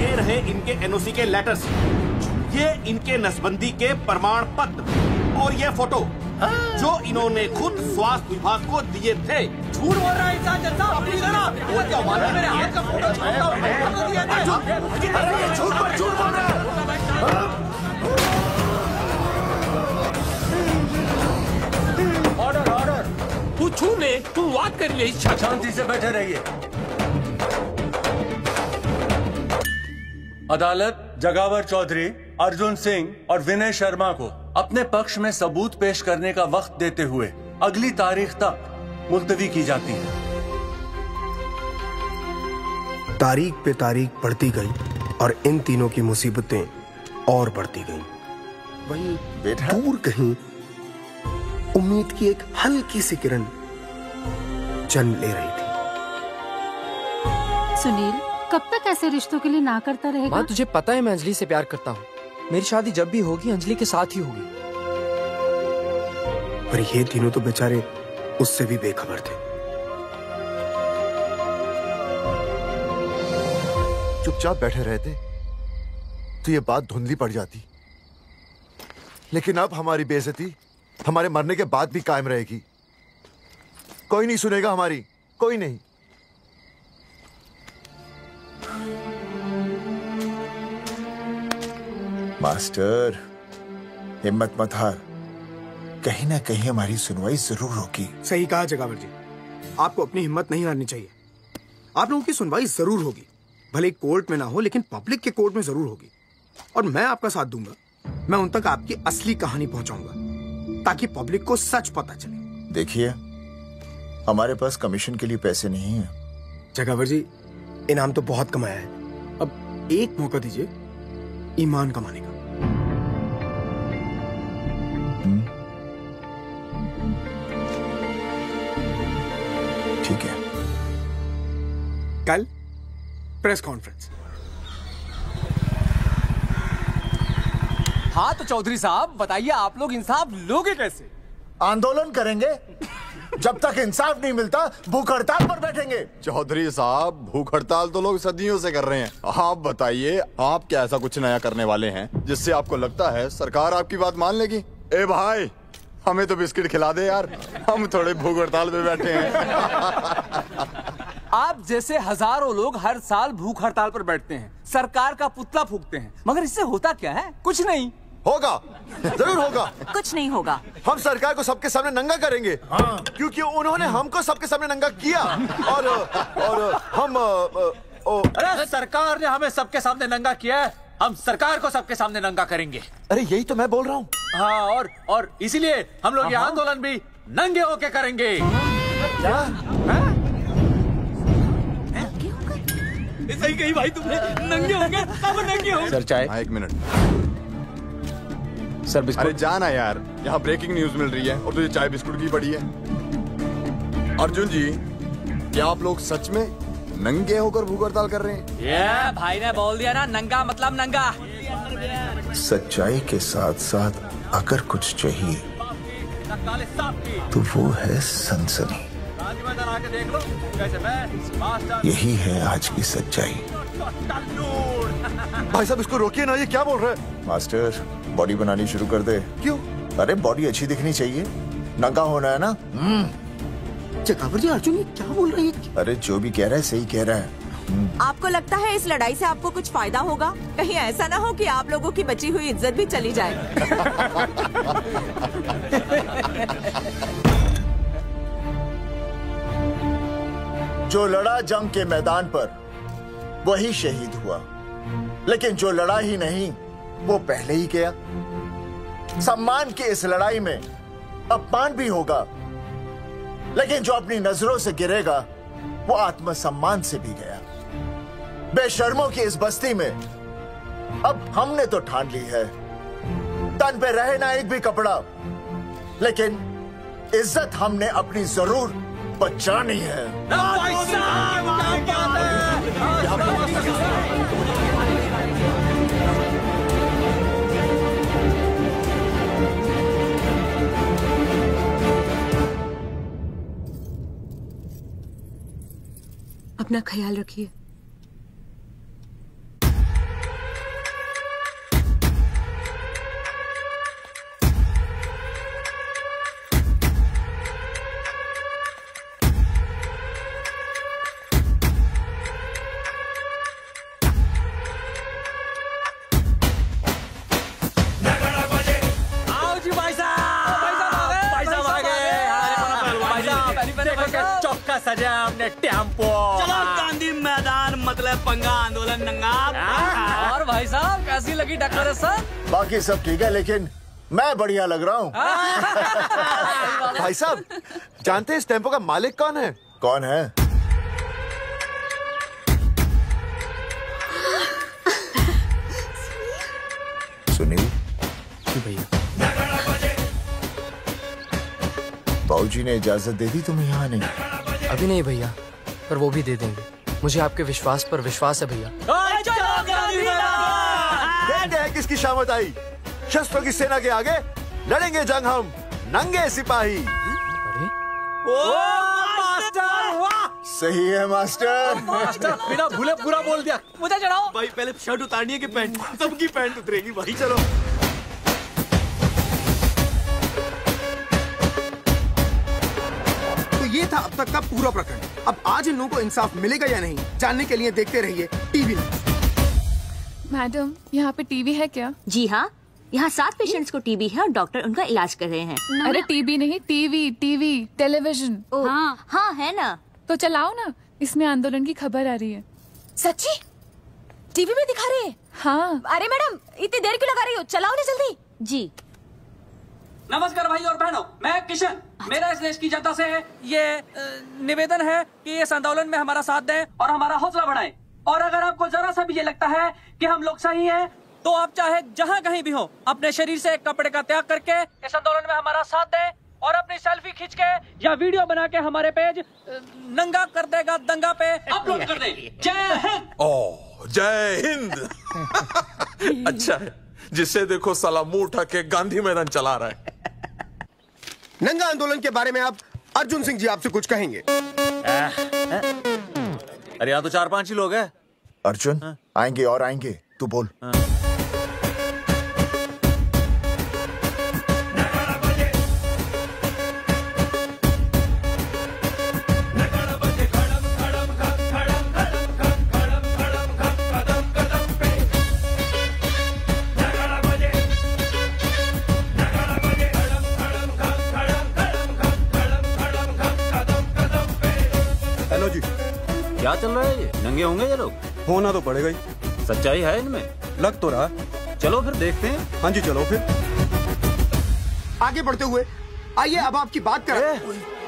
ये रहे इनके एनओसी के लेटर्स, ये इनके नसबंदी के प्रमाण पत्र और ये फोटो जो इन्होंने खुद स्वास्थ्य विभाग को दिए थे। झूठ बोल रहा है इंसान। जज साहब, अपनी जरा वो क्या मालूम है? मेरे हाथ का फोटो झूठ बोल रहा है। ऑर्डर ऑर्डर, तू छूने, तू बात कर ले। शांति से बैठे रहिए। अदालत जगावर चौधरी, अर्जुन सिंह और विनय शर्मा को अपने पक्ष में सबूत पेश करने का वक्त देते हुए अगली तारीख तक मुलतवी की जाती है। तारीख पे तारीख बढ़ती गई और इन तीनों की मुसीबतें और बढ़ती गईं। वहीं दूर कहीं उम्मीद की एक हल्की सी किरण जन्म ले रही थी। सुनील, कब तक ऐसे रिश्तों के लिए ना करता रहेगा? माँ, तुझे पता है मैं अंजलि से प्यार करता हूँ। मेरी शादी जब भी होगी अंजलि के साथ ही होगी। पर ये तीनों तो बेचारे उससे भी बेखबर थे। चुपचाप बैठे रहते तो ये बात धुंधली पड़ जाती, लेकिन अब हमारी बेइज्जती हमारे मरने के बाद भी कायम रहेगी। कोई नहीं सुनेगा हमारी, कोई नहीं। मास्टर, हिम्मत मत हार, कहीं ना कहीं हमारी सुनवाई जरूर होगी। सही कहा जगावर जी, आपको अपनी हिम्मत नहीं हारनी चाहिए। आप लोगों की सुनवाई जरूर होगी, भले कोर्ट में ना हो लेकिन पब्लिक के कोर्ट में जरूर होगी। और मैं आपका साथ दूंगा, मैं उन तक आपकी असली कहानी पहुंचाऊंगा ताकि पब्लिक को सच पता चले। देखिए, हमारे पास कमीशन के लिए पैसे नहीं है। जगावर जी, इनाम तो बहुत कमाया है, अब एक मौका दीजिए ईमान कमाने का। ठीक है, कल प्रेस कॉन्फ्रेंस। हाँ तो चौधरी साहब बताइए, आप लोग इंसाफ लोगे कैसे? आंदोलन करेंगे, जब तक इंसाफ नहीं मिलता भूख हड़ताल पर बैठेंगे। चौधरी साहब, भूख हड़ताल तो लोग सदियों से कर रहे हैं। आप बताइए, आप क्या ऐसा कुछ नया करने वाले हैं जिससे आपको लगता है सरकार आपकी बात मान लेगी? ए भाई, हमें तो बिस्किट खिला दे यार, हम थोड़े भूख हड़ताल पे बैठे हैं। आप जैसे हजारों लोग हर साल भूख हड़ताल पर बैठते हैं, सरकार का पुतला फूंकते हैं, मगर इससे होता क्या है? कुछ नहीं होगा, जरूर होगा। कुछ नहीं होगा। हम सरकार को सबके सामने नंगा करेंगे। हाँ। क्योंकि उन्होंने हमको सबके सामने नंगा किया और हम अरे सरकार ने हमें सबके सामने नंगा किया है, हम सरकार को सबके सामने नंगा करेंगे। अरे यही तो मैं बोल रहा हूँ। हाँ, और इसीलिए हम लोग ये आंदोलन भी नंगे होके करेंगे। सही कही भाई तुमने, नंगे होंगे, अब नंगे होंगे। सर चाय। एक मिनट सर, बिस्कुट। अरे जाना यार, यहाँ ब्रेकिंग न्यूज मिल रही है और तुझे चाय बिस्कुट की पड़ी है। अर्जुन जी, क्या आप लोग सच में नंगे होकर भूख हड़ताल कर रहे हैं? ये भाई ने बोल दिया ना, नंगा मतलब नंगा। सच्चाई के साथ साथ अगर कुछ चाहिए तो वो है सनसनी। यही है आज की सच्चाई। भाई साहब, इसको रोकिए ना, ये क्या बोल रहा है? मास्टर, बॉडी बनानी शुरू कर दे। क्यों? अरे बॉडी अच्छी दिखनी चाहिए, नंगा होना है ना। जगावर जी, अर्जुन ये क्या बोल रही है? अरे जो भी कह रहा है सही कह रहा है। आपको लगता है इस लड़ाई से आपको कुछ फायदा होगा? कहीं ऐसा ना हो कि आप लोगों की बची हुई इज्जत भी चली जाए। जो लड़ा जंग के मैदान पर वही शहीद हुआ, लेकिन जो लड़ा ही नहीं वो पहले ही गया। सम्मान की इस लड़ाई में अपमान भी होगा, लेकिन जो अपनी नजरों से गिरेगा वो आत्मसम्मान से भी गया। बेशर्मों की इस बस्ती में अब हमने तो ठान ली है, तन पे रहे ना एक भी कपड़ा, लेकिन इज्जत हमने अपनी जरूर बचानी है। अपना ख्याल रखिए। सजा हमने टेम्पो। चलो गांधी मैदान, मतलब पंगा आंदोलन नंगा। और भाई साहब कैसी लगी टक्कर है सर? बाकी सब ठीक है, लेकिन मैं बढ़िया लग रहा हूँ। भाई साहब, जानते हैं इस टेम्पो का मालिक कौन है? कौन है? सुनील भैया। बाबूजी ने इजाजत दे दी तुम्हें यहाँ आने की? अभी नहीं भैया, पर वो भी दे देंगे। मुझे आपके विश्वास पर विश्वास है भैया। देखते हैं किसकी शामत आई। शस्त्रों की सेना के आगे लड़ेंगे जंग हम, नंगे सिपाही। सही है मास्टर। बिना भूले पूरा बोल दिया। मुझे चढ़ाओ भाई, पहले शर्ट उतारनी है कि पैंट? सबकी पैंट उतरेगी भाई। चलो ये था अब तक का पूरा प्रकरण। अब आज इन लोगों को इंसाफ मिलेगा या नहीं, जानने के लिए देखते रहिए टीवी न्यूज़। मैडम, यहाँ पे टीवी है क्या? जी हाँ, यहाँ 7 पेशेंट्स को टीबी है और डॉक्टर उनका इलाज कर रहे हैं। अरे टीबी नहीं, टीवी टेलीविजन। हाँ है ना। तो चलाओ ना, इसमें आंदोलन की खबर आ रही है। सच्ची? टीवी में दिखा रहे हैं? हाँ। अरे मैडम इतनी देर क्यों लगा रही हो, चलाओ ना जल्दी। जी। नमस्कार भाई और बहनों, मैं किशन। मेरा इस देश की जनता से ये निवेदन है कि इस आंदोलन में हमारा साथ दें और हमारा हौसला बढ़ाएं। और अगर आपको जरा सा भी ये लगता है कि हम लोग सही हैं, तो आप चाहे जहाँ कहीं भी हो अपने शरीर से एक कपड़े का त्याग करके इस आंदोलन में हमारा साथ दें और अपनी सेल्फी खींच के या वीडियो बना के हमारे पेज नंगा कर देगा दंगा पे अपलोड कर दें। जय हिंद। ओह जय हिंद। अच्छा है, जिसे देखो साला मुंह उठा के गांधी मैदान चला रहा है। नंगा आंदोलन के बारे में आप अर्जुन सिंह जी आपसे कुछ कहेंगे। अरे यहाँ तो 4-5 ही लोग हैं। अर्जुन आएंगे और आएंगे, तू बोल। हेलो जी, क्या चल रहा है ये? नंगे होंगे ये लोग? होना तो पड़ेगा ही। सच्चाई है इनमें? लग तो रहा। चलो फिर देखते हैं। हाँ जी चलो फिर। आगे बढ़ते हुए आइए अब आपकी बात करें।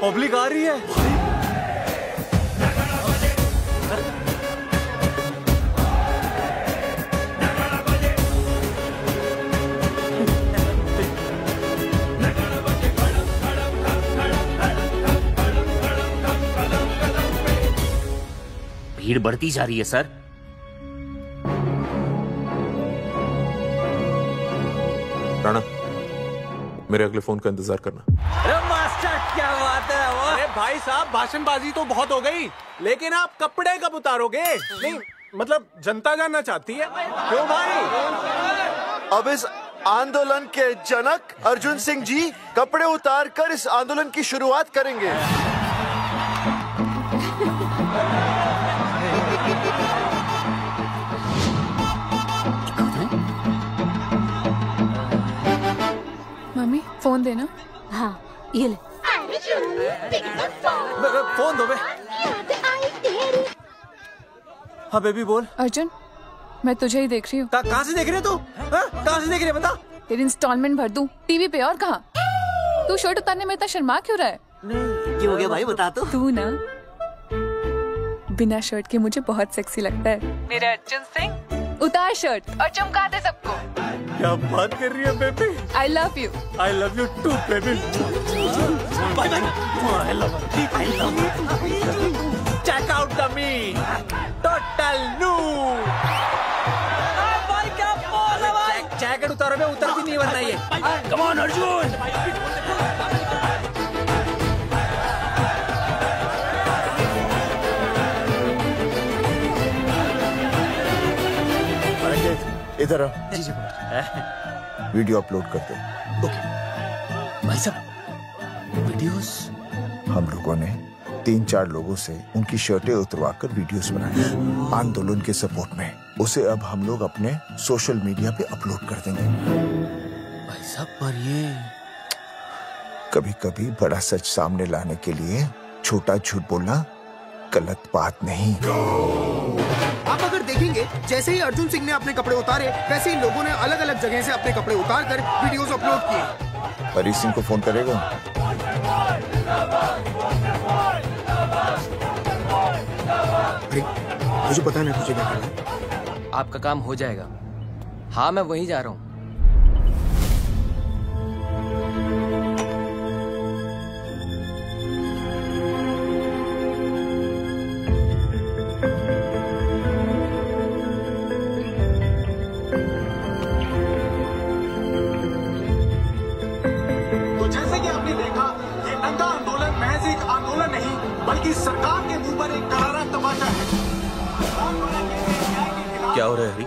पब्लिक आ रही है। भीड़ बढ़ती जा रही है सर। राणा, मेरे अगले फोन का इंतजार करना। अरे मास्टर क्या बात है। अरे भाई साहब, भाषणबाजी तो बहुत हो गई, लेकिन आप कपड़े कब उतारोगे? नहीं मतलब जनता जानना चाहती है। क्यों भाई? अब इस आंदोलन के जनक अर्जुन सिंह जी कपड़े उतार कर इस आंदोलन की शुरुआत करेंगे। मम्मी फोन देना। हाँ ये ले। फोन दो बे। हाँ बेबी बोल। अर्जुन मैं तुझे ही देख रही हूँ। कहाँ से देख रही है तू? कहाँ से देख रही है बता। तेरी इंस्टॉलमेंट भर दूं टीवी पे और कहाँ? तू शर्ट उतारने में इतना शर्मा क्यों रहा है? क्या हो गया भाई, बता तो। तू ना बिना शर्ट के मुझे बहुत सेक्सी लगता है। मेरा अर्जुन सिंह, उतार शर्ट और चमका दे सबको। क्या बात कर रही है baby? I love you. I love you too baby. Bye bye. I love you. Check out the me total new. भाई क्या बोल है भाई? जैकेट उतारो में उतर भी नहीं बनना ये। Come on Arjun. इधर आ। जी जी। वीडियो अपलोड करते। भाई साहब वीडियोस? हम लोगों ने 3-4 लोगों से उनकी शर्टें उतरवाकर वीडियोस बनाए आंदोलन के सपोर्ट में। उसे अब हम लोग अपने सोशल मीडिया पे अपलोड कर देंगे। भाई साहब पर ये कभी कभी बड़ा सच सामने लाने के लिए छोटा झूठ बोलना गलत बात नहीं। आप अगर देखेंगे जैसे ही अर्जुन सिंह ने अपने कपड़े उतारे, वैसे ही लोगों ने अलग अलग जगह से अपने कपड़े उतार कर वीडियोस अपलोड किए। हरी सिंह को फोन करेगा? मुझे पता नहीं मुझे क्या करना है। आपका काम हो जाएगा। हाँ मैं वहीं जा रहा हूँ। तो जैसे कि आपने देखा, ये नंगा आंदोलन महज एक आंदोलन नहीं बल्कि सरकार के मुंह पर एक करारा तमाचा है। क्या हो रहा है हरी?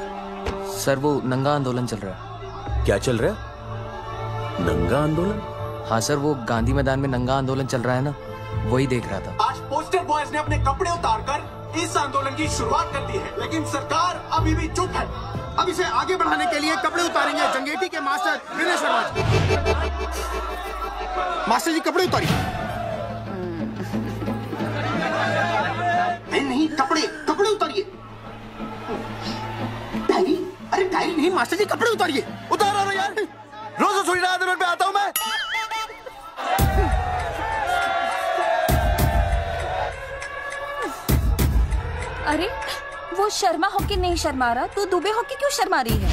सर वो नंगा आंदोलन चल रहा है। क्या चल रहा है? नंगा आंदोलन? हाँ सर, वो गांधी मैदान में नंगा आंदोलन चल रहा है ना, वही देख रहा था। आज पोस्टर बॉयज ने अपने कपड़े उतारकर इस आंदोलन की शुरुआत कर दी है, लेकिन सरकार अभी भी चुप है। अब इसे आगे बढ़ाने के लिए कपड़े उतारेंगे जंगेटी के मास्टर विनय शर्मा जी। मास्टर जी कपड़े उतारिए। नहीं, कपड़े उतारिए। डायरी? अरे डायरी नहीं मास्टर जी, कपड़े उतारिए। उतारो ना यार, रोज थोड़ी ना पे आता हूँ मैं। अरे वो शर्मा होके नहीं शर्मा रहा, तू दुबे होके क्यों शर्मा रही है?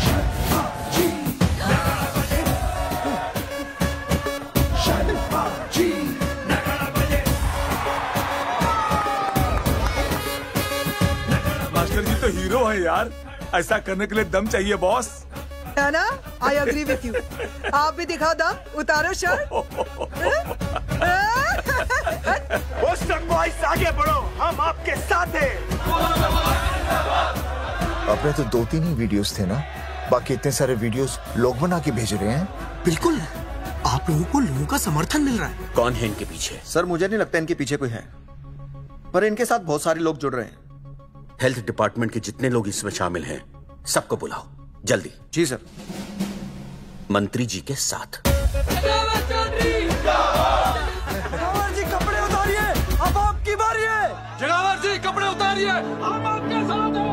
मास्टर जी तो हीरो है यार, ऐसा करने के लिए दम चाहिए बॉस। है ना? I agree with you. आप भी दिखाओ दम, उतारो शर्ट। बॉयज आगे बढ़ो, हम आपके साथ हैं। अपने तो 2-3 ही वीडियोस थे ना, बाकी इतने सारे वीडियोस लोग बना के भेज रहे हैं। बिल्कुल, आप लोगों को लोगों का समर्थन मिल रहा है। कौन है इनके पीछे? सर मुझे नहीं लगता इनके पीछे कोई है, पर इनके साथ बहुत सारे लोग जुड़ रहे हैं। हेल्थ डिपार्टमेंट के जितने लोग इसमें शामिल हैं, सबको बुलाओ जल्दी। जी सर। मंत्री जी के साथ। जगावर जी कपड़े उतारिए, अब आपकी बारी है। जगावर जी कपड़े उतारिए, हम आपके साथ हैं।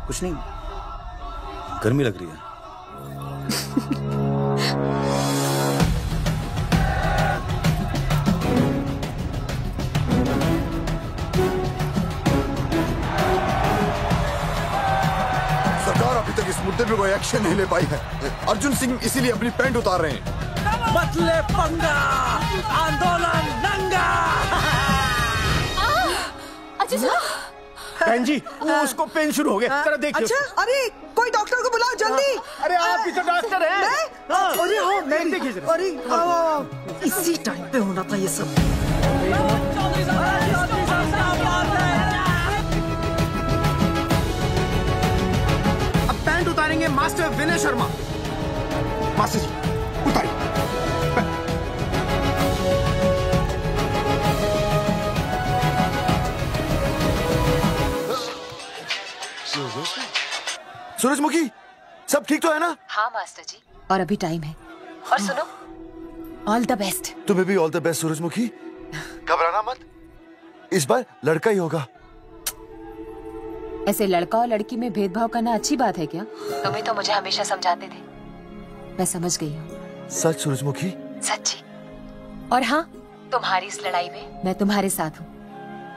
कुछ नहीं, गर्मी लग रही है। सरकार अभी तक इस मुद्दे पे कोई एक्शन नहीं ले पाई है। अर्जुन सिंह इसीलिए अपनी पैंट उतार रहे हैं। मत ले पंगा, आंदोलन नंगा। बहन जी, उसको पेन शुरू हो गया, जरा देखिए। अच्छा, अरे कोई डॉक्टर को बुलाओ जल्दी। अरे आप भी तो डॉक्टर हैं। अरे हाँ, मैं देखिए जरा। अरे इसी टाइम पे होना था ये सब। अब पैंट उतारेंगे मास्टर विनय शर्मा। मास्टर जी उतारिए। सूरजमुखी, सब ठीक तो है ना? हाँ मास्टर जी, और अभी टाइम है। और सुनो, ऑल द बेस्ट। तुम्हें भी ऑल द बेस्ट सूरजमुखी। घबराना मत, इस बार लड़का ही होगा। ऐसे लड़का और लड़की में भेदभाव करना अच्छी बात है क्या? तुम ही तो मुझे हमेशा समझाते थे। मैं समझ गई हूँ। सच सूरजमुखी? सच्ची। और हाँ, तुम्हारी इस लड़ाई में मैं तुम्हारे साथ हूँ,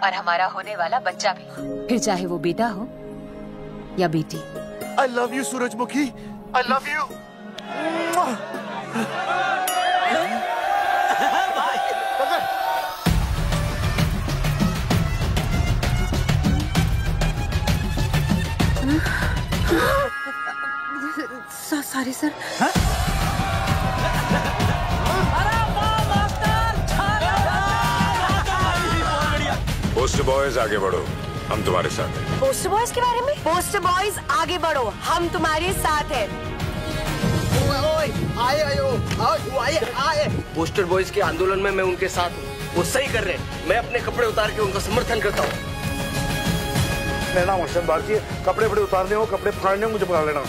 और हमारा होने वाला बच्चा भी, फिर चाहे वो बेटा हो या बेटी। I love you सूरजमुखी, I love you। Sorry sir. Poster boys आगे बढ़ो, हम तुम्हारे साथ हैं। पोस्टर बॉयज के बारे में? पोस्टर बॉयज आगे बढ़ो, हम तुम्हारे साथ हैं। आए। पोस्टर बॉयज के आंदोलन में मैं उनके साथ हूँ, वो सही कर रहे हैं। मैं अपने कपड़े उतार के उनका समर्थन करता हूँ। मेरा नाम अर्षद भारती है। कपड़े उतारने हो, कपड़े फाड़ने हो, मुझे पकड़ लेना।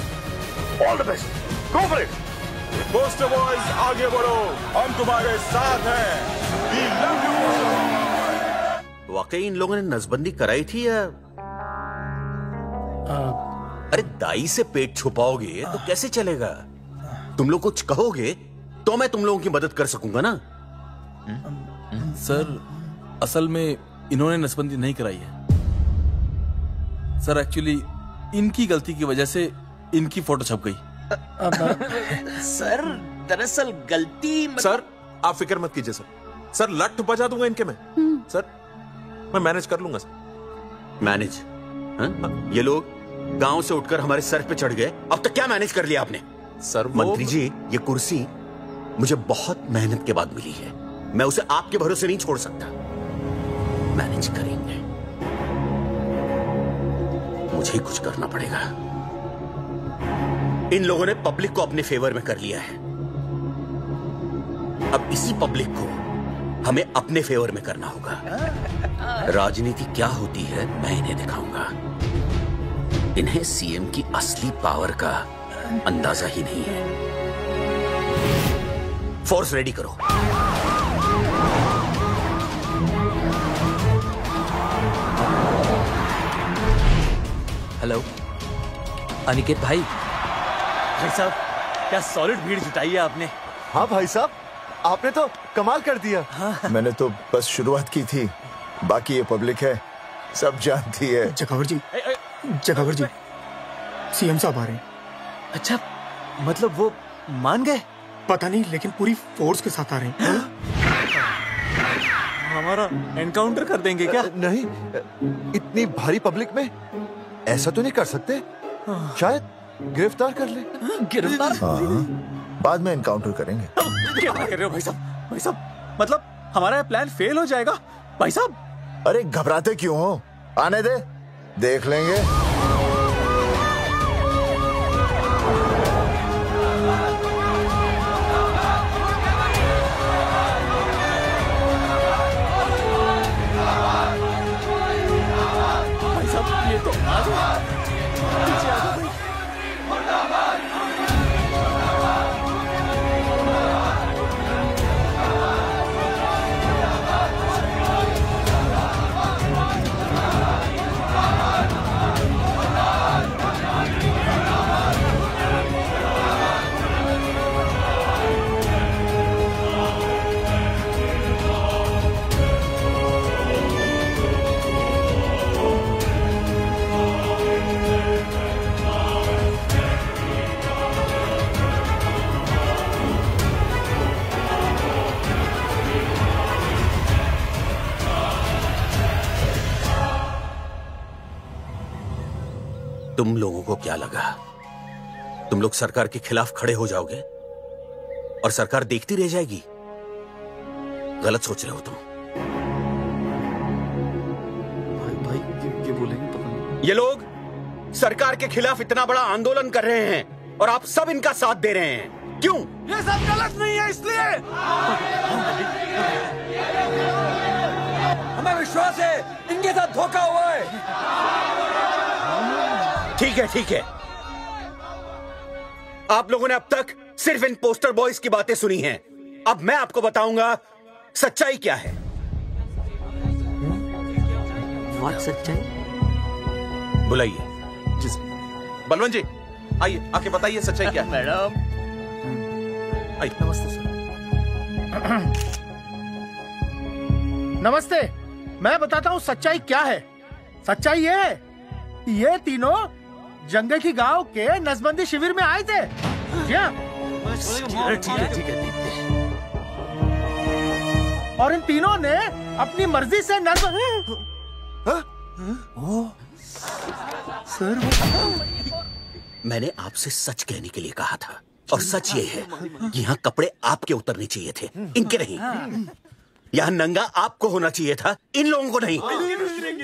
All the best, go for it. Poster boys आगे बढ़ो, हम तुम्हारे साथ हैं। We love you। वाकई इन लोगों ने नसबंदी कराई थी या? अरे दाई से पेट छुपाओगे तो कैसे चलेगा? तुम लोग कुछ कहोगे तो मैं तुम लोगों की मदद कर सकूंगा ना। सर असल में इन्होंने नसबंदी नहीं कराई है सर। एक्चुअली इनकी गलती की वजह से इनकी फोटो छप गई। सर दरअसल गलती सर आप फिक्र मत कीजिए सर लट बजा दूंगा इनके मैं। सर मैं मैनेज कर लूंगा सर। मैनेज? ये लोग गांव से उठकर हमारे सर पे चढ़ गए, अब तक क्या मैनेज कर लिया आपने? सर मंत्री जी, ये कुर्सी मुझे बहुत मेहनत के बाद मिली है, मैं उसे आपके भरोसे नहीं छोड़ सकता। मैनेज करेंगे, मुझे ही कुछ करना पड़ेगा। इन लोगों ने पब्लिक को अपने फेवर में कर लिया है, अब इसी पब्लिक को हमें अपने फेवर में करना होगा। राजनीति क्या होती है मैं इन्हें दिखाऊंगा। इन्हें सीएम की असली पावर का अंदाजा ही नहीं है। फोर्स रेडी करो। हेलो अनिकेत भाई। भाई साहब क्या सॉलिड भीड़ जुटाई है आपने। हाँ भाई साहब, आपने तो कमाल कर दिया। हाँ। मैंने तो बस शुरुआत की थी, बाकी ये पब्लिक है, सब जानती है। जगावर जी, जगावर जी, सीएम साहब आ रहे हैं। अच्छा, मतलब वो मान गए? पता नहीं, लेकिन पूरी फोर्स के साथ आ रहे हैं। हमारा एनकाउंटर कर देंगे क्या? नहीं, इतनी भारी पब्लिक में ऐसा तो नहीं कर सकते, शायद गिरफ्तार कर ले। गिरफ्तार? हाँ, बाद में एनकाउंटर करेंगे। क्या बात कर रहे हो भाई साहब? भाई साहब मतलब हमारा प्लान फेल हो जाएगा भाई साहब? अरे घबराते क्यों हो, आने दे, देख लेंगे। भाई साहब ये तो आ गया, पीछे आ जाओ भाई। तुम लोगों को क्या लगा तुम लोग सरकार के खिलाफ खड़े हो जाओगे और सरकार देखती रह जाएगी? गलत सोच रहे हो तुम। भाई ये बोलेंगे पता नहीं। ये लोग सरकार के खिलाफ इतना बड़ा आंदोलन कर रहे हैं और आप सब इनका साथ दे रहे हैं, क्यों? ये सब गलत नहीं है, इसलिए हमें विश्वास है इनके साथ धोखा हुआ है। ठीक है, ठीक है। आप लोगों ने अब तक सिर्फ इन पोस्टर बॉयज की बातें सुनी हैं, अब मैं आपको बताऊंगा सच्चाई क्या है। बात सच्चाई? बुलाइए। बलवंत जी आइए, आके बताइए सच्चाई क्या है। मैडम आइए। नमस्ते सर। नमस्ते, मैं बताता हूँ सच्चाई क्या है। सच्चाई ये है, ये तीनों जंगल गांव के नसबंदी शिविर में आए थे। ठीक है। और इन तीनों ने अपनी मर्जी से सर मैंने आपसे सच कहने के लिए कहा था, और सच ये है कि यहाँ कपड़े आपके उतरने चाहिए थे, इनके नहीं। यहाँ नंगा आपको होना चाहिए था, इन लोगों को नहीं।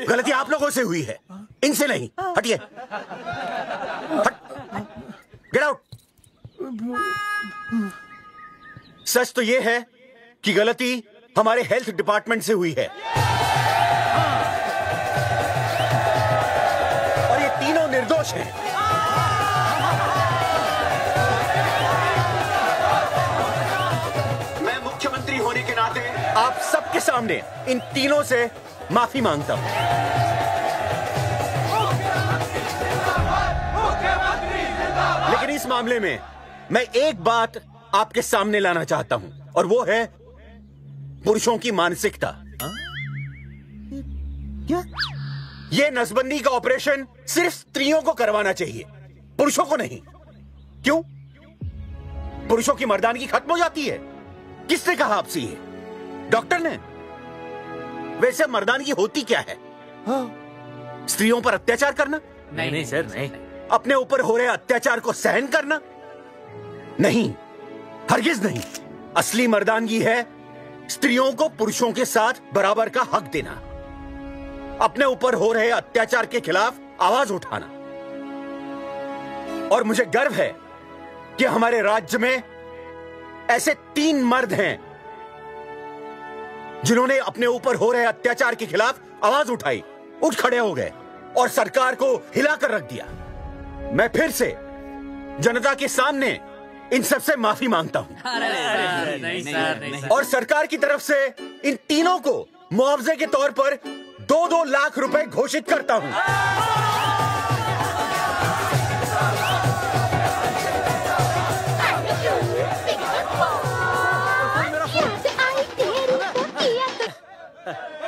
गलती आप लोगों से हुई है, इनसे नहीं। हटिए, गेट आउट। सच तो ये है कि गलती हमारे हेल्थ डिपार्टमेंट से हुई है, और ये तीनों निर्दोष हैं। मैं मुख्यमंत्री होने के नाते आप सबके सामने इन तीनों से माफी मांगता हूं। लेकिन इस मामले में मैं एक बात आपके सामने लाना चाहता हूं, और वो है पुरुषों की मानसिकता। क्या? ये नसबंदी का ऑपरेशन सिर्फ स्त्रियों को करवाना चाहिए, पुरुषों को नहीं। क्यों? पुरुषों की मर्दानगी खत्म हो जाती है? किसने कहा आपसे ये? डॉक्टर ने? वैसे मर्दानगी होती क्या है? स्त्रियों पर अत्याचार करना? नहीं सर, नहीं। अपने ऊपर हो रहे अत्याचार को सहन करना? नहीं, हरगिज नहीं। असली मर्दानगी है स्त्रियों को पुरुषों के साथ बराबर का हक देना, अपने ऊपर हो रहे अत्याचार के खिलाफ आवाज उठाना। और मुझे गर्व है कि हमारे राज्य में ऐसे 3 मर्द हैं जिन्होंने अपने ऊपर हो रहे अत्याचार के खिलाफ आवाज उठाई, उठ खड़े हो गए और सरकार को हिलाकर रख दिया। मैं फिर से जनता के सामने इन सबसे माफी मांगता हूं और सरकार की तरफ से इन तीनों को मुआवजे के तौर पर 2-2 लाख रुपए घोषित करता हूं।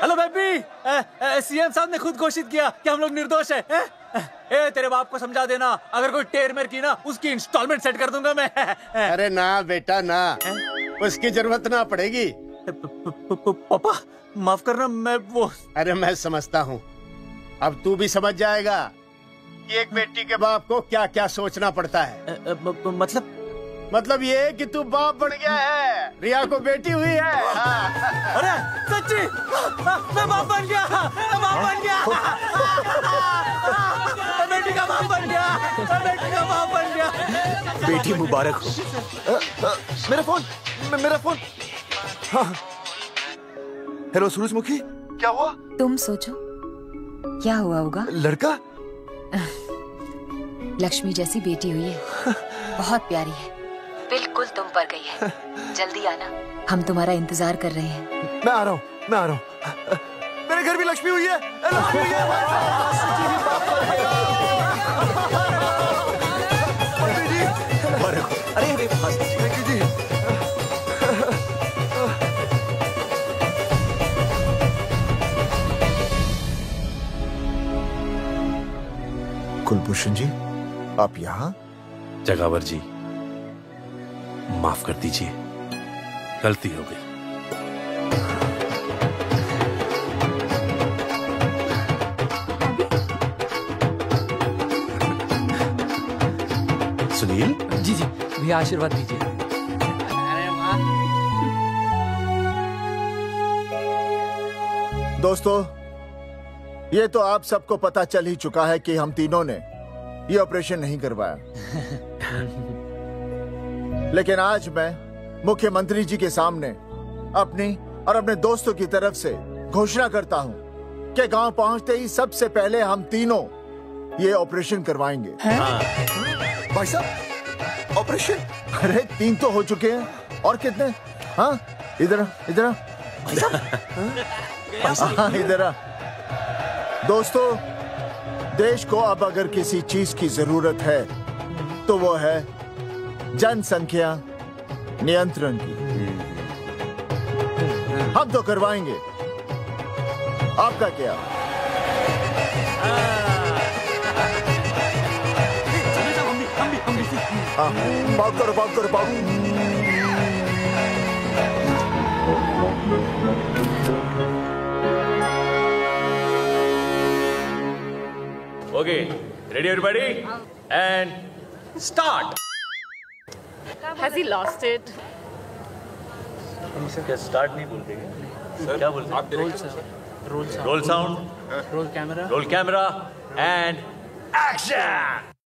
हेलो बेबी, सीएम साहब ने खुद घोषित किया कि हम लोग निर्दोष हैं। ए, तेरे बाप को समझा देना, अगर कोई टेर मेर की ना उसकी इंस्टॉलमेंट सेट कर दूंगा मैं। अरे ना बेटा ना, उसकी जरूरत ना पड़ेगी। पापा माफ करना, मैं वो। अरे मैं समझता हूँ, अब तू भी समझ जाएगा कि एक बेटी के बाप को क्या क्या सोचना पड़ता है। मतलब ये कि तू बाप बन गया है, रिया को बेटी हुई है। अरे सच्ची, मैं बाप बन गया, मैं बाप बन गया, बेटी का बाप बन गया, बेटी का बाप बन गया। बेटी मुबारक हो। मेरा फोन। हाँ। हेलो सूरजमुखी, क्या हुआ? तुम सोचो क्या हुआ होगा। लड़का? लक्ष्मी जैसी बेटी हुई है, बहुत प्यारी है, बिल्कुल तुम पर गई है। जल्दी आना, हम तुम्हारा इंतजार कर रहे हैं। मैं आ रहा हूँ। मेरे घर भी लक्ष्मी हुई है। अरे कुलभूषण जी, आप यहाँ? जगावर जी, माफ कर दीजिए, गलती हो गई। सुनील जी भैया आशीर्वाद दीजिए। दोस्तों, ये तो आप सबको पता चल ही चुका है कि हम तीनों ने ये ऑपरेशन नहीं करवाया। लेकिन आज मैं मुख्यमंत्री जी के सामने अपनी और अपने दोस्तों की तरफ से घोषणा करता हूं कि गांव पहुंचते ही सबसे पहले हम तीनों ये ऑपरेशन करवाएंगे। भाई साहब, ऑपरेशन? अरे 3 तो हो चुके हैं, और कितने? हाँ, इधर इधर। दोस्तों, देश को अब अगर किसी चीज की जरूरत है तो वो है जनसंख्या नियंत्रण की। हम तो करवाएंगे, आपका क्या? बात करो। Okay, ready everybody? And start. Has he lost it? क्या स्टार्ट नहीं बोलते क्या? क्या बोलते? आप role sound, roll camera, and action.